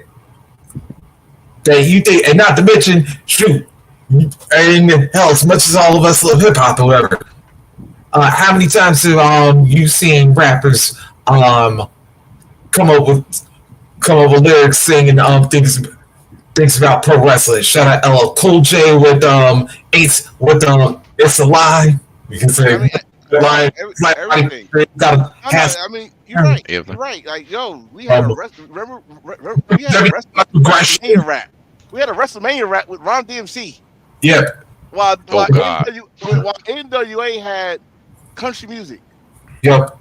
Speaker 3: that you think, and not to mention, shoot, and hell, as much as all of us love hip hop or whatever, how many times have you seen rappers come up with lyrics singing things about pro wrestling? Shout out LL Cool J with it's a lie because lie
Speaker 2: everything.
Speaker 3: got
Speaker 2: I mean, you're right. You're right. Like, yo, we had a WrestleMania rap. We had a WrestleMania rap with Ron DMC.
Speaker 3: Yeah.
Speaker 2: While NWA had country music.
Speaker 3: Yep.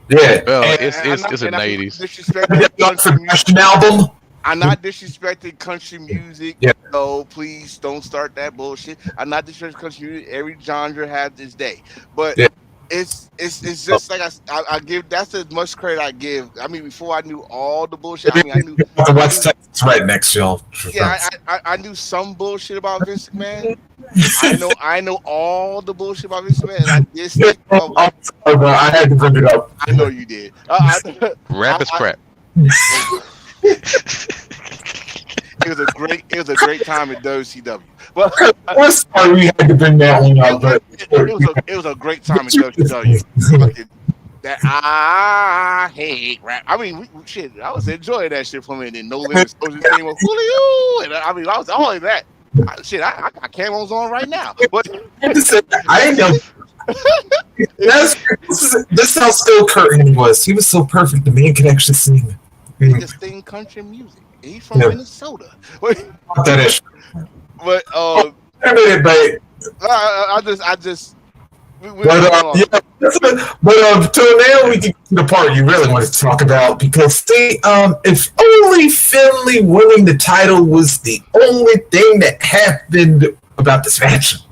Speaker 3: Yeah.
Speaker 1: Well, it's the
Speaker 3: 90s. Album.
Speaker 2: I'm not disrespecting country music.
Speaker 3: Yeah.
Speaker 2: No, please don't start that bullshit. I'm not disrespecting country music. Every genre has its day, but it's just like I give. That's as much credit I give. I mean, before I knew all the bullshit. I knew
Speaker 3: the West Texas Rednecks, y'all.
Speaker 2: Yeah, I knew some bullshit about Vince McMahon. I know all the bullshit about Vince McMahon. And I just
Speaker 3: I had to bring it up.
Speaker 2: I know you did.
Speaker 1: Rap is crap.
Speaker 2: It was a great time at WCW. But
Speaker 3: we're sorry we had to bring that one up, but
Speaker 2: it was a great time at WCW. That I hate rap. I mean, I was enjoying that shit for me. And then No Limit Soldiers came with Julio, and I mean, I was all in that. I got camos on right now. But
Speaker 3: I didn't know. That's how still Kurt was. He was so perfect. The man could actually sing.
Speaker 2: He just sing country music. He's from Minnesota.
Speaker 3: That is.
Speaker 2: But
Speaker 3: I
Speaker 2: just.
Speaker 3: But till now we can get to the part you really wanted to talk about, because if only Finlay winning the title was the only thing that happened about this match.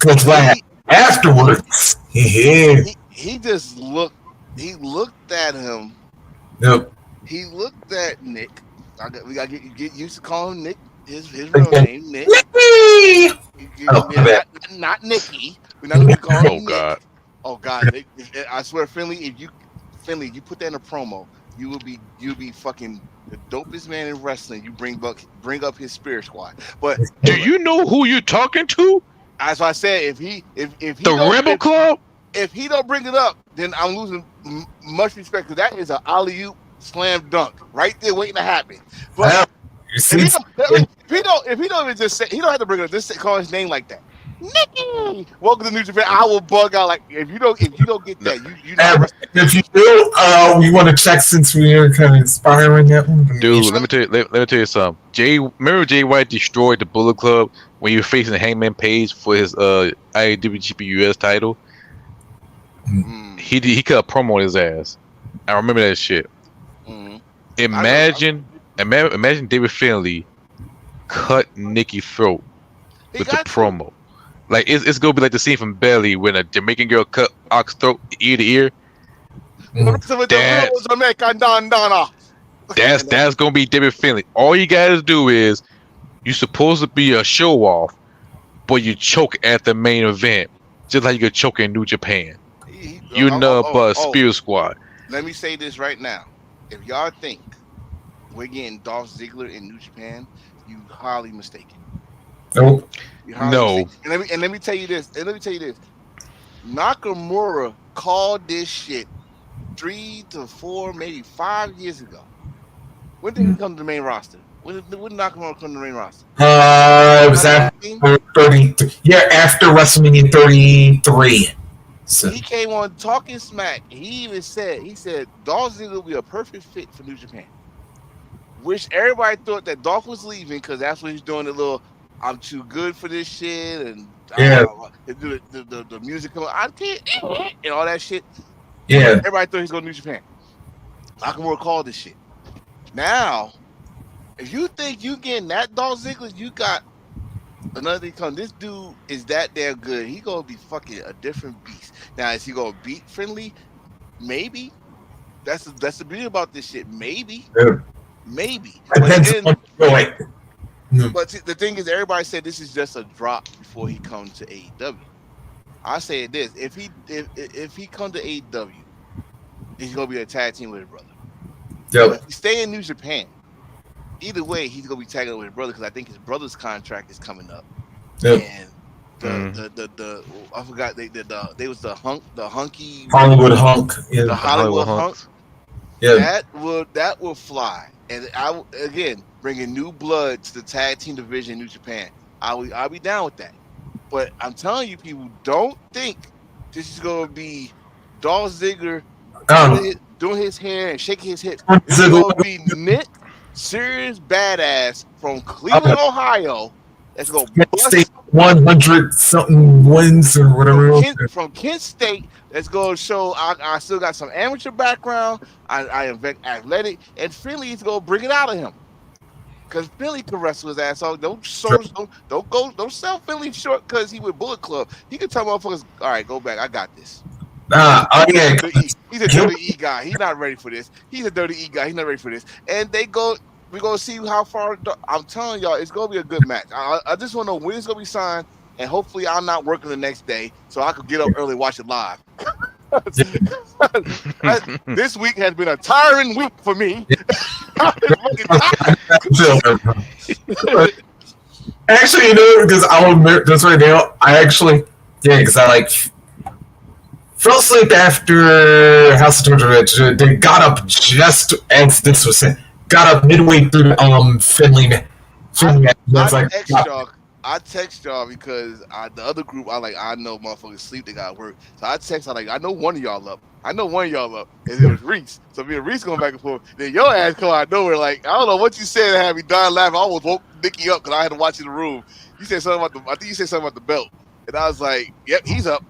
Speaker 3: Because afterwards,
Speaker 2: he just looked. He looked at him.
Speaker 3: Yep.
Speaker 2: He looked at Nick. We gotta get used to calling Nick his real name, Nick.
Speaker 3: Nicky!
Speaker 2: Not Nicky. We're not gonna call him Nick.
Speaker 1: God.
Speaker 2: Oh God! Nick, I swear, Finlay, if you put that in a promo, you'll be fucking the dopest man in wrestling. You bring up his Spirit Squad. But
Speaker 1: do you know who you're talking to?
Speaker 2: As I said, if he
Speaker 1: the Rebel Club.
Speaker 2: If he don't bring it up, then I'm losing much respect, because that is an alley-oop slam dunk right there waiting to happen. But if he don't even just say, he don't have to bring it up. Just call his name like that. Nicky, welcome to New Japan. I will bug out like if you don't get that. You
Speaker 3: if you do, we want to check, since we are kind of inspiring that one.
Speaker 1: Dude, let me tell you something. Remember Jay White destroyed the Bullet Club when you were facing Hangman Page for his IWGP US title? He cut a promo on his ass. I remember that shit. Imagine David Finlay cut Nicky's throat with the promo. Like it's gonna be like the scene from Belly when a Jamaican girl cut Ox throat ear to ear. That's gonna be David Finlay. All you gotta do is, you're supposed to be a show off, but you choke at the main event, just like you could choke in New Japan. Spirit Squad.
Speaker 2: Let me say this right now. If y'all think we're getting Dolph Ziggler in New Japan, you highly mistaken.
Speaker 3: Nope.
Speaker 1: No.
Speaker 2: And let me tell you this. Nakamura called this shit 3 to 4, maybe 5 years ago. When did he come to the main roster? When did Nakamura come to the main roster?
Speaker 3: It was after 33. Yeah, after WrestleMania 33. So.
Speaker 2: He came on Talking Smack. He even said, Dolph Ziggler will be a perfect fit for New Japan. Which everybody thought that Dolph was leaving, because that's what he's doing, the little I'm too good for this shit, and the musical I can't and all that shit.
Speaker 3: Yeah.
Speaker 2: Everybody thought he was going to New Japan. Nakamura called this shit. Now, if you think you getting that Dolph Ziggler, you got another thing coming. This dude is that damn good. He gonna be fucking a different beast. Now, is he gonna beat Finlay? Maybe. That's the beauty about this shit. Maybe.
Speaker 3: Yeah.
Speaker 2: Maybe.
Speaker 3: But
Speaker 2: see, the thing is, everybody said this is just a drop before he comes to AEW. I say this: if he come to AEW, he's gonna be a tag team with his brother.
Speaker 3: Yep.
Speaker 2: If he stay in New Japan, either way, he's gonna be tagging with his brother because I think his brother's contract is coming up.
Speaker 3: Yep.
Speaker 2: And the I forgot they was the hunky
Speaker 3: Hollywood Hunk. Yeah.
Speaker 2: the Hollywood Hunk.
Speaker 3: Yeah.
Speaker 2: That will fly. And again bringing new blood to the tag team division in New Japan. I'll be down with that. But I'm telling you, people, don't think this is gonna be Dolph Ziggler doing his hair and shaking his hips. This is gonna be Nick, serious badass from Cleveland, Ohio. That's gonna bust
Speaker 3: 100 something wins or whatever.
Speaker 2: from Kent State. That's gonna show I still got some amateur background. I am athletic, and Finley is gonna bring it out of him. Cause Finley can wrestle his ass off. Don't sell Finley short because he with Bullet Club. He can tell motherfuckers, all right, go back. I got this. He's a dirty E guy. He's not ready for this. He's a dirty E guy. He's not ready for this. And we're gonna see how far. I'm telling y'all, it's gonna be a good match. I just want to know when it's gonna be signed, and hopefully I'm not working the next day, so I could get up early and watch it live. This week has been a tiring week for me.
Speaker 3: Actually, because I'll admit this right now, because I fell asleep after House of Torture. They got up just as this was said. Got up midway through Finley.
Speaker 2: I text y'all because the other group I know motherfuckers sleep, they got work. So I text I know one of y'all up. And it was Reese. So me and Reese going back and forth. Then your ass come out of nowhere I don't know what you said that had me dying laughing. I almost woke Nikki up because I had to watch in the room. You said something about I think you said something about the belt. And I was like, yep, he's up.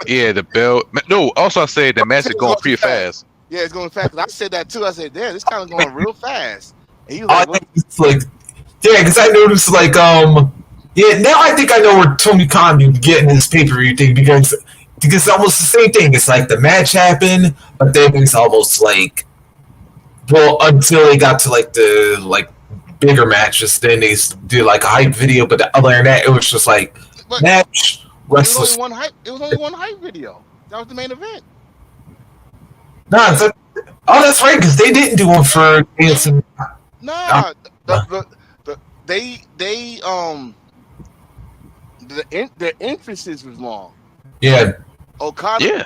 Speaker 1: Yeah, the belt. No, also I said the match is going pretty fast.
Speaker 2: Yeah, it's going fast. I said that too. I said, damn, it's kind of going real fast. And he was
Speaker 3: yeah, because I noticed now I think I know where Tony Khan be getting his pay-per-view thing because it's almost the same thing. It's the match happened, but then it's almost until they got to the bigger matches, then they did a hype video. But other than that, it was just match wrestling.
Speaker 2: It was only one hype video. That was the main event.
Speaker 3: That's right, because they didn't do one for Dancing.
Speaker 2: Nah, the emphasis was long.
Speaker 3: Yeah.
Speaker 2: Okada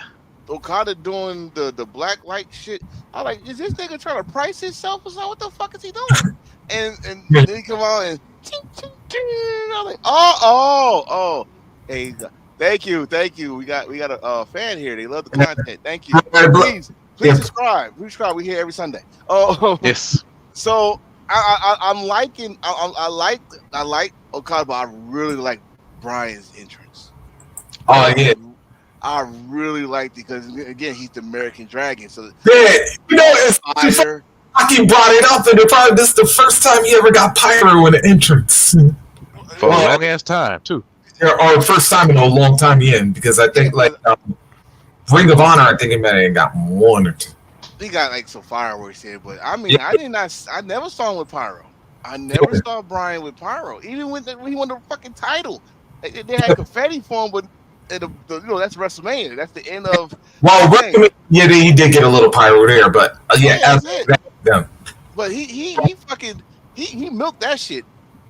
Speaker 2: doing the black light shit. I'm like, is this nigga trying to price himself or something? What the fuck is he doing? and then he come out and I'm like, oh. Hey, thank you. We got a fan here. They love the content. Thank you. Please subscribe. We're here every Sunday. Oh
Speaker 1: yes.
Speaker 2: So I'm liking. I like Okada, but I really like Bryan's entrance.
Speaker 3: Oh yeah.
Speaker 2: I really liked it because again he's the American Dragon. So
Speaker 3: it's fire. He brought it up, and this is the first time he ever got pyro in an entrance
Speaker 1: for a long ass time too.
Speaker 3: Or first time in a long time, because I think Ring of Honor, I think he might have got one or two.
Speaker 2: He got some fireworks here, but I mean, I never saw him with pyro. I never saw Bryan with pyro, even when he won the fucking title. They had confetti for him, but that's WrestleMania. That's the end of.
Speaker 3: Well, he did get a little pyro there, but
Speaker 2: But he milked that shit.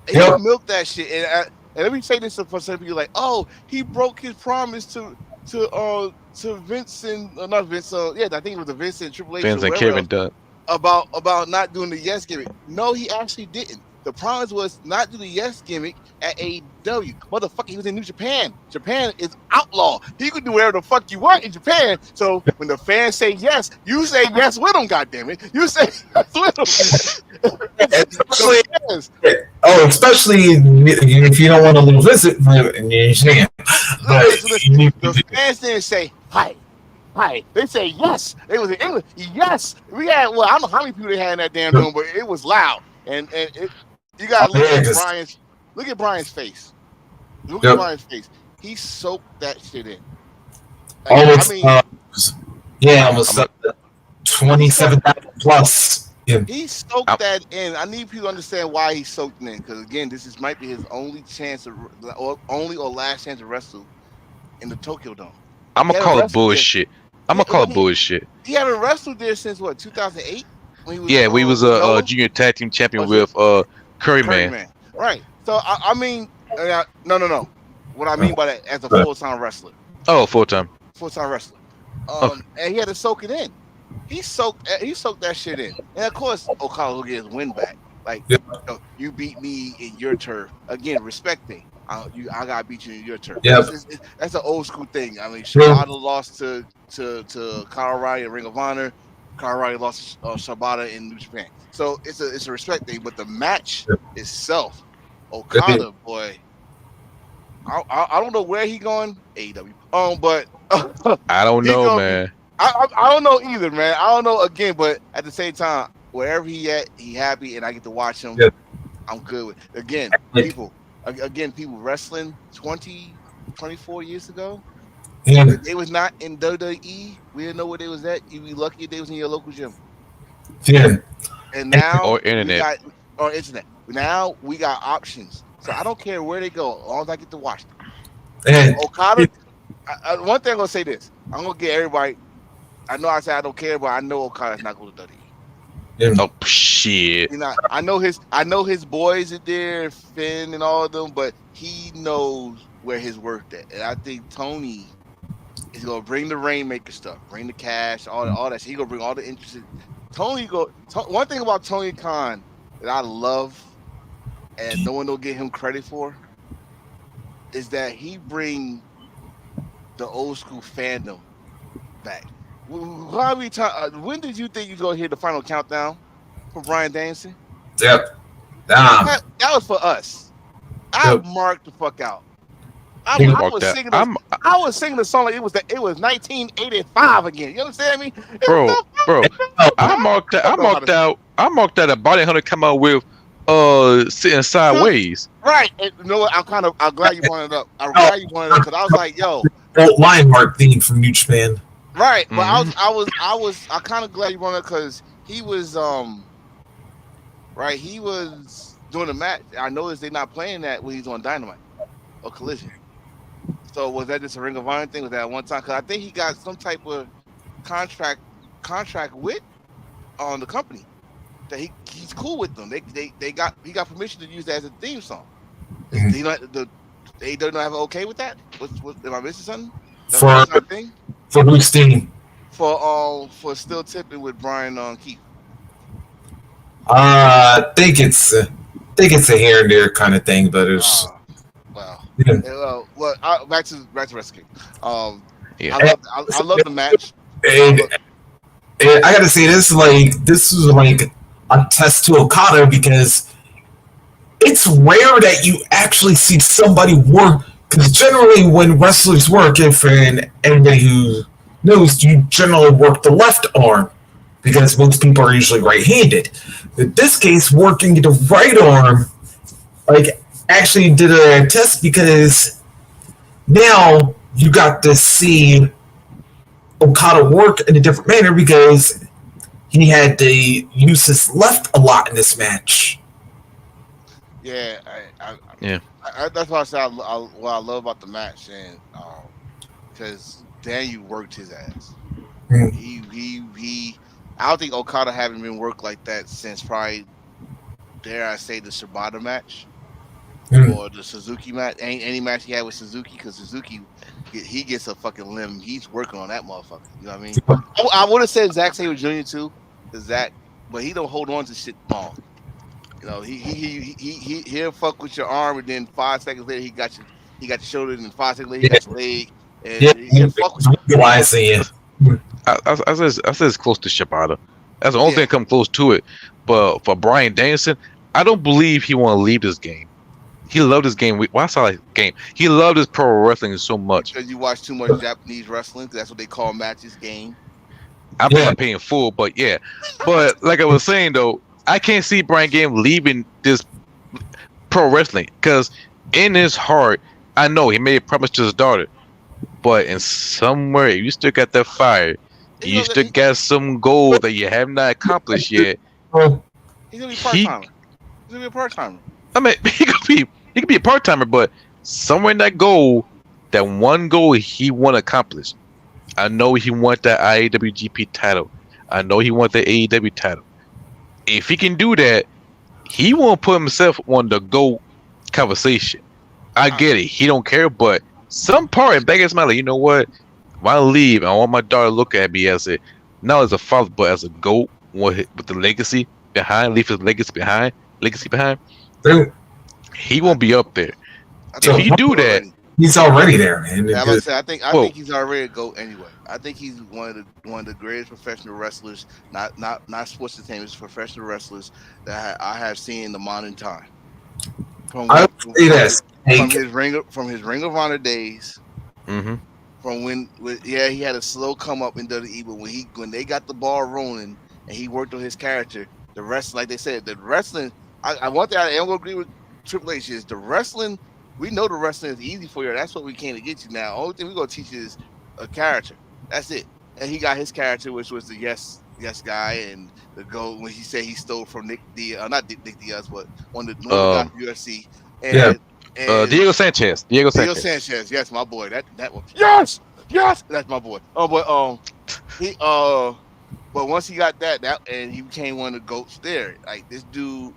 Speaker 2: He milked that shit, and let me say this for some people oh, he broke his promise to Vince and not Vince. I think it was the Vince and Triple H.
Speaker 1: Vince and Kevin Dunn
Speaker 2: about not doing the yes gimmick. No, he actually didn't. The promise was not do the yes gimmick at AEW. Motherfucker, he was in New Japan. Japan is outlaw. He could do whatever the fuck you want in Japan. So when the fans say yes, you say yes with them. Goddammit, you say yes with them.
Speaker 3: Especially if you don't want to lose visit,
Speaker 2: the fans didn't say hi. They say yes. They was in England. Yes, we had. Well, I don't know how many people they had in that damn room, but it was loud. And you gotta look at Bryan's face. Look at Bryan's face. He soaked that shit in.
Speaker 3: Almost 27,000 plus. Yeah.
Speaker 2: He soaked that in. I need people to understand why he soaked in, because again, might be his only chance, only or last chance to wrestle in the Tokyo Dome.
Speaker 1: I'm
Speaker 2: He
Speaker 1: gonna
Speaker 2: had
Speaker 1: call it
Speaker 2: wrestled there.
Speaker 1: bullshit. I'm
Speaker 2: Yeah,
Speaker 1: gonna call
Speaker 2: well,
Speaker 1: it bullshit.
Speaker 2: He haven't wrestled there since what 2008 when he was
Speaker 1: Yeah, we was
Speaker 2: with
Speaker 1: a
Speaker 2: Noah?
Speaker 1: junior tag team champion
Speaker 2: Or is it
Speaker 1: with Curry
Speaker 2: Curry
Speaker 1: Man.
Speaker 2: Man? Right. So I mean, no. What I mean by that, as a full-time wrestler,
Speaker 1: Oh, full time.
Speaker 2: wrestler.
Speaker 1: Okay.
Speaker 2: And he had to soak it in. He soaked that shit in, and of course Okada will get his win back. Like, you beat me in your turf again. Respect thing. I gotta beat you in your turf.
Speaker 3: Yep.
Speaker 2: That's an old school thing. I mean, Shibata lost to Kyle O'Reilly in Ring of Honor. Kyle O'Reilly lost to Shibata in New Japan. So it's a respect thing. But the match itself, Okada, boy, I don't know where he going. AEW. But
Speaker 1: I don't know, man.
Speaker 2: I don't know either, man. I don't know again, but at the same time, wherever he at, he happy, and I get to watch him.
Speaker 3: Yeah.
Speaker 2: I'm good with. Again, people wrestling 24 years ago.
Speaker 3: Yeah.
Speaker 2: They was not in WWE. We didn't know where they was at. You'd be lucky if they was in your local gym.
Speaker 3: Yeah.
Speaker 2: And now
Speaker 1: Or internet.
Speaker 2: Or internet. Now we got options. So I don't care where they go, as long as I get to watch them.
Speaker 3: And
Speaker 2: Okada. One thing I'm gonna say this. I'm gonna get everybody. I know I said I don't care, but I know Okada's not going to WWE.
Speaker 1: Oh shit!
Speaker 2: You know, I know his boys are there, Finn and all of them, but he knows where his work at. And I think Tony is gonna bring the Rainmaker stuff, bring the cash, all that. He gonna bring all the interested. One thing about Tony Khan that I love, and no one will give him credit for, is that he bring the old school fandom back. When did you think you was gonna hear the final countdown for Bryan Danielson?
Speaker 3: Yep.
Speaker 2: That was for us. I
Speaker 3: Yep.
Speaker 2: marked the fuck out. I was singing the song like it was 1985 again. You understand me?
Speaker 1: Bro. I marked that a Body Hunter come out with sitting sideways.
Speaker 2: Right. And you know what? I'm glad you brought it up. I'm glad you brought it up because I was like, yo.
Speaker 3: Old Lionheart theme from New Japan.
Speaker 2: Right, but I kind of glad you brought it because he was he was doing the match. I noticed they're not playing that when he's on Dynamite or Collision. So was that just a Ring of Honor thing? Was that one time? Because I think he got some type of contract with the company that he's cool with them. He got permission to use that as a theme song.
Speaker 3: Mhm.
Speaker 2: They don't have an okay with that. Am I missing something?
Speaker 3: For whose team?
Speaker 2: For Still Tipping with Brian Keith.
Speaker 3: I think it's a here and there kind of thing, but it's
Speaker 2: back to Wrestle King.
Speaker 1: Yeah.
Speaker 2: I love the match.
Speaker 3: And I gotta say this was like a test to Okada because it's rare that you actually see somebody work. Because generally, when wrestlers work, if anybody who knows, you generally work the left arm because most people are usually right-handed. In this case, working the right arm, actually did a test because now you got to see Okada work in a different manner because he had to use his left a lot in this match.
Speaker 2: Yeah,
Speaker 1: Yeah.
Speaker 2: That's why I said what I love about the match, and because Daniel worked his ass.
Speaker 3: Mm.
Speaker 2: He I don't think Okada haven't been worked like that since probably, dare I say, the Shibata match or the Suzuki match. Any match he had with Suzuki, because Suzuki, he gets a fucking limb. He's working on that motherfucker. You know what I mean? I would have said Zack Sabre Jr. too, but he don't hold on to shit long. You know, he'll fuck with your arm, and then 5 seconds later he got your shoulder, and then 5 seconds later he got your leg, and he'll fuck with you.
Speaker 1: I said it's close to Shibata. That's the only thing that come close to it. But for Bryan Danielson, I don't believe he want to leave this game. He loved this game. Why I like game? He loved his pro wrestling so much.
Speaker 2: Because you watch too much Japanese wrestling, because that's what they call matches game.
Speaker 1: I'm not paying full, but yeah. But like I was saying though, I can't see Bryan Danielson leaving this pro wrestling because in his heart, I know he made a promise to his daughter, but in somewhere you still got that fire. You still got some goal that you have not accomplished yet.
Speaker 2: He's gonna be part-timer. He's gonna be a part-timer.
Speaker 1: I mean, he could be a part-timer, but somewhere in that goal, that one goal he want to accomplish. I know he want that IWGP title. I know he want the AEW title. If he can do that, he won't put himself on the GOAT conversation. I get it. He don't care, but some part in back of his mind, like, you know what? When I leave, I want my daughter to look at me as not as a father, but as a GOAT with the legacy behind, leave his legacy behind.
Speaker 3: Dude,
Speaker 1: He won't be up there.
Speaker 2: I
Speaker 1: If you do that,
Speaker 3: he's already there, man.
Speaker 2: Yeah,
Speaker 3: Because-
Speaker 2: I think he's already a GOAT anyway. I think he's one of the greatest professional wrestlers, not sports entertainers, professional wrestlers that I have seen in the modern time.
Speaker 3: I would say this.
Speaker 2: From his Ring of Honor days,
Speaker 1: mm-hmm.
Speaker 2: from when he had a slow come up in WWE, but when they got the ball rolling and he worked on his character, the wrestling, like they said, the wrestling. I want that. I am gonna agree with Triple H is the wrestling. We know the wrestling is easy for you. That's what we came to get you now. Only thing we're gonna teach you is a character. That's it. And he got his character, which was the yes guy, and the GOAT when he said he stole from Nick Diaz, not Nick Diaz, but one of the guys from UFC. And, and
Speaker 1: Diego Sanchez.
Speaker 2: Diego Sanchez, yes, my boy. That one. Yes, that's my boy. Oh, but he but once he got that and he became one of the GOATs there. Like this dude.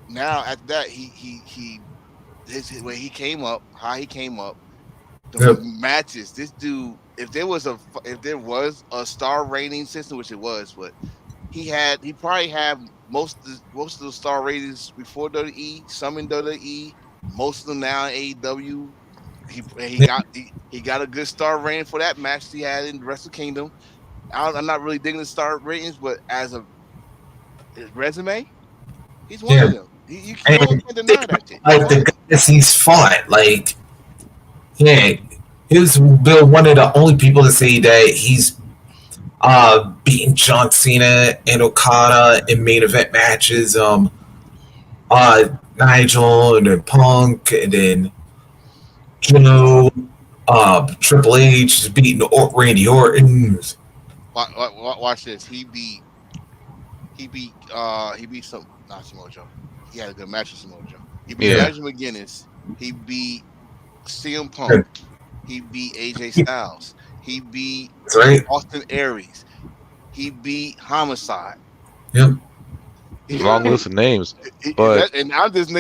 Speaker 2: Now after that, when he came up, how he came up, the matches. This dude, if there was a star rating system, which it was, but he probably had most of the star ratings before WWE, some in WWE, most of them now in AEW. He got a good star rating for that match he had in Wrestle Kingdom. I'm not really digging the star ratings, but as a his resume, he's one of them. You can't deny that shit.
Speaker 3: Like the guys he's fought, like he's been one of the only people to say that he's beaten John Cena and Okada in main event matches. Nigel and then Punk and then Joe, Triple H is beating Randy Orton.
Speaker 2: Watch this. He beat some not Samoa Joe. He had a good match with Samoa Joe. He beat Nigel McGuinness. He beat CM Punk. He beat AJ Styles. He beat Austin Aries. He beat Homicide.
Speaker 3: Yep.
Speaker 1: Long list of names, but
Speaker 2: I'm just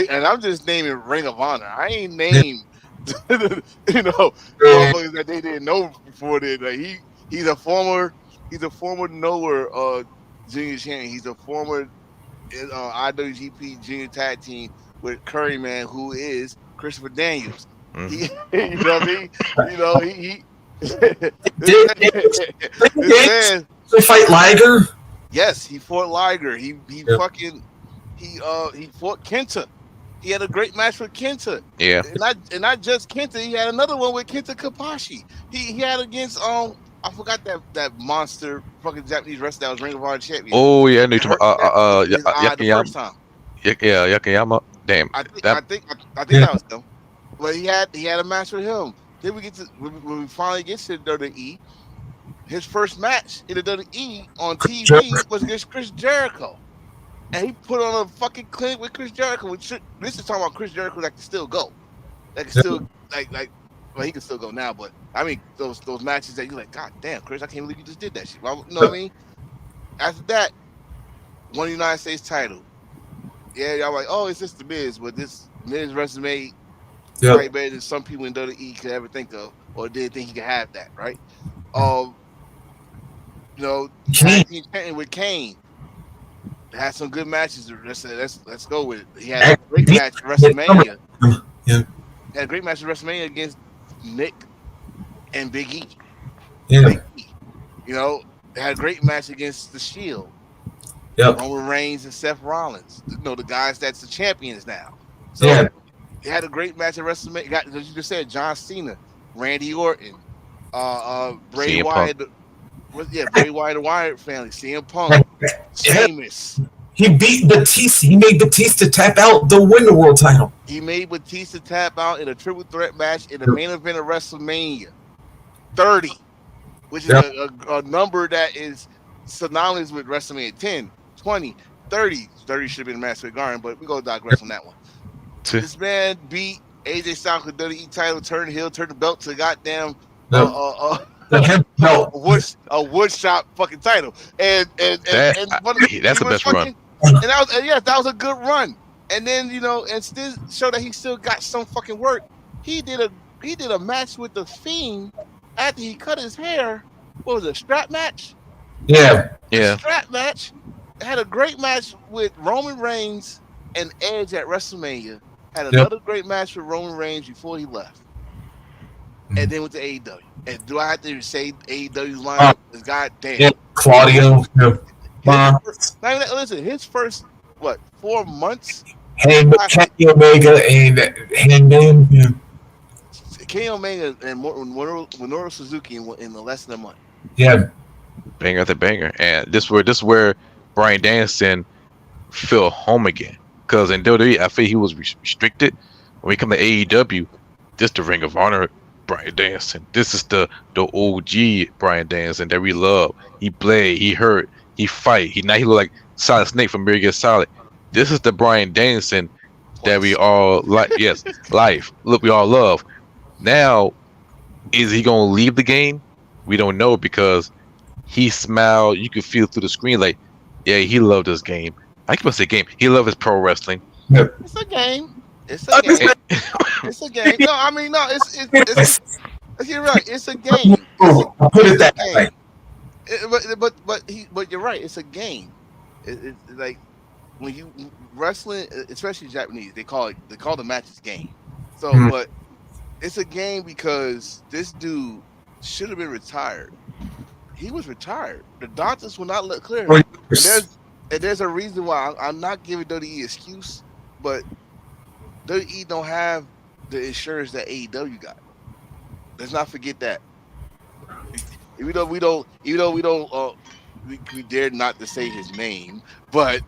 Speaker 2: naming Ring of Honor. I ain't named motherfuckers that they didn't know before. Like he's a former NOAH junior champion. He's a former IWGP junior tag team with Curryman, who is Christopher Daniels.
Speaker 1: Mm-hmm.
Speaker 2: You know what I mean? You know he
Speaker 3: They fight Liger.
Speaker 2: Yes, he fought Liger. He fought Kenta. He had a great match with Kenta.
Speaker 1: Yeah.
Speaker 2: And not just Kenta. He had another one with Kenta Kapashi. He had against I forgot that monster fucking Japanese wrestler that was Ring of Honor champion.
Speaker 1: Oh yeah, I knew
Speaker 2: Yakayama.
Speaker 1: Yeah, Yakayama. Damn.
Speaker 2: I think that was him. But he had a match with him. Then when we finally get to the WWE, his first match in the WWE on TV was against Chris Jericho. And he put on a fucking clinic with Chris Jericho. This is talking about Chris Jericho that can still go. That can still well, he can still go now, but I mean those matches that you're like, God damn, Chris, I can't believe you just did that shit. Well, you know what I mean? After that, won the United States title. Yeah, y'all like, oh, it's just the Miz, but this Miz resume probably better than some people in WWE could ever think of, or did think he could have that, right? With Kane. Had some good matches. Let's go with it. He had a great match at WrestleMania.
Speaker 3: Yeah.
Speaker 2: He had a great match at WrestleMania against Nick and Big E.
Speaker 3: Yeah.
Speaker 2: Big E. You know, they had a great match against The Shield.
Speaker 3: Yep.
Speaker 2: Roman Reigns and Seth Rollins. You know, the guys that's the champions now. So they had a great match at WrestleMania. As you just said, John Cena, Randy Orton, Bray Wyatt. Bray Wyatt, the Wyatt family, CM Punk, Sheamus.
Speaker 3: He beat Batista. He made Batista tap out to win the world title.
Speaker 2: He made Batista tap out in a triple threat match in the main event of WrestleMania 30, which is a number that is synonymous with WrestleMania 10, 20, 30. 30 should have been Madison Square Garden, but we're going to digress on that one. This man beat AJ Styles with WWE title, turn heel, turn the belt to goddamn
Speaker 3: the hip belt.
Speaker 2: a wood shop fucking title, and
Speaker 1: That's the best run.
Speaker 2: And that was a good run. And then and still show that he still got some fucking work. He did a match with the Fiend after he cut his hair. What was it, a strap match?
Speaker 3: Yeah.
Speaker 2: A strap match. Had a great match with Roman Reigns and Edge at WrestleMania. Had another great match with Roman Reigns before he left. And then went to AEW. And do I have to say AEW's lineup is goddamn?
Speaker 3: Yeah, Claudio.
Speaker 2: Listen, his first 4 months.
Speaker 3: Kenny Omega and Hangman. Yeah.
Speaker 2: Kenny Omega and Minoru Suzuki in less than a month.
Speaker 3: Yeah.
Speaker 1: Banger after banger, and this is where Bryan Danielson feel home again. Because in WWE, I feel he was restricted. When he come to AEW, this the Ring of Honor Bryan Danielson. This is the OG Bryan Danielson that we love. He blade, he hurt, he fight. Now he look like Solid Snake from Metal Gear Solid. This is the Bryan Danielson that we all like. Yes, life. Look, we all love. Now, is he gonna leave the game? We don't know because he smiled. You could feel through the screen like, yeah, he loved this game. I can say game. He loved his pro wrestling.
Speaker 2: It's a game. It's a game. It's a game. No, I mean no. It's you're right. It's a game.
Speaker 3: I'll put it that way.
Speaker 2: But you're right. It's a game. It's like when you wrestling, especially Japanese, they call the matches game. So, but it's a game because this dude should have been retired. He was retired. The doctors will not let clear him. And there's a reason why I'm not giving WWE excuse, but WWE don't have the insurance that AEW got. Let's not forget that. We dare not to say his name, but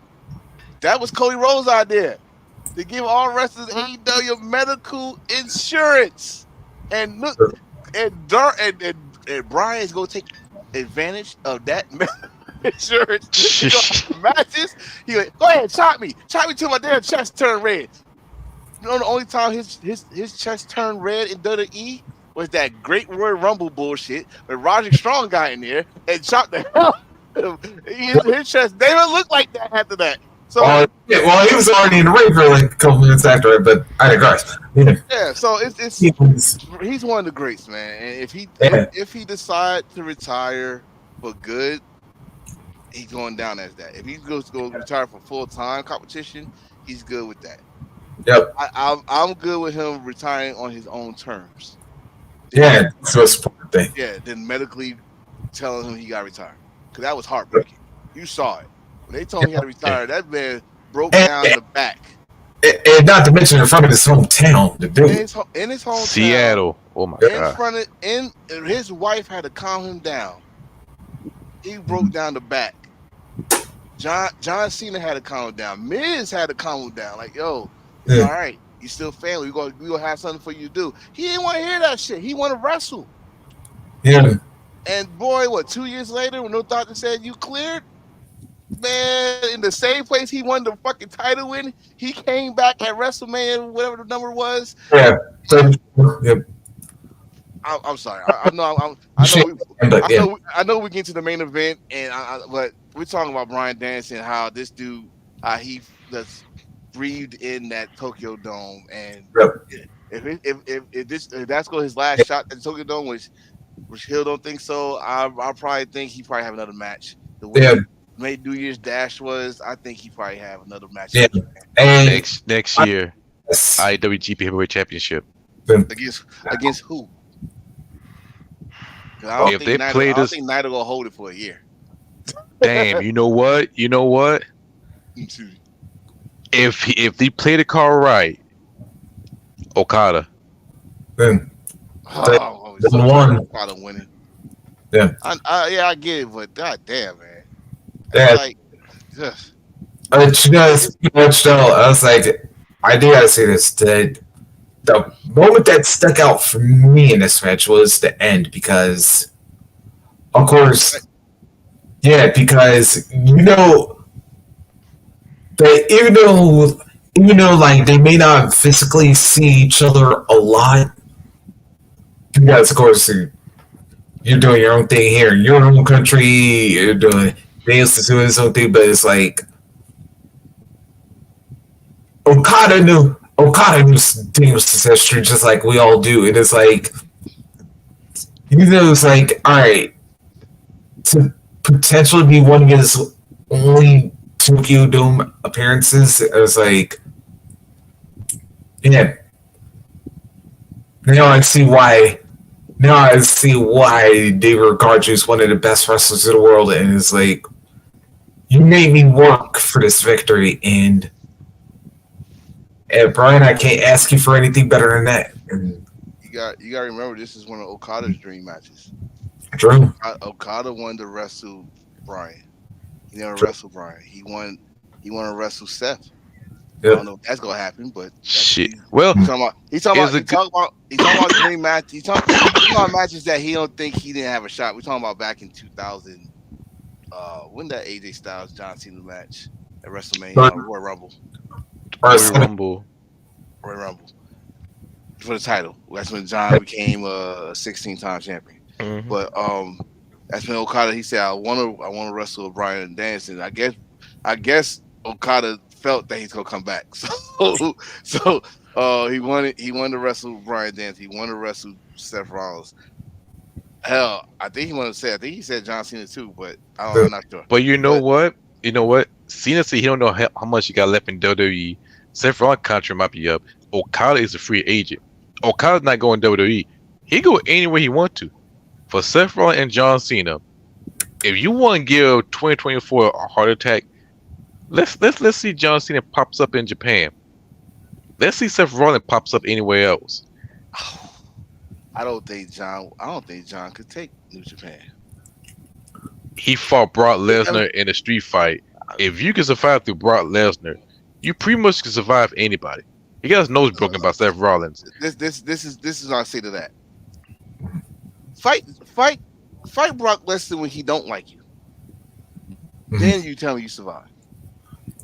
Speaker 2: that was Cody Rhodes' idea to give all wrestlers AEW medical insurance. And look, and Brian's gonna take advantage of that insurance matches. He like, go ahead, chop me till my damn chest turn red. You know, the only time his chest turned red in WWE was that Great Royal Rumble bullshit when Roger Strong got in there and chopped the hell. His chest never looked like that after that. So
Speaker 3: he was already in the ring for like a couple minutes after it, but I digress.
Speaker 2: Yeah, so he's one of the greats, man. And if he decides to retire for good, he's going down as that. If he goes to go retire for full time competition, he's good with that.
Speaker 3: Yep.
Speaker 2: I'm good with him retiring on his own terms.
Speaker 3: Yeah, that's what's the important thing.
Speaker 2: Yeah, then medically telling him he got retired. Because that was heartbreaking. You saw it. When they told him he had to retire, that man broke down the back.
Speaker 3: And not to mention in front of his hometown, the dude.
Speaker 2: In his hometown.
Speaker 1: Seattle. Oh my God.
Speaker 2: His wife had to calm him down. He broke down the back. John Cena had to calm him down. Miz had to calm him down. Like, yo, all right, you still family. We gonna have something for you to do. He didn't want to hear that shit. He want to wrestle.
Speaker 3: Yeah.
Speaker 2: And boy, 2 years later, when no doctor said you cleared, man, in the same place he won the fucking title in, he came back at WrestleMania, whatever the number was.
Speaker 3: Yeah.
Speaker 2: I'm sorry. I know we get to the main event, but we're talking about Bryan Danielson, how this dude, he just breathed in that Tokyo Dome, and if that's his last shot at the Tokyo Dome, which Hill don't think so, I probably think he probably have another match. The way New Year's Dash was, I think he probably have another match.
Speaker 3: Yeah.
Speaker 1: And next year, IWGP Heavyweight Championship
Speaker 2: against who? I don't think Naito gonna hold it for a year.
Speaker 1: Damn, you know what? If they play the card right, Okada.
Speaker 2: Okada winning.
Speaker 3: Yeah.
Speaker 2: I get it, but goddamn, man.
Speaker 3: Yeah.
Speaker 2: Like,
Speaker 3: you guys, I was like, I do gotta say this. The moment that stuck out for me in this match was the end because, of course, because that even though even though like they may not physically see each other a lot, you guys, of course, you're doing your own thing here in your own country. You're doing Danielson doing his own thing, but it's like Okada knew Danielson's history just like we all do, and it's like it's like all right to potentially be one of his only Tokyo Dome appearances. It was like, yeah. Now I see why. Now I see why David Ricard is one of the best wrestlers in the world, and it's like, you made me work for this victory, and Brian, I can't ask you for anything better than that. And
Speaker 2: You got to remember, this is one of Okada's dream matches.
Speaker 3: Drew,
Speaker 2: Okada wanted to wrestle Bryan. He never wrestled Bryan. He wanted to wrestle Seth. I don't know if that's gonna happen, but
Speaker 1: Shit. Well,
Speaker 2: he's talking about dream match. He's talking about matches that he don't think he didn't have a shot. We're talking about back in 2000. When that AJ Styles John Cena match at WrestleMania, Royal Rumble. Royal Rumble for the title. That's when John became a 16-time champion.
Speaker 1: Mhm.
Speaker 2: But that's when Okada, he said, I want to wrestle Bryan Danielson. I guess Okada felt that he's gonna come back. So he wanted to wrestle Bryan Danielson. He wanted to wrestle Seth Rollins. Hell, I think he said John Cena too, but I'm not sure.
Speaker 1: But you know what? Cena said he don't know how much he got left in WWE. Seth Rollins' contract might be up. Okada is a free agent. Okada's not going WWE. He go anywhere he want to. For Seth Rollins and John Cena, if you want to give 2024 a heart attack, let's see John Cena pops up in Japan. Let's see Seth Rollins pops up anywhere else.
Speaker 2: I don't think John could take New Japan.
Speaker 1: He fought Brock Lesnar in a street fight. If you can survive through Brock Lesnar, you pretty much can survive anybody. He got his nose broken by Seth Rollins.
Speaker 2: This is what I say to that. Fight Brock Lesnar when he don't like you. Then you tell me you survive.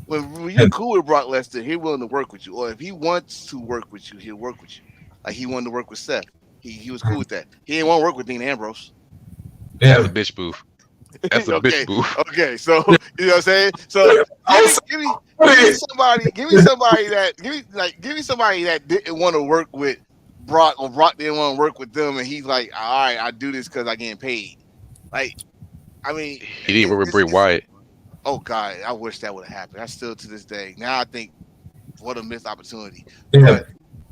Speaker 2: When you're cool with Brock Lesnar, he's willing to work with you. Or if he wants to work with you, he'll work with you. Like he wanted to work with Seth. He was cool with that. He didn't want to work with Dean Ambrose.
Speaker 1: That's a bitch move. That's a bitch move.
Speaker 2: Okay, so you know what I'm saying? So give me somebody that didn't want to work with Brock, or Brock didn't want to work with them, and he's like, all right, I do this because I getting paid. Like, I mean,
Speaker 1: he didn't work with Bray Wyatt.
Speaker 2: Oh God, I wish that would have happened. I still to this day. Now I think what a missed opportunity.
Speaker 3: Yeah.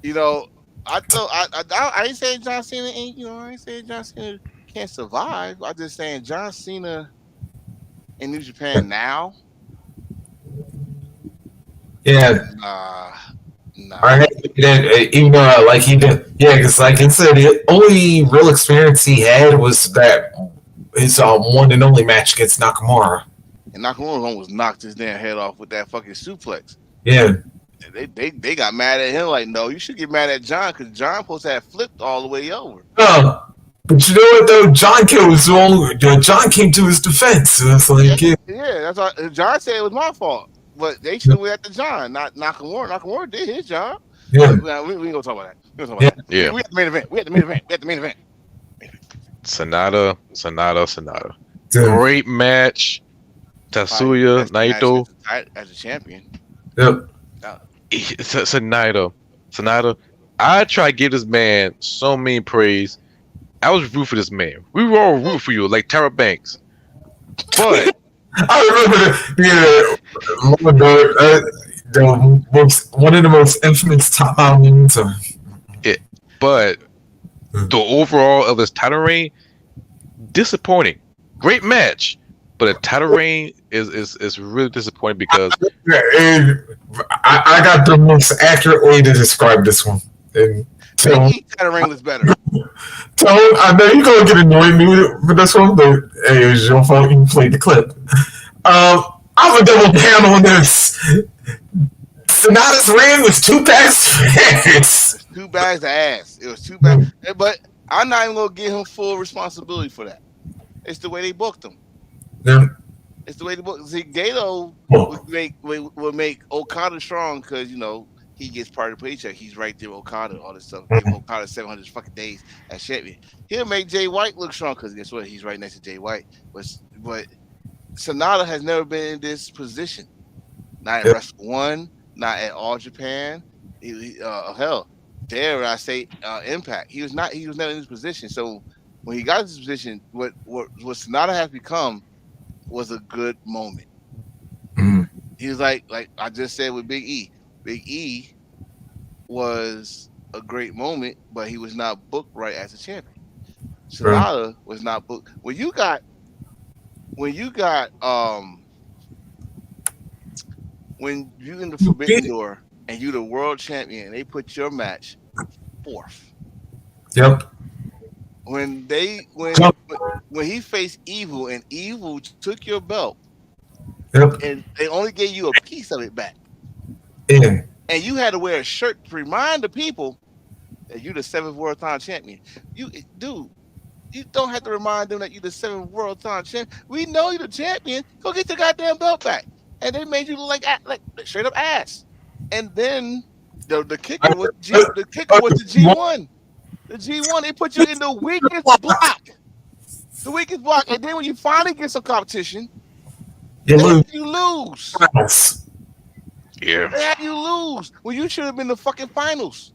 Speaker 2: But I ain't saying John Cena ain't. I ain't saying John Cena can't survive. I'm just saying John Cena in New Japan now.
Speaker 3: Yeah.
Speaker 2: Nah.
Speaker 3: I even though like he did, yeah, because like I said, the only real experience he had was that his one and only match against Nakamura.
Speaker 2: And Nakamura almost knocked his damn head off with that fucking suplex.
Speaker 3: Yeah.
Speaker 2: They got mad at him like, no, you should get mad at John because John supposed to have flipped all the way over.
Speaker 3: But you know what though? John came to his defense. So it's like,
Speaker 2: yeah, that's why John said it was my fault. But they should have went after John, not Nakamura. Nakamura did his job.
Speaker 3: Yeah.
Speaker 2: We ain't gonna talk about that.
Speaker 1: Yeah.
Speaker 2: We at the main event. We at the main event.
Speaker 1: Sonata. Great match. Tatsuya Naito
Speaker 2: as a champion.
Speaker 3: Yep.
Speaker 1: Sonata. I try to give this man so many praise. I was rooting for this man. We were all rooting for you, like Tyra Banks. But
Speaker 3: I remember one of the most infamous top moments.
Speaker 1: But the overall of his title reign, disappointing. Great match, but a title reign is really disappointing because
Speaker 3: I got the most accurate way to describe this one. And
Speaker 2: title reign was better.
Speaker 3: Tone, I know you're gonna get annoyed with this one, but hey, it was your fault. You played the clip. I'm a double down on this. Sonata's reign was 2 bags of ass.
Speaker 2: 2 bags of ass. It was 2 bags. But I'm not even gonna give him full responsibility for that. It's the way they booked him.
Speaker 3: Yeah.
Speaker 2: It's the way the book. See, Gato
Speaker 3: Oh,
Speaker 2: would make Okada strong because he gets part of the paycheck. He's right there with Okada, all this stuff. Give Okada 700 fucking days as champion. He'll make Jay White look strong because guess what? He's right next to Jay White. But Sonata has never been in this position. Not at
Speaker 3: yeah,
Speaker 2: Wrestle One, not at All Japan. Hell, dare I say Impact. He was not. He was never in this position. So when he got this position, what Sonata has become was a good moment.
Speaker 3: mm,
Speaker 2: He was like I just said with Big E. Big E was a great moment, but he was not booked right as a champion.
Speaker 3: bro.
Speaker 2: Sonata was not booked. When you got when you in the Forbidden Door and you the world champion, they put your match fourth.
Speaker 3: Yep.
Speaker 2: When he faced Evil and Evil took your belt
Speaker 3: Yep.
Speaker 2: and they only gave you a piece of it back,
Speaker 3: And
Speaker 2: and you had to wear a shirt to remind the people that you the 7th world title champion. You don't have to remind them that you the 7th world title champion. We know you the champion. Go get the goddamn belt back. And they made you look like straight up ass. And then the kicker was the G1. The G1, they put you in the weakest block. The weakest block. And then when you finally get some competition,
Speaker 3: you
Speaker 2: they
Speaker 3: lose.
Speaker 2: have you lose.
Speaker 3: Finals.
Speaker 1: Yeah.
Speaker 2: They have you lose. Well, you should have been the fucking finals.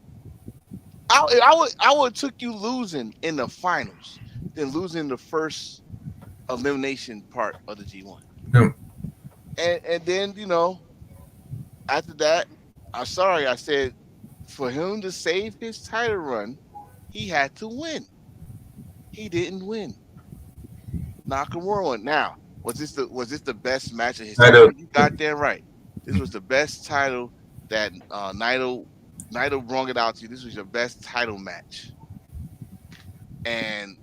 Speaker 2: I would took you losing in the finals than losing the first elimination part of the G1.
Speaker 3: Yep.
Speaker 2: And then, after that, I'm sorry, I said for him to save his title run, he had to win. He didn't win. Nakamura won. Now, was this the best match of his title? You got that right. This was the best title that Naito brung it out to you. This was your best title match. And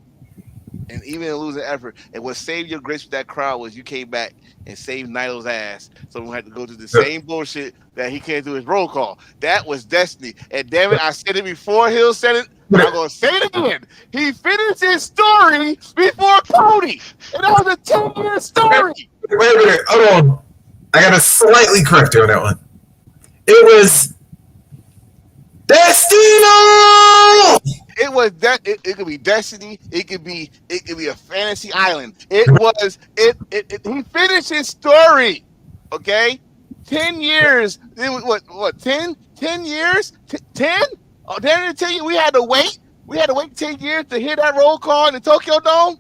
Speaker 2: even in losing effort, and what saved your grace with that crowd was you came back and saved Naito's ass. So we had to go through the same bullshit that he came through his roll call. That was destiny. And damn it, I said it before Hill said it. I'm gonna say it again. He finished his story before Cody, and that was a 10-year story.
Speaker 3: Wait, hold on. I gotta slightly correct you on that one. It was Destino.
Speaker 2: It was that. It could be Destiny. It could be a fantasy island. It was. He finished his story. Okay, 10 years. It was what? 10 years? 10? Oh, 10 years. We had to wait. We had to wait 10 years to hear that roll call in the Tokyo Dome.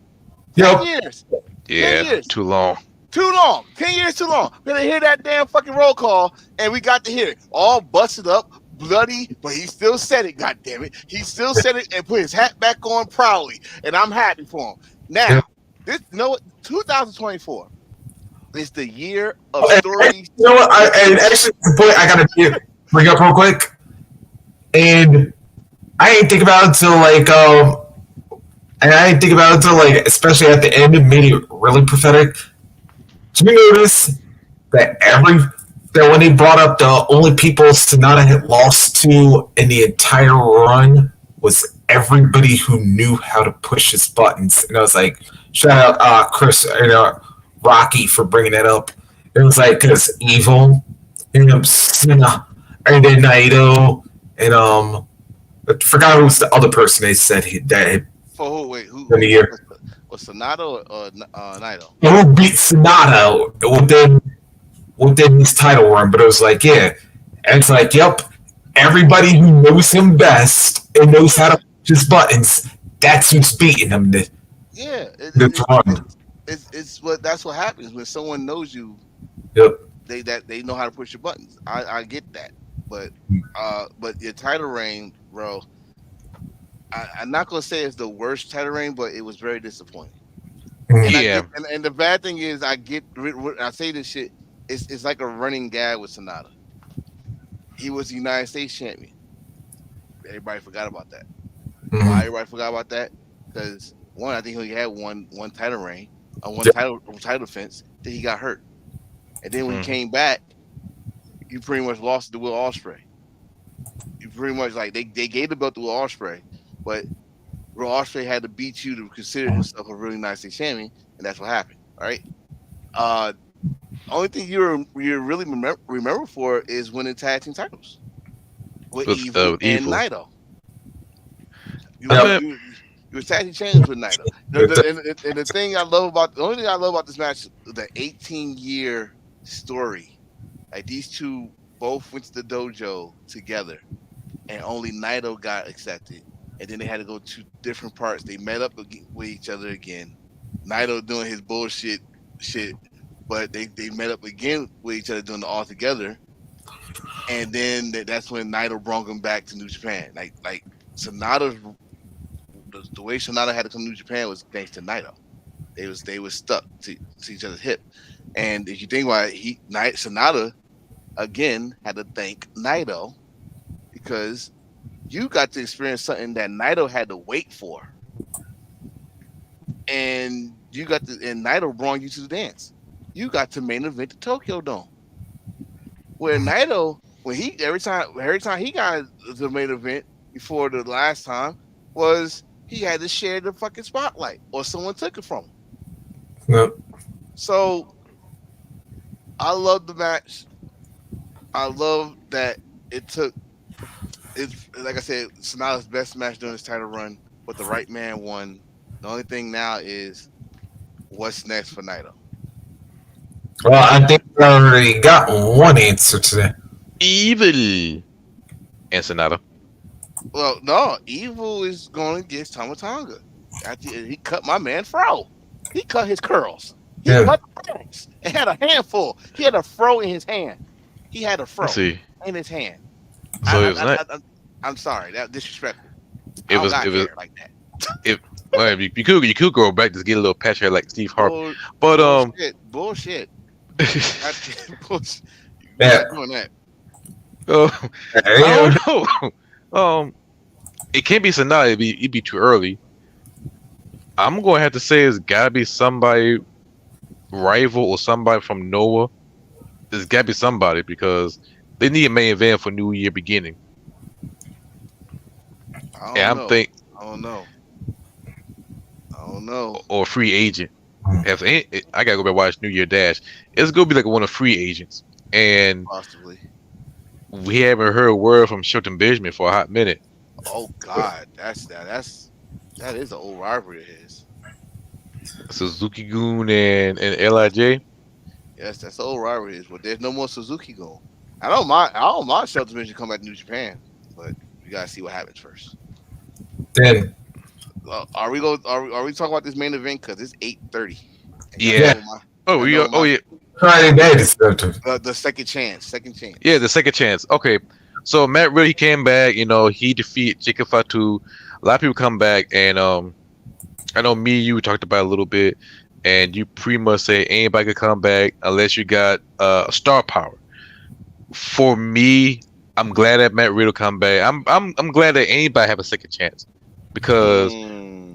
Speaker 2: 10 years.
Speaker 1: Yeah.
Speaker 2: 10 years.
Speaker 1: Too long.
Speaker 2: Too long. 10 years too long. We had to hear that damn fucking roll call, and we got to hear it all busted up, bloody, but he still said it. God damn it, he still said it and put his hat back on proudly, and I'm happy for him. Now, 2024 is the year of stories.
Speaker 3: You know what? Actually, the point I gotta bring up real quick, and I didn't think about it until especially at the end, it made it really prophetic. Did you notice that when they brought up the only people Sonata had lost to in the entire run was everybody who knew how to push his buttons? And I was like, shout out Chris, Rocky for bringing that up. It was like, because Evil, Cena, and then Naito, and I forgot who was the other person they said that had
Speaker 2: For who? Wait, who?
Speaker 3: in the year.
Speaker 2: Was Sonata or Naito?
Speaker 3: Who beat Sonata within his title run? But it was like, yeah. And it's like, yep, everybody who knows him best and knows how to push his buttons, that's who's beating him.
Speaker 2: Yeah. That's what happens when someone knows you.
Speaker 3: Yep.
Speaker 2: They know how to push your buttons. I get that. But your title reign, bro, I'm not gonna say it's the worst title reign, but it was very disappointing. And the bad thing is, I say this shit. It's like a running gag with Sonata. He was the United States champion. Everybody forgot about that.
Speaker 3: Mm-hmm.
Speaker 2: Why everybody forgot about that? Because one, I think he only had one title reign, title defense. Then he got hurt, and then when he came back, you pretty much lost to Will Ospreay. You pretty much they gave the belt to Will Ospreay, but Will Ospreay had to beat you to consider himself a really United States champion, and that's what happened. All right. Uh, only thing you really remember for is winning tag team titles with Evil and
Speaker 1: Evil.
Speaker 2: Naito. You
Speaker 1: I
Speaker 2: was
Speaker 3: Yep.
Speaker 1: mean,
Speaker 2: you, you was tag team champions with Naito. And the thing I love about the only thing I love about this match, the 18-year story. Like these two both went to the dojo together, and only Naito got accepted. And then they had to go to different parts. They met up with each other again. Naito doing his bullshit shit, but they met up again with each other doing the all together. And then that's when Naito brought him back to New Japan. Like Sonata's the way Sonata had to come to New Japan was thanks to Naito. They was stuck to each other's hip. And if you think about it, Sonata again had to thank Naito because you got to experience something that Naito had to wait for. And Naito brought you to the dance. You got to main event the Tokyo Dome. Where Naito, when every time he got the main event before the last time, was he had to share the fucking spotlight or someone took it from him.
Speaker 3: Yep.
Speaker 2: So I love the match. I love that it's like I said, Sonata's best match during his title run, but the right man won. The only thing now is what's next for Naito.
Speaker 3: Well, I think we already got one answer to that.
Speaker 1: Evil and Sonata.
Speaker 2: Well, no, Evil is going against Tamatanga. After he cut my man Fro. He cut his curls. He
Speaker 3: Yeah.
Speaker 2: cut the curls and had a handful. He had a fro in his hand. He had a fro
Speaker 1: Let's see.
Speaker 2: in his hand.
Speaker 1: So it was not.
Speaker 2: I'm sorry, that disrespectful.
Speaker 1: It was
Speaker 2: like that.
Speaker 1: Well, you could go back to get a little patch hair like Steve Harper, but
Speaker 2: bullshit. Bullshit.
Speaker 3: Yeah.
Speaker 2: Doing that.
Speaker 1: I don't know. It can't be Sonata. It'd be too early. I'm going to have to say it's got to be somebody rival or somebody from Noah. It's got to be somebody because they need a main event for New Year beginning.
Speaker 2: I don't know.
Speaker 1: Or a free agent. I gotta go back and watch New Year Dash. It's gonna be like one of free agents, and
Speaker 2: possibly
Speaker 1: we haven't heard a word from Shelton Benjamin for a hot minute.
Speaker 2: Oh God, that is an old rivalry of his.
Speaker 1: Suzuki-gun and Lij.
Speaker 2: Yes, that's an old rivalry of his. But there's no more Suzuki-gun. I don't mind Shelton Benjamin come back to New Japan, but we gotta see what happens first.
Speaker 3: Then
Speaker 2: are we talking about this main event? Because it's 8:30.
Speaker 1: Yeah. Yeah.
Speaker 3: Friday night is
Speaker 2: the second chance.
Speaker 1: Yeah, the second chance. Okay, so Matt Riddle, he came back. He defeated Jacob Fatu. A lot of people come back, and I know me and you talked about it a little bit, and you pretty much say anybody could come back unless you got star power. For me, I'm glad that Matt Riddle come back. I'm glad that anybody have a second chance because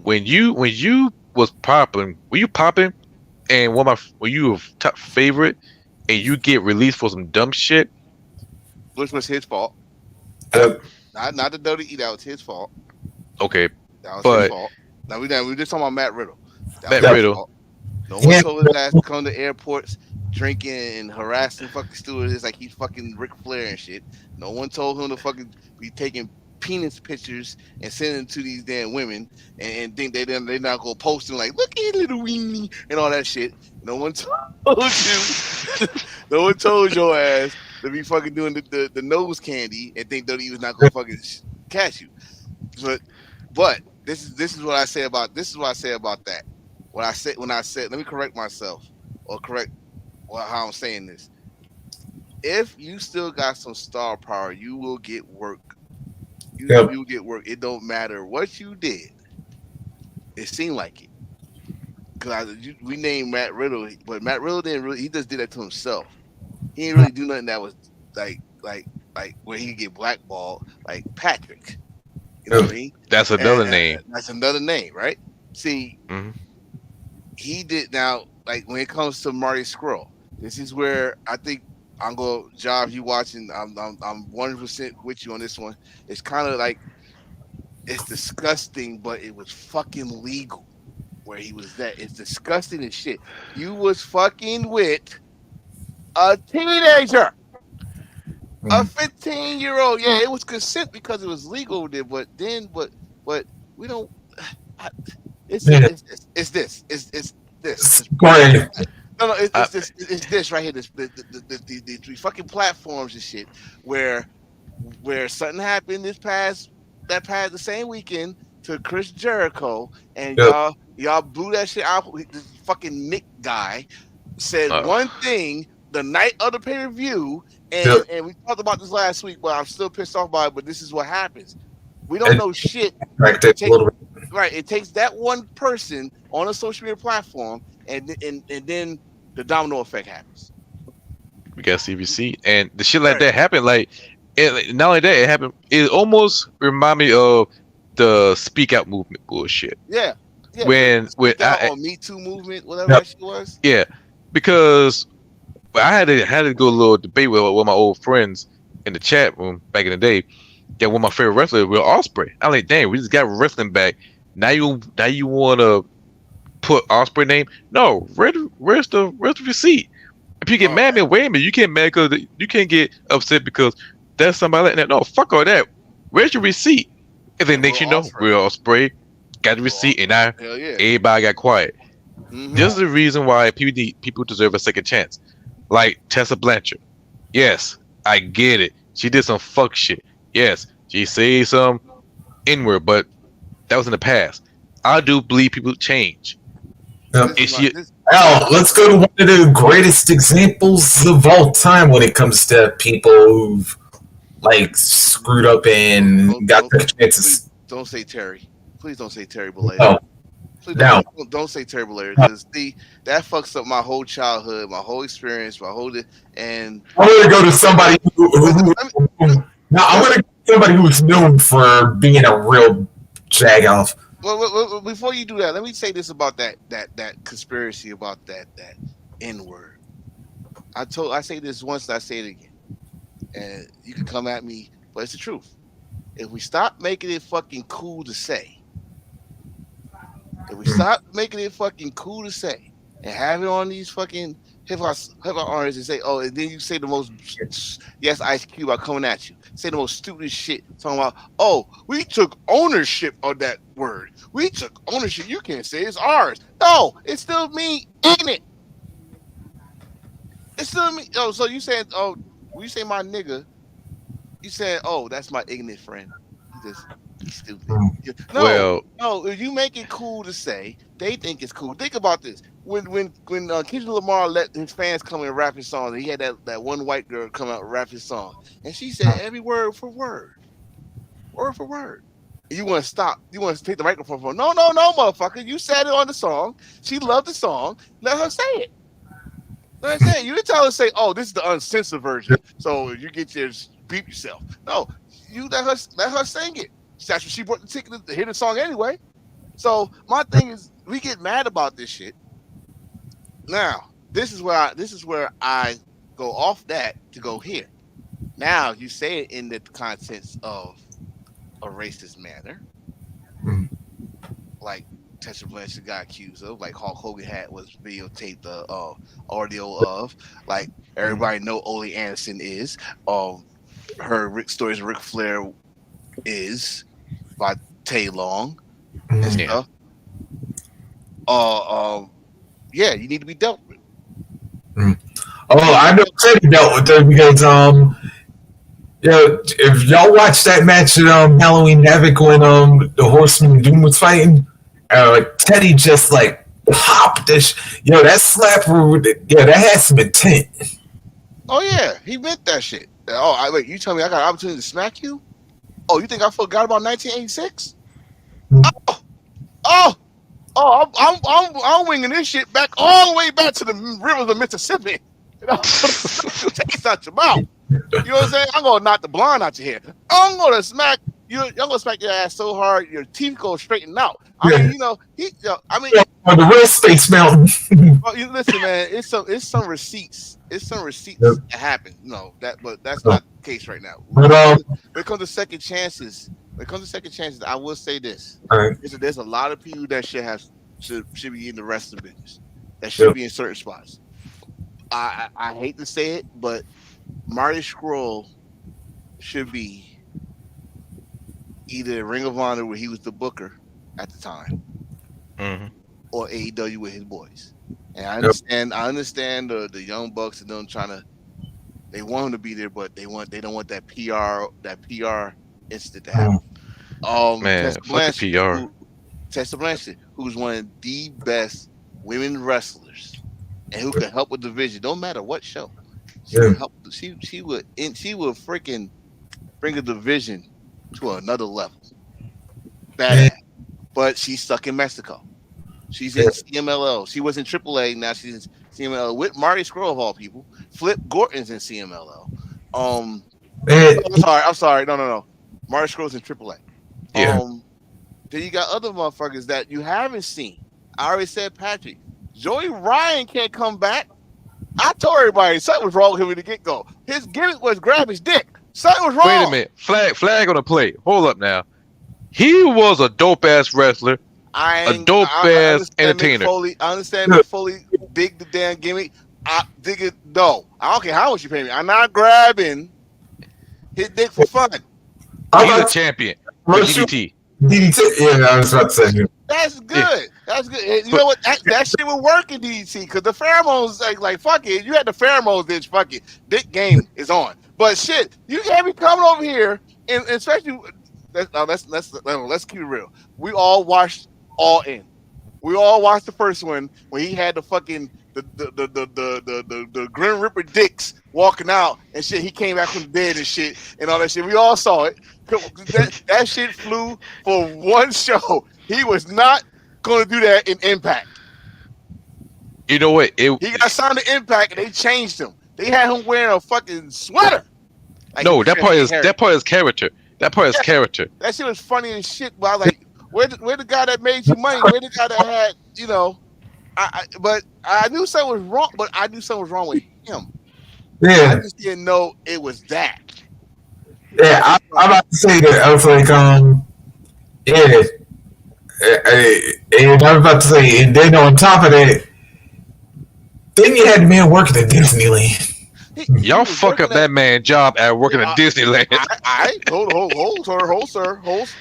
Speaker 1: when you was popping, and when you were top favorite, and you get released for some dumb shit,
Speaker 2: which was his fault. Not the WWE. That was his fault.
Speaker 1: Okay,
Speaker 2: that was his fault. Now we just talking about Matt Riddle.
Speaker 1: Riddle.
Speaker 2: No one told his ass to come to airports drinking and harassing fucking stewardess like he's fucking Ric Flair and shit. No one told him to fucking be taking penis pictures and sending them to these damn women and think they're not gonna post them like look at little weenie and all that shit. No one told you. No one told your ass to be fucking doing the nose candy and think that he was not gonna fucking catch you. But this is what I say about that. When I said, let me correct myself or correct how I'm saying this. If you still got some star power, you will get work. You will get work. It don't matter what you did. It seemed like it. Because we named Matt Riddle, but Matt Riddle didn't really. He just did that to himself. He didn't really do nothing that was like where he get blackballed like Patrick. You know what I mean?
Speaker 1: That's another name.
Speaker 2: That's another name, right? See, he did now. Like when it comes to Marty Scurll, this is where I think I'm gonna job you watching. I'm 100% with you on this one. It's kind of like it's disgusting, but it was fucking legal. where he was at. It's disgusting as shit. You was fucking with a teenager, a 15-year-old. Yeah, it was consent because it was legal there, but we don't. It's this.
Speaker 3: Go ahead.
Speaker 2: No, it's this right here. The fucking platforms and shit where something happened the same weekend to Chris Jericho, and y'all blew that shit out. This fucking Nick guy said one thing the night of the pay-per-view, and we talked about this last week, but I'm still pissed off by it. But this is what happens. We don't know shit. It takes that one person on a social media platform, and then the domino effect happens.
Speaker 1: We got CBC, and the shit like that happened. Like, not only that, it happened. It almost remind me of the Speak Out movement bullshit.
Speaker 2: Yeah.
Speaker 1: When
Speaker 2: Me Too movement, whatever that shit was.
Speaker 1: Yeah, because I had to go a little debate with one of my old friends in the chat room back in the day. Yeah, one of my favorite wrestlers, Will Ospreay. I'm like, dang, we just got wrestling back. Now you want to put Ospreay name? No, where's the receipt? If you get mad, man, wait a minute, you can't mad because you can't get upset because that's somebody like that. No, fuck all that. Where's your receipt? And then next you know, Will Ospreay got the receipt, and now everybody got quiet. This is the reason why people deserve a second chance. Like Tessa Blanchard. Yes, I get it. She did some fuck shit. Yes, she said some N-word, but that was in the past. I do believe people change.
Speaker 3: Let's go to one of the greatest examples of all time when it comes to people who've like screwed up and got their chances.
Speaker 2: Don't say Terry. Please don't say Terry Bollea.
Speaker 3: Oh.
Speaker 2: Don't say Terry Bollea, because that fucks up my whole childhood, my whole experience, and
Speaker 3: I'm gonna go to somebody I'm gonna go to somebody who's known for being a real jagoff.
Speaker 2: Well, before you do that, let me say this about that conspiracy about that N-word. I say this once, I say it again, and you can come at me, but it's the truth. If we stop making it fucking cool to say. If we stop making it fucking cool to say and have it on these fucking hip hop artists and say, oh, and then you say the most, yes, Ice Cube, I'm coming at you. Say the most stupid shit, talking about, oh, we took ownership of that word. We took ownership. You can't say it's ours. No, it's still me in it. It's still me. Oh, so you said, oh, when you say my nigga, you said, oh, that's my ignorant friend. He's stupid. No, if you make it cool to say, they think it's cool. Think about this. When Kendrick Lamar let his fans come and rap his song, and he had that one white girl come out and rap his song, and she said every word for word. You want to stop? You want to take the microphone from? No, motherfucker. You said it on the song. She loved the song. Let her say it. Let her say it. You didn't tell her to say, "Oh, this is the uncensored version." So you get your beep yourself. No, you let her sing it. That's what she bought the ticket to hear the song anyway. So my thing is, we get mad about this shit. Now, this is where I go off that to go here. Now you say it in the contents of a racist manner, like Tessa Blanchard got accused of, like Hulk Hogan was videotaped the audio of, like everybody know Ole Anderson is, her stories of Ric Flair is by Tay Long and stuff. Yeah, you need to be dealt with.
Speaker 3: I know Teddy dealt with her because if y'all watched that match at Halloween Havoc when the Horseman Doom was fighting, Teddy just like popped this. That slapper, that had some intent.
Speaker 2: Oh yeah, he meant that shit. Oh, wait, you tell me I got an opportunity to smack you? Oh, you think I forgot about 1986? I'm winging this shit back all the way back to the rivers of Mississippi. Taste out your mouth. You know what I'm saying? I'm gonna knock the blind out your head. I'm gonna smack you. I'm gonna smack your ass so hard your teeth go straighten out. I mean, on
Speaker 3: the real Space Mountain.
Speaker 2: Well, listen, man. It's some receipts. It's some receipts that happen. But that's not the case right now. When it comes to second chances, I will say this: there's a lot of people that should have should be in the wrestling business. That should
Speaker 3: Yep.
Speaker 2: be in certain spots. I hate to say it, but Marty Scurll should be either Ring of Honor where he was the booker at the time,
Speaker 1: hmm
Speaker 2: or AEW with his boys. And I
Speaker 3: Yep.
Speaker 2: understand the young bucks and them trying to they want him to be there, but they don't want that PR incident to happen.
Speaker 1: Man,
Speaker 2: Tessa
Speaker 1: fuck the PR.
Speaker 2: Tessa Blanchard, who's one of the best women wrestlers and who can help with the division, no matter what show. She
Speaker 3: Yeah.
Speaker 2: would help. She would freaking bring a division to another level. Badass. But she's stuck in Mexico. She's in
Speaker 3: Yeah.
Speaker 2: CMLL. She was in AAA. Now she's in CMLL with Marty Scurll of all people. Flip Gordon's in CMLL.
Speaker 3: And
Speaker 2: I'm sorry. No. Marty Scurll's in AAA.
Speaker 1: Yeah.
Speaker 2: Then you got other motherfuckers that you haven't seen. I already said Patrick. Joey Ryan can't come back. I told everybody something was wrong with him in the get-go. His gimmick was grab his dick. Something was wrong.
Speaker 1: Wait a minute. Flag on the plate. Hold up now. He was a dope ass wrestler. A dope ass entertainer.
Speaker 2: I understand Mick Foley dig the damn gimmick. I dig it. No, I don't care how much you pay me. I'm not grabbing his dick for fun.
Speaker 1: He's a champion. For DDT.
Speaker 3: DDT. Yeah, I was about to say.
Speaker 2: That's good. That's good. And you know what? That shit would work in DDT because the pheromones, like fuck it. You had the pheromones, bitch. Fuck it. Dick game is on. But shit, you can't be coming over here, and especially let's keep it real. We all watched All In. We all watched the first one when he had the fucking the Grim Reaper dicks walking out and shit. He came back from the dead and shit and all that shit. We all saw it. That shit flew for one show. He was not going to do that in Impact.
Speaker 1: You know what?
Speaker 2: He got signed to Impact and they changed him. They had him wearing a fucking sweater. Like
Speaker 1: no, that part is character. That part is character.
Speaker 2: That shit was funny as shit. But I was like, where the guy that made you money? Where the guy that had, you know? But I knew something was wrong. But I knew something was wrong with him.
Speaker 3: Yeah.
Speaker 2: I just didn't know it was that.
Speaker 3: Yeah, I'm about to say that. I was like, yeah. And I was about to say, and then on top of that, then you had the man working at Disneyland.
Speaker 1: Y'all fuck up that man's job at working at Disneyland.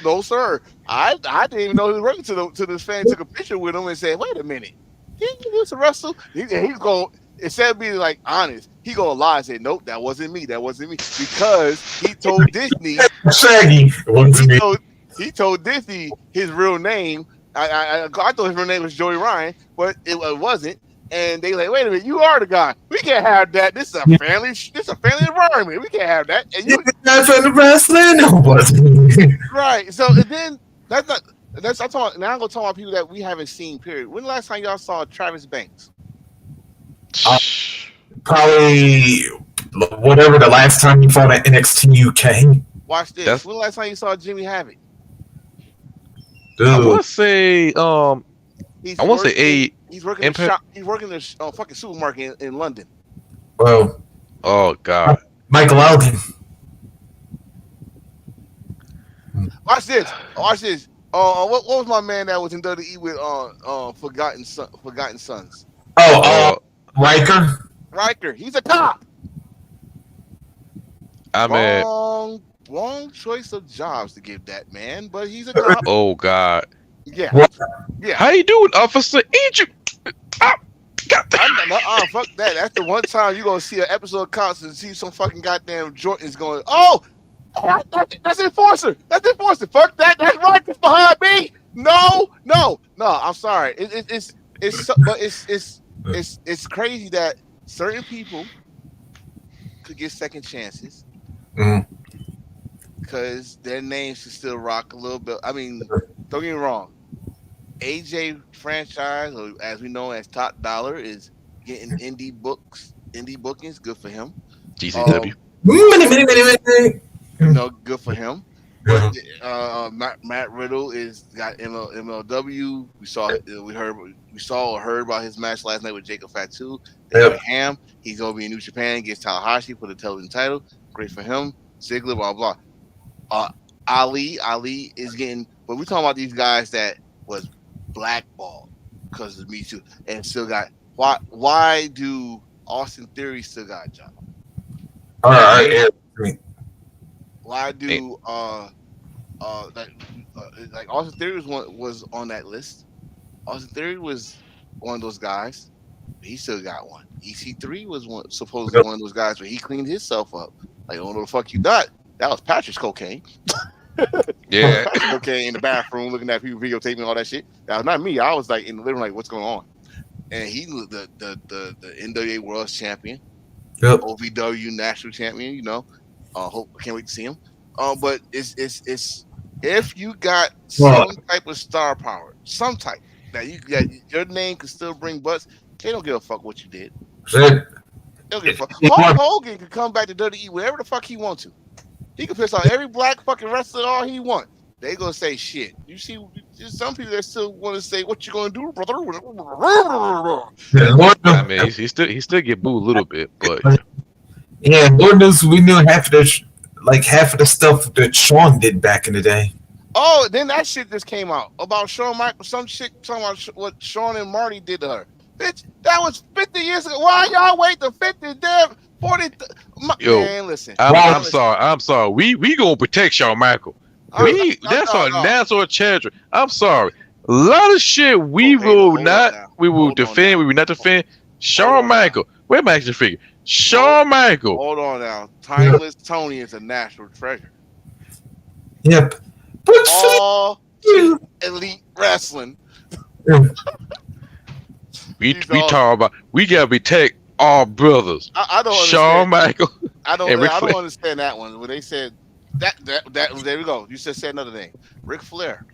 Speaker 2: No, sir. I didn't even know he was working to this fan took a picture with him and said, wait a minute, he used to wrestle. He's going, instead of being like honest, he gonna lie and say, nope, that wasn't me, because he told Disney
Speaker 3: Shaggy, it wasn't me.
Speaker 2: He told Disney his real name. I thought his real name was Joey Ryan, but it wasn't. And they like, wait a minute, you are the guy. We can't have that. This is a family. This is a family environment. We can't have that. And you
Speaker 3: guys from the wrestling? No, it wasn't.
Speaker 2: Right. So and then I'm talking. Now I'm gonna talk about people that we haven't seen. Period. When the last time y'all saw Travis Banks?
Speaker 3: Probably whatever the last time you fought at NXT UK.
Speaker 2: Watch this. When the last time you saw Jimmy Havoc?
Speaker 1: I want to say
Speaker 2: He's working the shop. He's working the fucking supermarket in London.
Speaker 3: Well,
Speaker 1: oh god,
Speaker 3: Michael Elgin.
Speaker 2: Watch this. What was my man that was in WWE with Forgotten Sons? Riker. He's a cop.
Speaker 1: I mean,
Speaker 2: wrong choice of jobs to give that man, but he's a cop.
Speaker 1: Oh god.
Speaker 2: Yeah.
Speaker 3: What?
Speaker 2: Yeah.
Speaker 1: How you doing, officer? Ain't you?
Speaker 2: Fuck that. That's the one time you gonna see an episode of Cops and see some fucking goddamn Jordans going, oh, that's Enforcer. That's Enforcer. Fuck that. That's Riker behind me. No. I'm sorry. It's crazy that certain people could get second chances because their names should still rock a little bit. I mean, don't get me wrong. AJ franchise, or as we know as Top Dollar, is getting indie bookings. Good for him.
Speaker 1: GCW.
Speaker 2: Good for him. But Matt Riddle is got MLW. We saw or heard about his match last night with Jacob Fatu. Ham. He's gonna be in New Japan against Tanahashi for the television title. Great for him. Ziggler, blah blah. Ali is getting. But we're talking about these guys that was blackballed. because of Me Too, and still got why do Austin Theory still got a job?
Speaker 3: All right, yeah.
Speaker 2: Why do like Austin Theory was on that list? Austin Theory was one of those guys. He still got one. EC3 was supposedly one of those guys, but he cleaned himself up. Like, oh no, the fuck you not? That was Patrick's cocaine.
Speaker 1: Yeah.
Speaker 2: Cocaine in the bathroom, looking at people videotaping all that shit. That was not me. I was like in the living room, like, what's going on? And he the NWA World Champion,
Speaker 3: Yep.
Speaker 2: OVW National Champion. You know, can't wait to see him. But it's if you got some type of star power, some type that your name can still bring butts. They don't give a fuck what you did. They don't give a fuck. Hulk Hogan could come back to WWE wherever the fuck he wants to. He can piss off every black fucking wrestler all he wants. They gonna say shit. You see, there's some people that still want to say, "What you gonna do, brother?"
Speaker 1: I mean, he still get booed a little bit, but
Speaker 3: yeah, Lord knows we knew half of the stuff that Shawn did back in the day.
Speaker 2: Oh, then that shit just came out about Shawn Michaels. Some shit talking about what Shawn and Marty did to her. Bitch, that was 50 years ago. Why y'all wait to 50 damn 40?
Speaker 1: Yo,
Speaker 2: man, listen.
Speaker 1: I'm sorry. We gonna protect Shawn Michaels. That's our national treasure. I'm sorry. A lot of shit we will not defend. We will not defend. Shawn Michaels. Where's my action figure? Shawn Michaels.
Speaker 2: Hold on now. Timeless Tony is a national treasure.
Speaker 3: Yep.
Speaker 2: All elite wrestling.
Speaker 1: We talk about we gotta protect our brothers.
Speaker 2: I don't understand.
Speaker 1: Shawn Michaels.
Speaker 2: I don't understand that one. When they said that there we go. You just said another name. Ric Flair.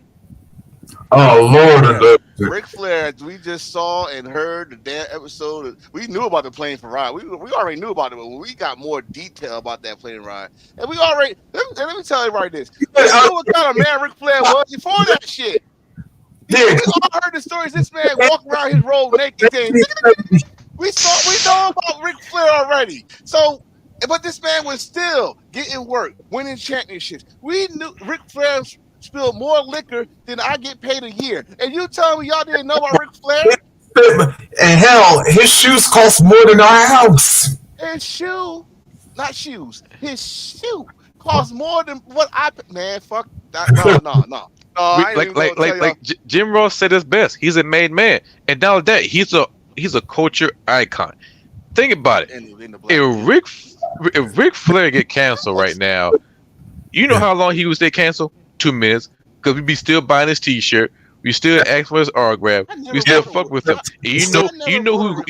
Speaker 3: Oh Lord!
Speaker 2: Ric Flair. We just saw and heard the damn episode. We knew about the plane for ride. We already knew about it, but we got more detail about that plane ride. And we already let me tell everybody this. We knew what kind of man Ric Flair was before that shit. We all heard the stories. This man walking around his road naked. We know about Ric Flair already. So, but this man was still getting work, winning championships. We knew Ric Flair spilled more liquor than I get paid a year. And you tell me y'all didn't know about Ric Flair?
Speaker 3: And hell, his shoes cost more than our house.
Speaker 2: His shoe cost more than what man. Fuck that. No.
Speaker 1: Like Jim Ross said it best. He's a made man, and now that he's a culture icon. Think about it. If Ric Flair get canceled right now, you know how long he would stay canceled? 2 minutes, because we be still buying his T-shirt. We still ask for his autograph. We still fuck with him. And you know who?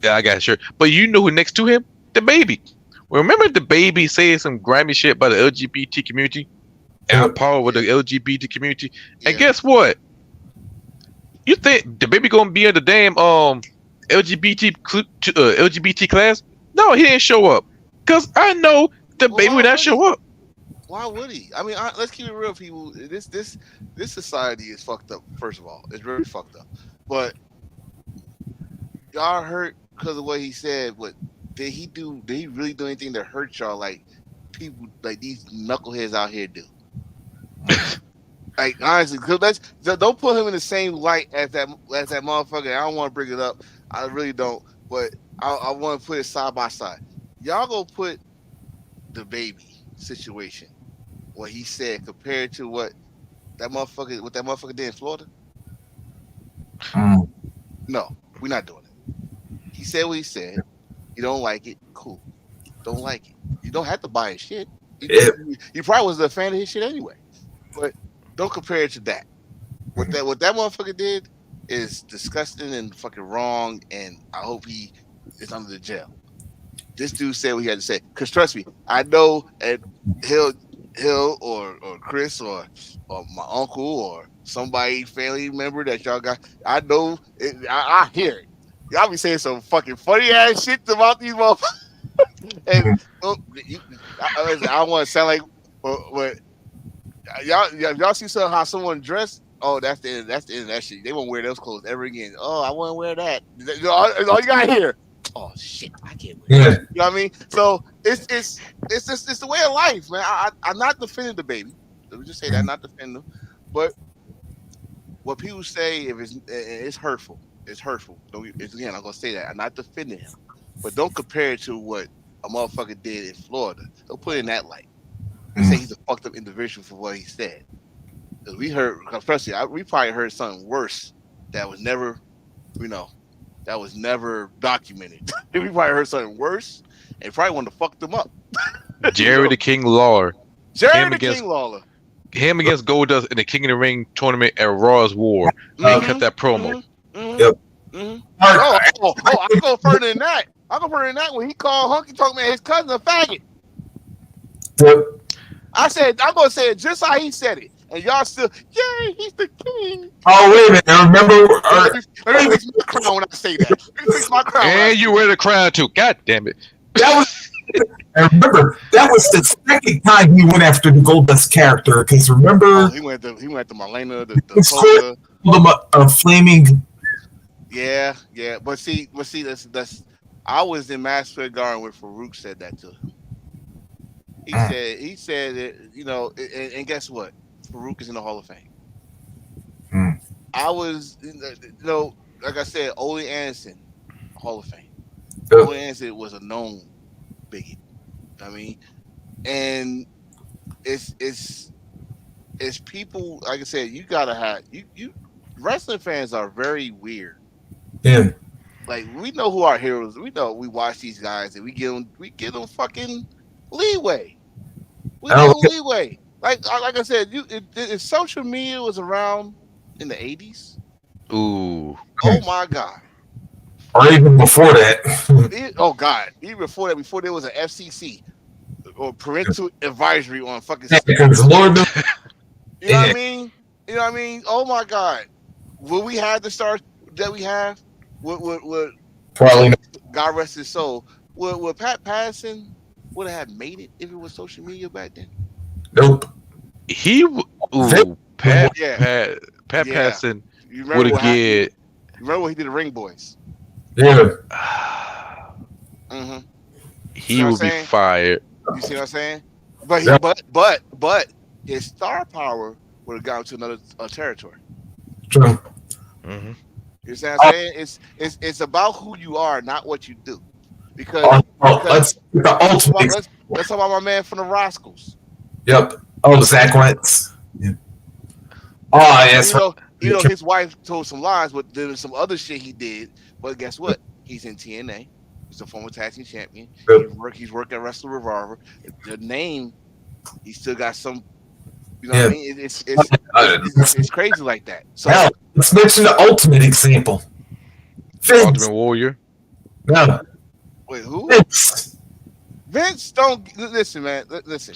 Speaker 1: Yeah, I got a shirt. But you know who next to him? The Baby. Remember the Baby saying some grimy shit about the LGBT community? Our power with the LGBT community. Yeah. And guess what? You think the Baby gonna be in the damn LGBT class? No, he didn't show up. Cause I know the Baby would not show up.
Speaker 2: Why would he? I mean, let's keep it real, people. This society is fucked up. First of all, it's really fucked up. But y'all hurt because of what he said. But did he really do anything to hurt y'all? Like people, like these knuckleheads out here do. Like honestly, don't put him in the same light as that motherfucker. I don't want to bring it up. I really don't. But I want to put it side by side. Y'all go put the Baby situation, what he said, compared to what that motherfucker did in Florida. No, we're not doing it. He said what he said. You don't like it, cool. Don't like it. You don't have to buy his shit. You probably was a fan of his shit anyway. But don't compare it to that. What that motherfucker did is disgusting and fucking wrong, and I hope he is under the jail. This dude said what he had to say. Cause trust me, I know at Hill or Chris or my uncle or somebody family member that y'all got. I know it, I hear it. Y'all be saying some fucking funny ass shit about these motherfuckers. And I don't want to sound like what y'all see how someone dressed. Oh, that's the end of that shit. They won't wear those clothes ever again. Oh, I won't wear that. All you got here. Oh shit, I can't wear that. You know what I mean? So it's the way of life, man. I'm not defending the Baby. Let me just say that, not defending them. But what people say, if it's hurtful. It's hurtful. Again, I'm gonna say that. I'm not defending him, but don't compare it to what a motherfucker did in Florida. Don't put it in that light. And say he's a fucked up individual for what he said. Because we heard, especially, we probably heard something worse that was never, that was never documented. We probably heard something worse and probably wanted to fuck them up.
Speaker 1: Jerry the King Lawler.
Speaker 2: Jerry the King Lawler.
Speaker 1: Him against Goldust in the King of the Ring tournament at Raw's War. He cut that promo.
Speaker 3: Yep.
Speaker 2: I go further than that. When he called Honky Tonk Man his cousin a faggot.
Speaker 3: Yep.
Speaker 2: I'm gonna say it just how he said it. And y'all still, yay, he's the king.
Speaker 3: Oh, wait a minute. I remember.
Speaker 2: Let me fix my crown when I say that. Let me fix my crown.
Speaker 1: And you wear the crown too. God damn it.
Speaker 3: That was. I remember that was the second time he went after the Goldust character. Because remember,
Speaker 2: he went to Marlena, the
Speaker 3: a flaming.
Speaker 2: Yeah. But see, that's. I was in Masquerade Garden where Farouk said that to him. He said that, and guess what? Farouk is in the Hall of Fame. I was, like I said, Ole Anderson, Hall of Fame. Ole Anderson was a known bigot. I mean, and it's people, like I said, you gotta have you wrestling fans are very weird.
Speaker 3: Yeah.
Speaker 2: Like, we know who our heroes. We know we watch these guys and we give them fucking leeway. We give them leeway. Like I said, if social media was around in the 80s,
Speaker 1: ooh,
Speaker 2: oh my God.
Speaker 3: Or even before that.
Speaker 2: Oh God. Even before that, before there was an FCC or parental advisory on fucking
Speaker 3: Because Lord knows.
Speaker 2: You know what I mean? You know what I mean? Oh my God. Will we have the stars that we have? Would
Speaker 3: Probably not.
Speaker 2: God rest his soul. Would Pat Patterson would have made it if it was social media back then?
Speaker 3: Nope.
Speaker 1: Pat Patterson would have get.
Speaker 2: Remember what he did to Ring Boys?
Speaker 3: Yeah.
Speaker 1: He would be fired.
Speaker 2: You see what I'm saying? But his star power would have gone to another territory.
Speaker 3: True.
Speaker 2: You see what I'm saying? It's about who you are, not what you do. Because
Speaker 3: let's
Speaker 2: talk about my man from the Roscoes.
Speaker 3: Yep. Oh, Zach Wentz. Yeah. Oh, yes.
Speaker 2: His wife told some lies, but there was some other shit he did. But guess what? He's in TNA. He's a former tag team champion. Yep. He's worked at Wrestle Revolver. The name, he still got some. You know what I mean? It's crazy like that. So
Speaker 3: hell, let's mention the ultimate example.
Speaker 1: Ultimate Warrior.
Speaker 3: No.
Speaker 2: Wait, who?
Speaker 3: Vince
Speaker 2: don't listen, man. Listen,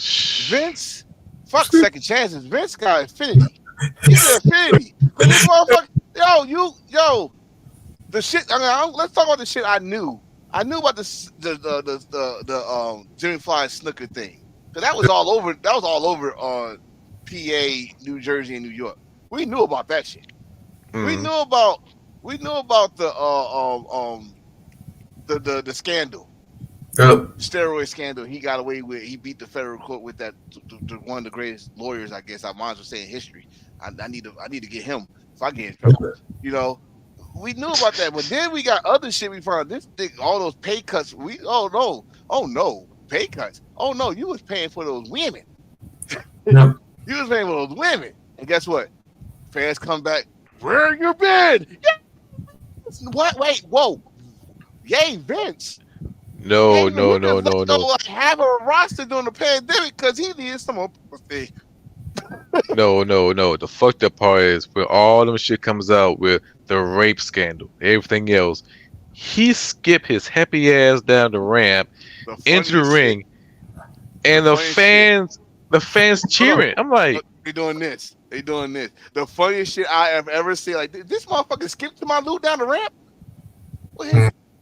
Speaker 2: Vince. Fuck second chances. Vince got Infinity. He's an Infinity. This motherfucker, yo, the shit. Let's talk about the shit I knew. I knew about the Jimmy Fly Snooker thing, because that was all over. That was all over on PA, New Jersey, and New York. We knew about that shit. We knew about the scandal. Steroid scandal. He got away with. He beat the federal court with that. One of the greatest lawyers, I guess. I might as well say in history. I need to get him if I get in trouble. We knew about that, but then we got other shit. We found this thing, all those pay cuts. Oh no, pay cuts. Oh no, you was paying for those women.
Speaker 3: Yep.
Speaker 2: You was paying for those women, and guess what? Fans come back. Where you been? What? Wait, whoa. Yay, Vince.
Speaker 1: No.
Speaker 2: Like, have a roster during the pandemic because he needed some publicity.
Speaker 1: No. The fucked up part is when all them shit comes out with the rape scandal, everything else. He skipped his happy ass down the ramp into the ring, and the fans cheering. I'm like,
Speaker 2: they doing this. The funniest shit I have ever seen. Like, this motherfucker skipped to my loot down the ramp.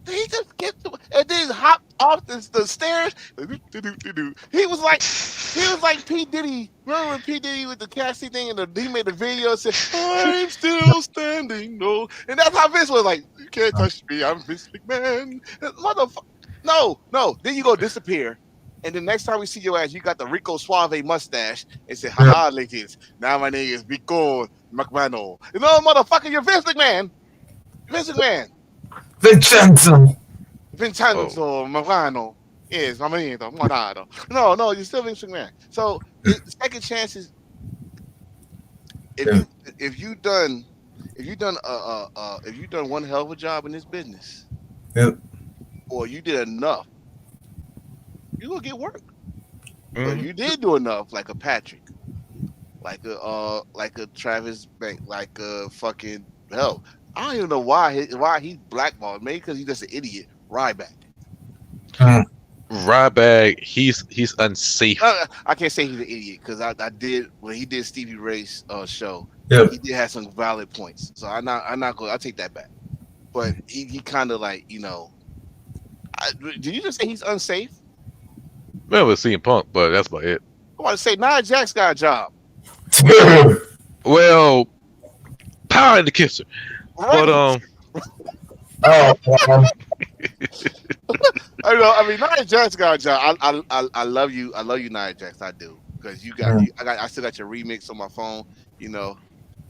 Speaker 2: He just skipped and then hopped off the stairs. He was like P. Diddy. Remember when P. Diddy with the Cassie thing and he made the video and said, "I'm still standing." No, and that's how Vince was like, "You can't touch me. I'm Vince McMahon." Motherfucker. No. Then you go disappear. And the next time we see your ass, you got the Rico Suave mustache and say, haha, ladies, now my name is Rico McMahon. You know, motherfucker, you're Vince McMahon. Vince McMahon.
Speaker 3: Vincenzo.
Speaker 2: Vincenzo McMahon. Yes, my man. No, you're still Vince McMahon. So, second chances, if you done one hell of a job in this business, or you did enough, you gonna get work. But you did do enough, like a Patrick, like a Travis Bank, like a fucking hell. I don't even know why he's blackballed. Maybe because he's just an idiot. Ryback.
Speaker 1: Ryback, he's unsafe.
Speaker 2: I can't say he's an idiot because I did when he did Stevie Ray's show.
Speaker 3: Yep.
Speaker 2: He did have some valid points, so I'm not going. I'll take that back. But he kind of like did you just say he's unsafe?
Speaker 1: Well, with CM Punk, but that's about it.
Speaker 2: I want to say Nia Jax got a job.
Speaker 1: Well, power in the kisser,
Speaker 2: Right.
Speaker 1: but
Speaker 2: I mean, Nia Jax got a job. I love you, Nia Jax. I do because you got. I still got your remix on my phone. You know,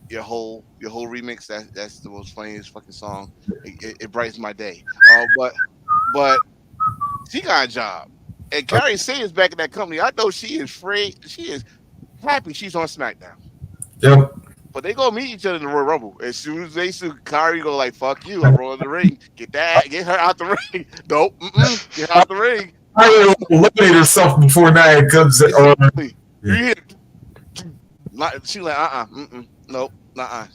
Speaker 2: your whole remix. That's the most funniest fucking song. It brightens my day. But she got a job, and Carrie Sane is back in that company. I know she is free. She is happy she's on SmackDown.
Speaker 3: Yep.
Speaker 2: But they gonna meet each other in the Royal Rumble. As soon as they see Kyrie go like, fuck you, I'm rolling the ring. Get her out the ring. Nope. Get her out the ring.
Speaker 3: I eliminate herself before Nia comes in.
Speaker 2: You hear she like, nope,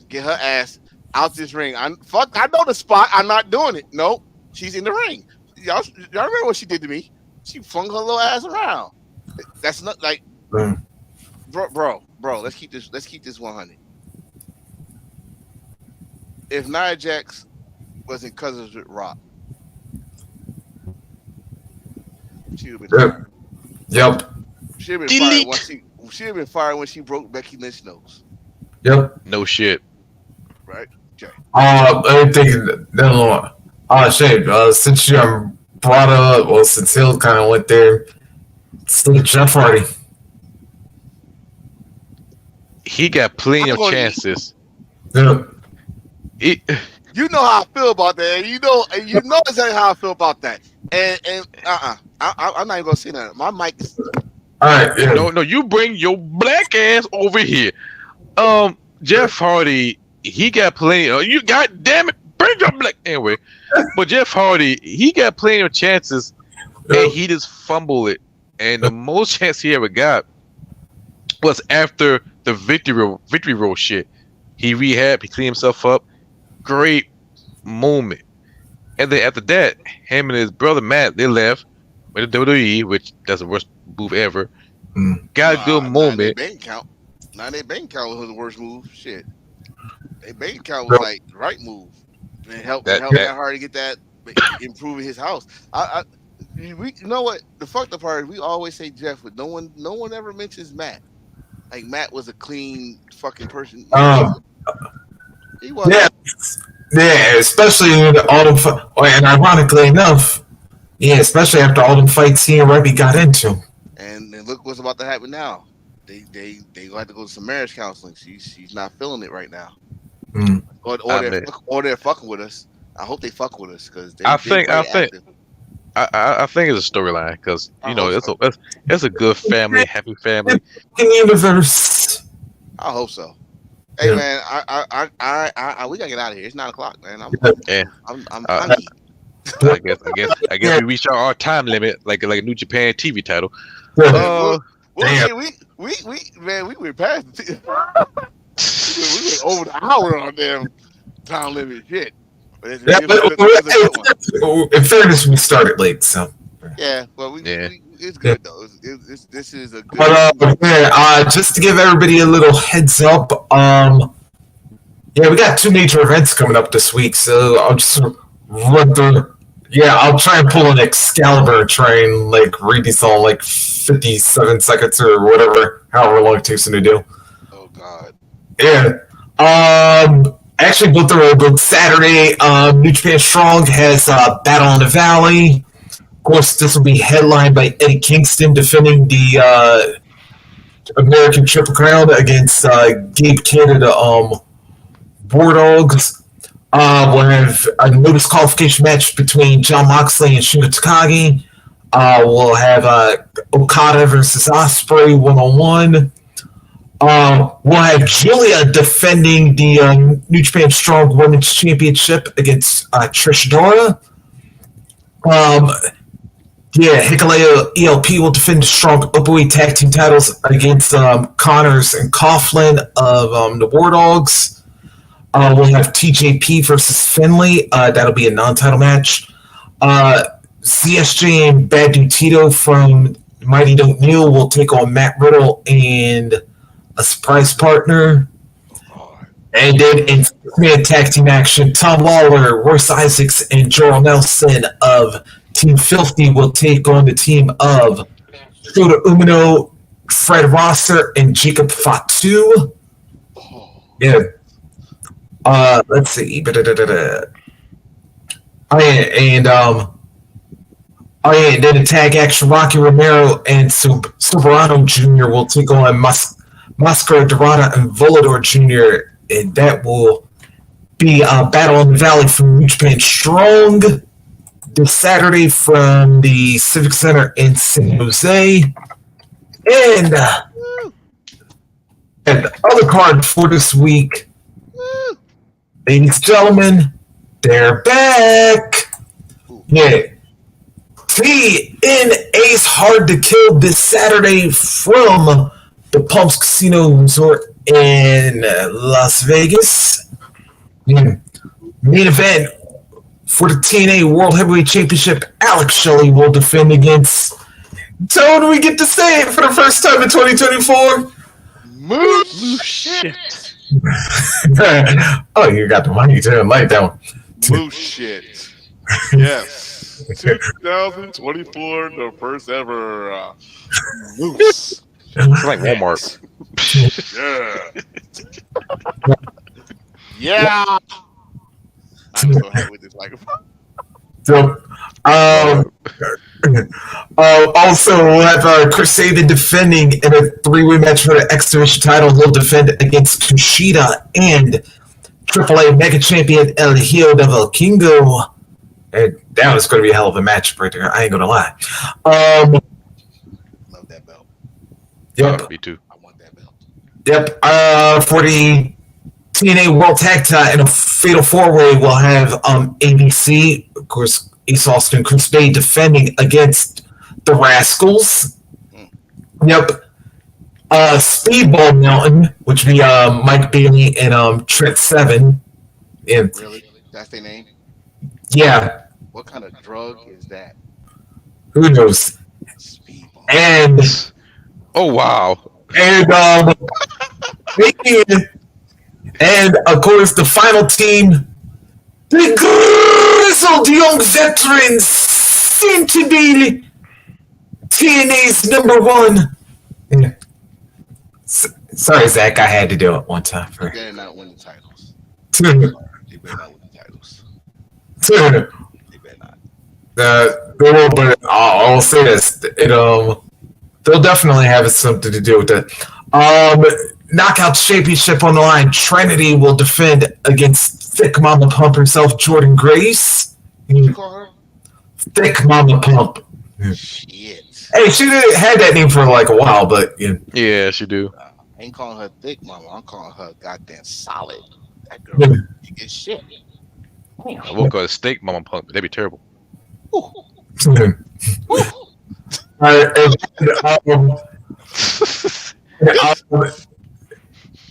Speaker 2: get her ass out this ring. I know the spot. I'm not doing it. Nope. She's in the ring. Y'all remember what she did to me? She flung her little ass around. That's not like bro, let's keep this 100. If Nia Jax wasn't cousins with Rock, she would have been fired.
Speaker 3: Yep.
Speaker 2: She would have been fired when she broke Becky Lynch's nose.
Speaker 3: Yep.
Speaker 1: no shit.
Speaker 2: Right? Okay.
Speaker 3: I'm thinking no. Shane, since you brought up, well, since Hill kind of went there, still Jeff Hardy.
Speaker 1: He got plenty of chances.
Speaker 3: Yep.
Speaker 2: You know how I feel about that. And you know exactly how I feel about that. And I'm not even gonna say that. My mic is.
Speaker 3: All right. Yeah.
Speaker 1: No, you bring your black ass over here. Jeff Hardy, he got plenty. You God damn it, bring your black anyway. But Jeff Hardy, he got plenty of chances, and he just fumbled it. And the most chance he ever got was after the victory roll shit. He rehabbed, he cleaned himself up. Great moment. And then after that, him and his brother Matt, they left with the WWE, which that's the worst move ever. Got a good moment.
Speaker 2: Now their bank account was the worst move. Shit. Their bank account was like the right move. And help that hard to get that, improving his house. You know what? The fucked up part is we always say Jeff, but no one ever mentions Matt. Like Matt was a clean fucking person. He was.
Speaker 3: Yeah, especially in all the and ironically enough, especially after all them fights he and Rebby got into.
Speaker 2: And look what's about to happen now. They gonna have to go to some marriage counseling. She's not feeling it right now. Or they're fucking with us. I hope they fuck with us because I think
Speaker 1: it's a storyline because it's a good family, happy family.
Speaker 3: In the universe.
Speaker 2: I hope so. Hey man, I we gotta get out of here. It's 9:00, man.
Speaker 1: I guess we reached our time limit, like a New Japan TV title.
Speaker 2: We went past. We went over the hour on them time limit shit.
Speaker 3: In fairness, we started late, so.
Speaker 2: Yeah, well, it's good though. This is a good.
Speaker 3: But just to give everybody a little heads up, we got 2 major events coming up this week, so I'll just run through. Yeah, I'll try and pull an Excalibur and try and read these all 57 seconds or whatever, however long it takes them to do.
Speaker 2: Oh God.
Speaker 3: Yeah. Actually, both Saturday. New Japan Strong has Battle in the Valley. course, this will be headlined by Eddie Kingston defending the American Triple Crown against Gabe Kidd of the War Dogs. We'll have a no disqualification match between Jon Moxley and Shingo Takagi. We'll have Okada versus Ospreay 1-on-1. We'll have Julia defending the New Japan Strong Women's Championship against Trish Adora. Hikuleo ELP will defend the Strong Openweight Tag Team titles against Connors and Coughlin of the War Dogs. We'll have TJP versus Finlay. That'll be a non-title match. CSJ and Bad Dude Tito from Mighty Don't Kneel will take on Matt Riddle and a surprise partner. And then in six-man tag team action, Tom Lawler, Royce Isaacs, and Jorel Nelson of Team Filthy will take on the team of Shota Umino, Fred Rosser, and Jacob Fatu. Yeah. Let's see. And then in tag action, Rocky Romero and Soberano Jr. will take on Mascara Dorada and Volador Jr. And that will be a battle in the Valley from New Japan Strong this Saturday from the Civic Center in San Jose. And the other card for this week, ladies and gentlemen, they're back. Yeah. TNA's Hard to Kill this Saturday from the Palms Casino Resort in Las Vegas. Main event for the TNA World Heavyweight Championship, Alex Shelley will defend against, so do we get to say it for the first time in 2024?
Speaker 2: Moose shit.
Speaker 3: Oh, you got the money to like that one.
Speaker 4: Moose shit. Yes. 2024, the first ever Moose.
Speaker 1: It's like Walmart.
Speaker 4: Yeah. Yeah. I'm so happy with this microphone.
Speaker 3: So, also, we'll have Chris Sabin defending in a three-way match for the X Division title. He'll defend against Kushida and AAA Mega Champion El Hijo de Vikingo. And that was going to be a hell of a match right there. I ain't going to lie.
Speaker 2: Love that belt.
Speaker 3: Yep.
Speaker 1: Me too.
Speaker 2: I want that belt.
Speaker 3: Yep. For the TNA World Tag Title in a Fatal 4-Way, we'll have ABC, of course, Ace Austin, Chris Bay defending against the Rascals. Yep. Speedball Mountain, which would be Mike Bailey and Trent Seven. And,
Speaker 2: Really? That's their name?
Speaker 3: yeah.
Speaker 2: What kind of drug is that?
Speaker 3: Who knows?
Speaker 2: Speedball.
Speaker 3: And
Speaker 1: Oh wow.
Speaker 3: and of course the final team, the grizzled young veterans, seem to be TNA's number one. Sorry, Zach, I had to do it one time.
Speaker 2: They better not win the titles.
Speaker 3: Two.
Speaker 2: They better not win the titles.
Speaker 3: Two.
Speaker 2: They better not.
Speaker 3: But I'll say this: they'll definitely have something to do with it. Knockout Championship on the line. Trinity will defend against Thick Mama Pump herself, Jordan Grace.
Speaker 2: What you call her?
Speaker 3: Thick Mama Pump.
Speaker 2: Shit.
Speaker 3: Hey, she had that name for like a while, but you know.
Speaker 1: Yeah, she do.
Speaker 2: I ain't calling her thick, mama. I'm calling her goddamn solid. That girl, you get shit.
Speaker 1: I woke up a steak mama punk. That'd be terrible.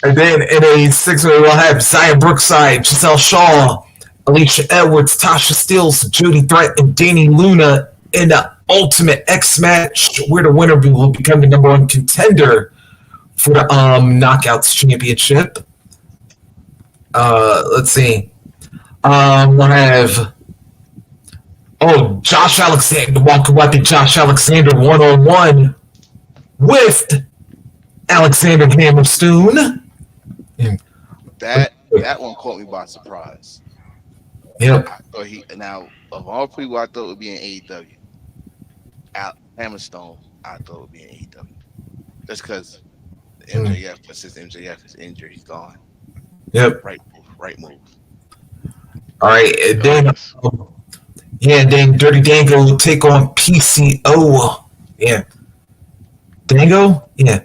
Speaker 3: And then in a six-way, we'll have Zaya Brookside, Giselle Shaw, Alicia Edwards, Tasha Steeles, Judy Threat, and Danny Luna in the Ultimate X match, where the winner will become the number one contender for the Knockouts Championship. Let's see. We'll have Josh Alexander, Walker Weapon, Josh Alexander one-on-one with Alexander Hammerstone.
Speaker 2: That one caught me by surprise.
Speaker 3: Yep.
Speaker 2: I thought of all people, I thought it would be an AEW. Hammerstone, I thought would be in AEW. Just because
Speaker 3: Hmm.
Speaker 2: MJF, but since MJF is injured, he's gone.
Speaker 3: Yep.
Speaker 2: Right move. Right move.
Speaker 3: All right. And then,
Speaker 1: yes.
Speaker 3: yeah, then Dirty Dango will take on PCO. Yeah. Dango? Yeah.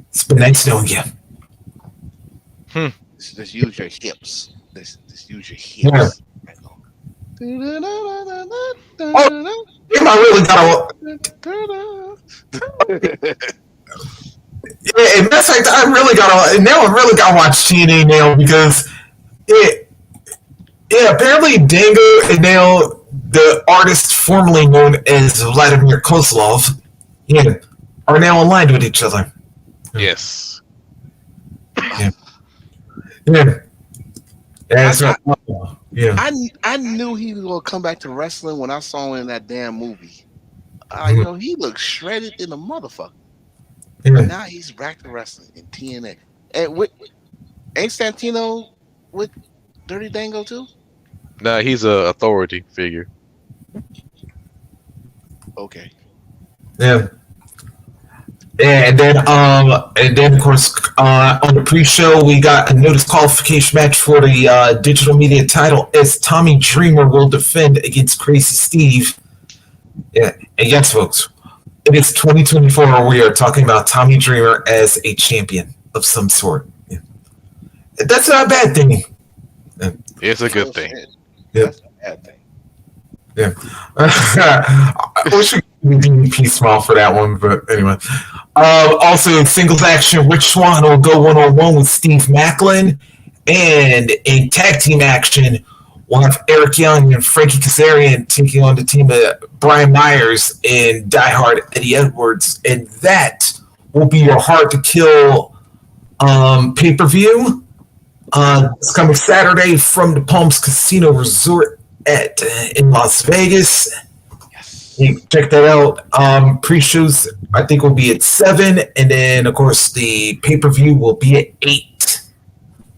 Speaker 3: It's been nice knowing you.
Speaker 2: Just use your hips. Just use your
Speaker 3: Yeah.
Speaker 2: hips.
Speaker 3: Damn, I really gotta. Yeah, and that's like I really gotta. Now I really gotta watch TNA now because it. Yeah, apparently Dango and now the artist formerly known as Vladimir Kozlov, yeah, are now aligned with each other.
Speaker 1: Yes.
Speaker 3: Yeah. Yeah, that's right. Yeah.
Speaker 2: I knew he was gonna come back to wrestling when I saw him in that damn movie. He looked shredded in the motherfucker.
Speaker 3: Yeah.
Speaker 2: Now he's back to wrestling in TNA. And ain't Santino with Dirty Dango too?
Speaker 1: Nah, he's a authority figure.
Speaker 2: Okay.
Speaker 3: Yeah. And then of course, on the pre-show, we got a no disqualification match for the digital media title as Tommy Dreamer will defend against Crazy Steve. Yeah, and yes, folks, it is 2024. We are talking about Tommy Dreamer as a champion of some sort. Yeah. That's not a bad thing.
Speaker 1: It's a good thing.
Speaker 3: Yeah.
Speaker 2: That's a bad thing.
Speaker 3: Yeah. I wish we could give DDP small for that one, but anyway. Also, in singles action, Rich Swann will go one-on-one with Steve Macklin. And in tag team action, we'll have Eric Young and Frankie Kazarian taking on the team of Brian Myers and diehard Eddie Edwards. And that will be your Hard to Kill pay-per-view. It's coming Saturday from the Palms Casino Resort in Las Vegas.
Speaker 2: Yes.
Speaker 3: You can check that out. Pre-shows, I think, will be at 7, and then, of course, the pay-per-view will be at 8.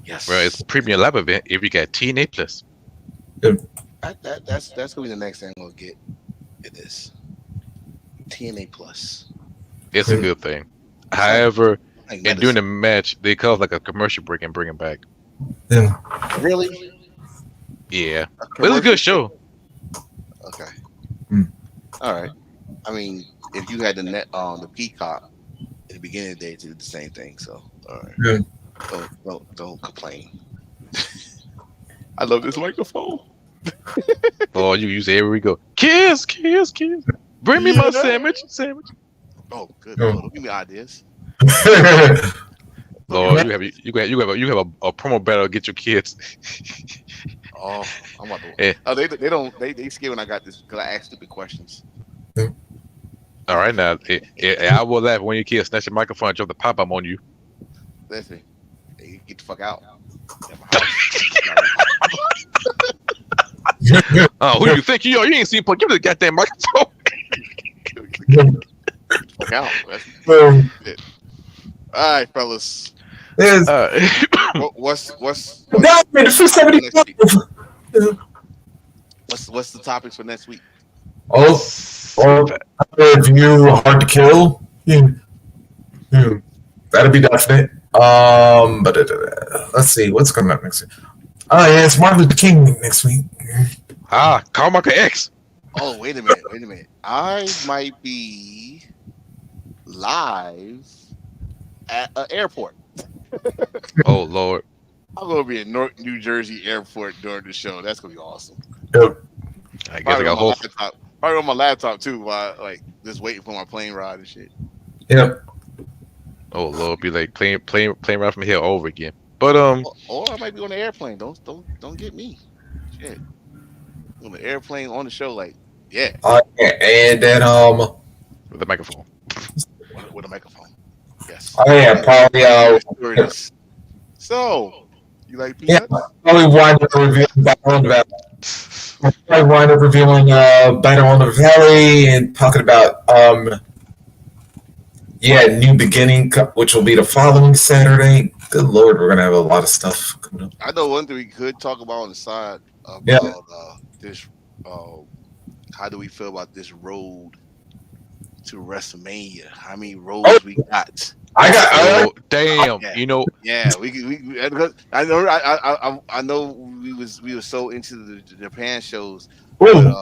Speaker 2: Yes.
Speaker 1: Well, it's a premium live event if you got TNA Plus.
Speaker 2: That's gonna be the next thing we'll get. It is TNA Plus.
Speaker 1: It's a good thing. However,
Speaker 2: Like
Speaker 1: and during the match, they cause like a commercial break and bring it back.
Speaker 3: Yeah.
Speaker 2: really?
Speaker 1: Yeah, but it was a good show.
Speaker 2: Okay.
Speaker 3: Hmm.
Speaker 2: All right. I mean, if you had the net on the Peacock at the beginning of the day, to do the same thing. So, all right.
Speaker 3: Yeah.
Speaker 2: Don't complain. I love this microphone.
Speaker 1: Oh, you use it everywhere we go. Kiss. Bring me my sandwich.
Speaker 2: Oh, good.
Speaker 3: Oh.
Speaker 2: Lord, don't give me ideas.
Speaker 1: Lord, you have a promo battle to get your kids.
Speaker 2: Oh, I'm about to.
Speaker 1: Yeah.
Speaker 2: Oh, they scared when I got this because I asked stupid questions.
Speaker 1: All right, now I will laugh when your kids snatch your microphone and drop the pop bomb on you.
Speaker 2: Listen, hey, get the fuck out.
Speaker 1: Who do you think you are? You ain't seen play. Give me the goddamn microphone.
Speaker 2: Fuck out.
Speaker 3: Um,
Speaker 2: All right, fellas.
Speaker 3: There's
Speaker 2: What's
Speaker 3: no, man, it's for 75.
Speaker 2: what's the topics for next week?
Speaker 3: Oh, review Hard to Kill. That'll be definite. But let's see what's coming up next week. Oh yeah, it's Martin Luther King week next week.
Speaker 1: Karl Marker X.
Speaker 2: Oh, wait a minute. I might be live at an airport.
Speaker 1: Oh Lord.
Speaker 2: I'm gonna be at Newark, New Jersey airport during the show. That's gonna be awesome.
Speaker 3: Yep.
Speaker 1: I guess I got hope.
Speaker 2: Probably on my laptop too, while like just waiting for my plane ride and shit.
Speaker 3: Yep.
Speaker 1: Oh Lord, be like playing right from here over again. But
Speaker 2: Or I might be on the airplane. Don't get me. Shit. On the airplane on the show, like, yeah.
Speaker 3: And then
Speaker 1: with the microphone.
Speaker 2: With a microphone. Yes.
Speaker 3: oh yeah, probably
Speaker 2: So, you like
Speaker 3: yeah,
Speaker 2: peanuts?
Speaker 3: probably wind up reviewing Battle on the Valley. Probably wind up reviewing Battle on the Valley and talking about New Beginning, which will be the following Saturday. Good Lord, we're gonna have a lot of stuff coming up.
Speaker 2: I know one thing we could talk about on the side about this. How do we feel about this road to WrestleMania. How many rows we got?
Speaker 3: I got.
Speaker 1: Oh, damn.
Speaker 2: Yeah.
Speaker 1: You know,
Speaker 2: Yeah, I know we were so into the Japan shows, but
Speaker 3: Ooh,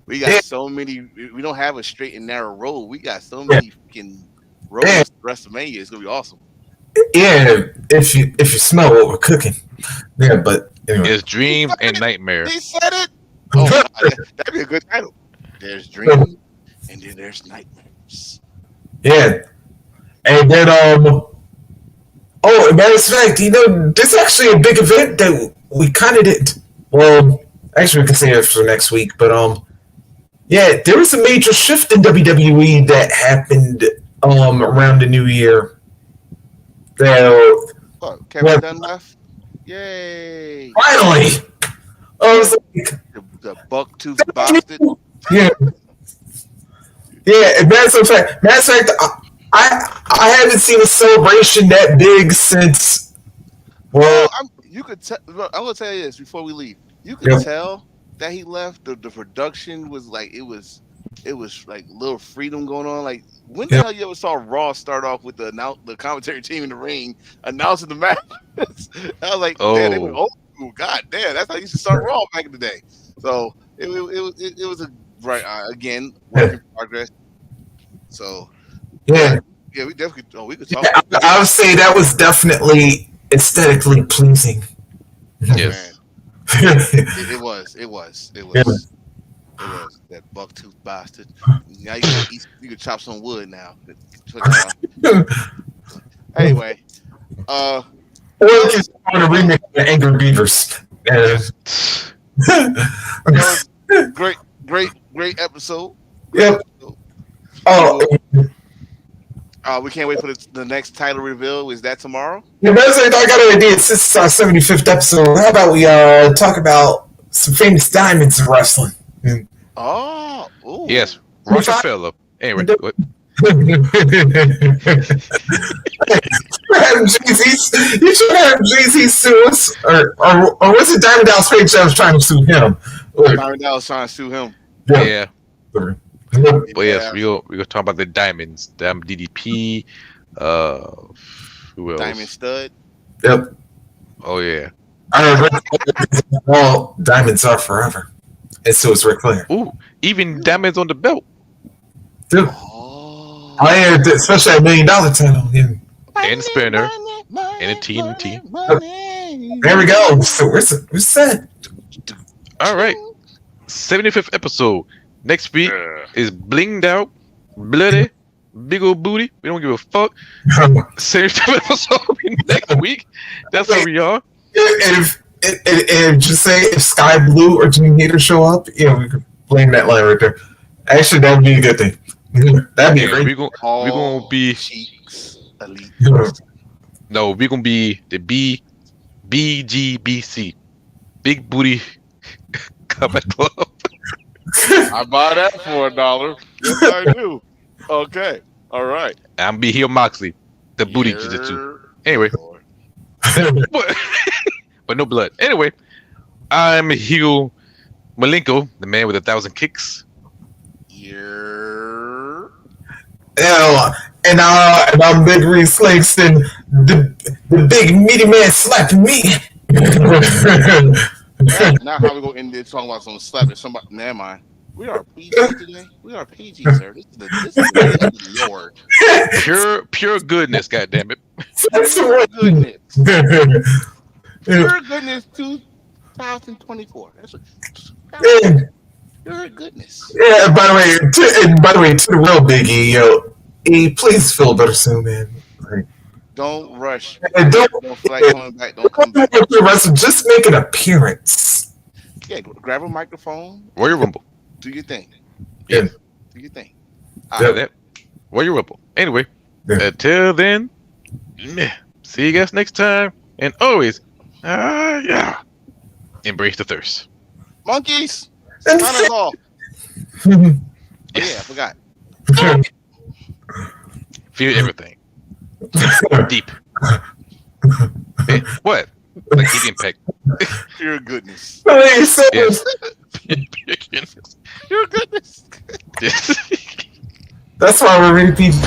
Speaker 2: we got
Speaker 3: Yeah.
Speaker 2: so many. We don't have a straight and narrow road. We got so
Speaker 3: Yeah.
Speaker 2: many freaking roads.
Speaker 3: Yeah.
Speaker 2: To WrestleMania, it's gonna be awesome.
Speaker 3: yeah. If you smell what we're cooking, yeah. But anyway,
Speaker 1: it's dreams and nightmare.
Speaker 2: He said it. Oh, God, that'd be a good title. There's dreams and then there's nightmares.
Speaker 3: yeah. And then oh, matter of fact, there's actually a big event that we kind of did. Well, actually, we can say it for next week. But yeah, there was a major shift in WWE that happened around the new year. That
Speaker 2: What? Kevin
Speaker 3: Yeah.
Speaker 2: Dunn left. Yay!
Speaker 3: finally, I was like,
Speaker 2: The buck tooth bastard.
Speaker 3: yeah, yeah. And matter of fact, I haven't seen a celebration that big since. Well,
Speaker 2: You could tell. I'm gonna tell you this before we leave. You could
Speaker 3: Yeah.
Speaker 2: tell that he left. The production was like it was like little freedom going on. Like when the
Speaker 3: Yeah.
Speaker 2: hell you ever saw Raw start off with the commentary team in the ring announcing the match? I was like, man, they went,
Speaker 1: Oh.
Speaker 2: oh, god damn, that's how you used to start Raw back in the day. So it was a right again work in progress. So
Speaker 3: yeah.
Speaker 2: yeah, we definitely we could talk.
Speaker 3: Yeah, I would say that was definitely aesthetically pleasing.
Speaker 1: Yes.
Speaker 2: Man. It was
Speaker 3: Yeah.
Speaker 2: that buck tooth bastard. Now you can chop some wood now. Anyway,
Speaker 3: Or we can on a remake of the Angry Beavers.
Speaker 2: great episode.
Speaker 3: Yep. Oh,
Speaker 2: We can't wait for the next title reveal. Is that tomorrow?
Speaker 3: yeah, but I got an idea. Since it's our 75th episode, how about we talk about some famous diamonds in wrestling?
Speaker 2: Oh, ooh.
Speaker 1: Yes. Rockefeller. Anyway, what?
Speaker 3: You should have Jay-Z sue us, or was it Diamond Dallas Page that was trying to sue him?
Speaker 2: Diamond Dallas trying to sue him.
Speaker 1: Yeah.
Speaker 3: Yeah.
Speaker 1: But yes, we gonna talk about the diamonds. DDP. Who else?
Speaker 2: Diamond Stud.
Speaker 3: Yep.
Speaker 1: Oh yeah.
Speaker 3: I heard well, diamonds are forever, and so is Ric Flair.
Speaker 1: Ooh, even diamonds on the belt.
Speaker 3: Dude,
Speaker 2: Oh.
Speaker 3: I heard, especially $1 million title. Yeah.
Speaker 1: And Spinner. And a TNT.
Speaker 3: There we go. So we're set.
Speaker 1: All right. 75th episode. Next week is blinged out, bloody, big old booty. We don't give a fuck. 75th episode will be next week. That's where we are.
Speaker 3: And just say if Sky Blue or Jimmy Hater show up, we could blame that line right there. Actually, that would be a good thing. That'd be
Speaker 1: Yeah,
Speaker 3: great.
Speaker 1: we gonna be
Speaker 2: Cheeks Elite.
Speaker 1: no, we gonna be the BGBC, Big Booty Combat Club.
Speaker 2: I buy that for $1. Yes, I do. Okay. All right.
Speaker 1: I'm be here Moxley, the booty jiu-jitsu. Anyway, but no blood. Anyway, I'm Hugh Malenko, the man with 1,000 kicks.
Speaker 2: Yeah.
Speaker 3: And I'm Big Reese Langston, the big meaty man slapping me.
Speaker 2: Now how we gonna end this talking about some slapping somebody? Never mind. We are PG today. We are PG, sir. This is the Lord.
Speaker 1: Pure goodness, goddammit.
Speaker 3: That's
Speaker 2: Pure goodness.
Speaker 3: right.
Speaker 2: Pure goodness 2024. That's what, pure goodness.
Speaker 3: Yeah. By the way, to the real Biggie, please feel better soon, man. Like,
Speaker 2: Don't rush.
Speaker 3: and don't
Speaker 2: feel like coming back. Don't come back.
Speaker 3: just make an appearance.
Speaker 2: Yeah, grab a microphone.
Speaker 1: Royal Rumble.
Speaker 2: Do your thing.
Speaker 1: Yeah.
Speaker 2: Do your thing.
Speaker 1: After that, Royal Rumble. Anyway,
Speaker 3: Yeah.
Speaker 1: until then, meh. See you guys next time. And always, yeah, embrace the thirst.
Speaker 2: Monkeys. Sign us off. Oh, yeah, I forgot.
Speaker 1: Feel everything. Deep. Eh, what? Like deep impact.
Speaker 2: Pure goodness.
Speaker 1: Yes.
Speaker 2: Pure goodness.
Speaker 1: Yes.
Speaker 3: That's why we're repeating.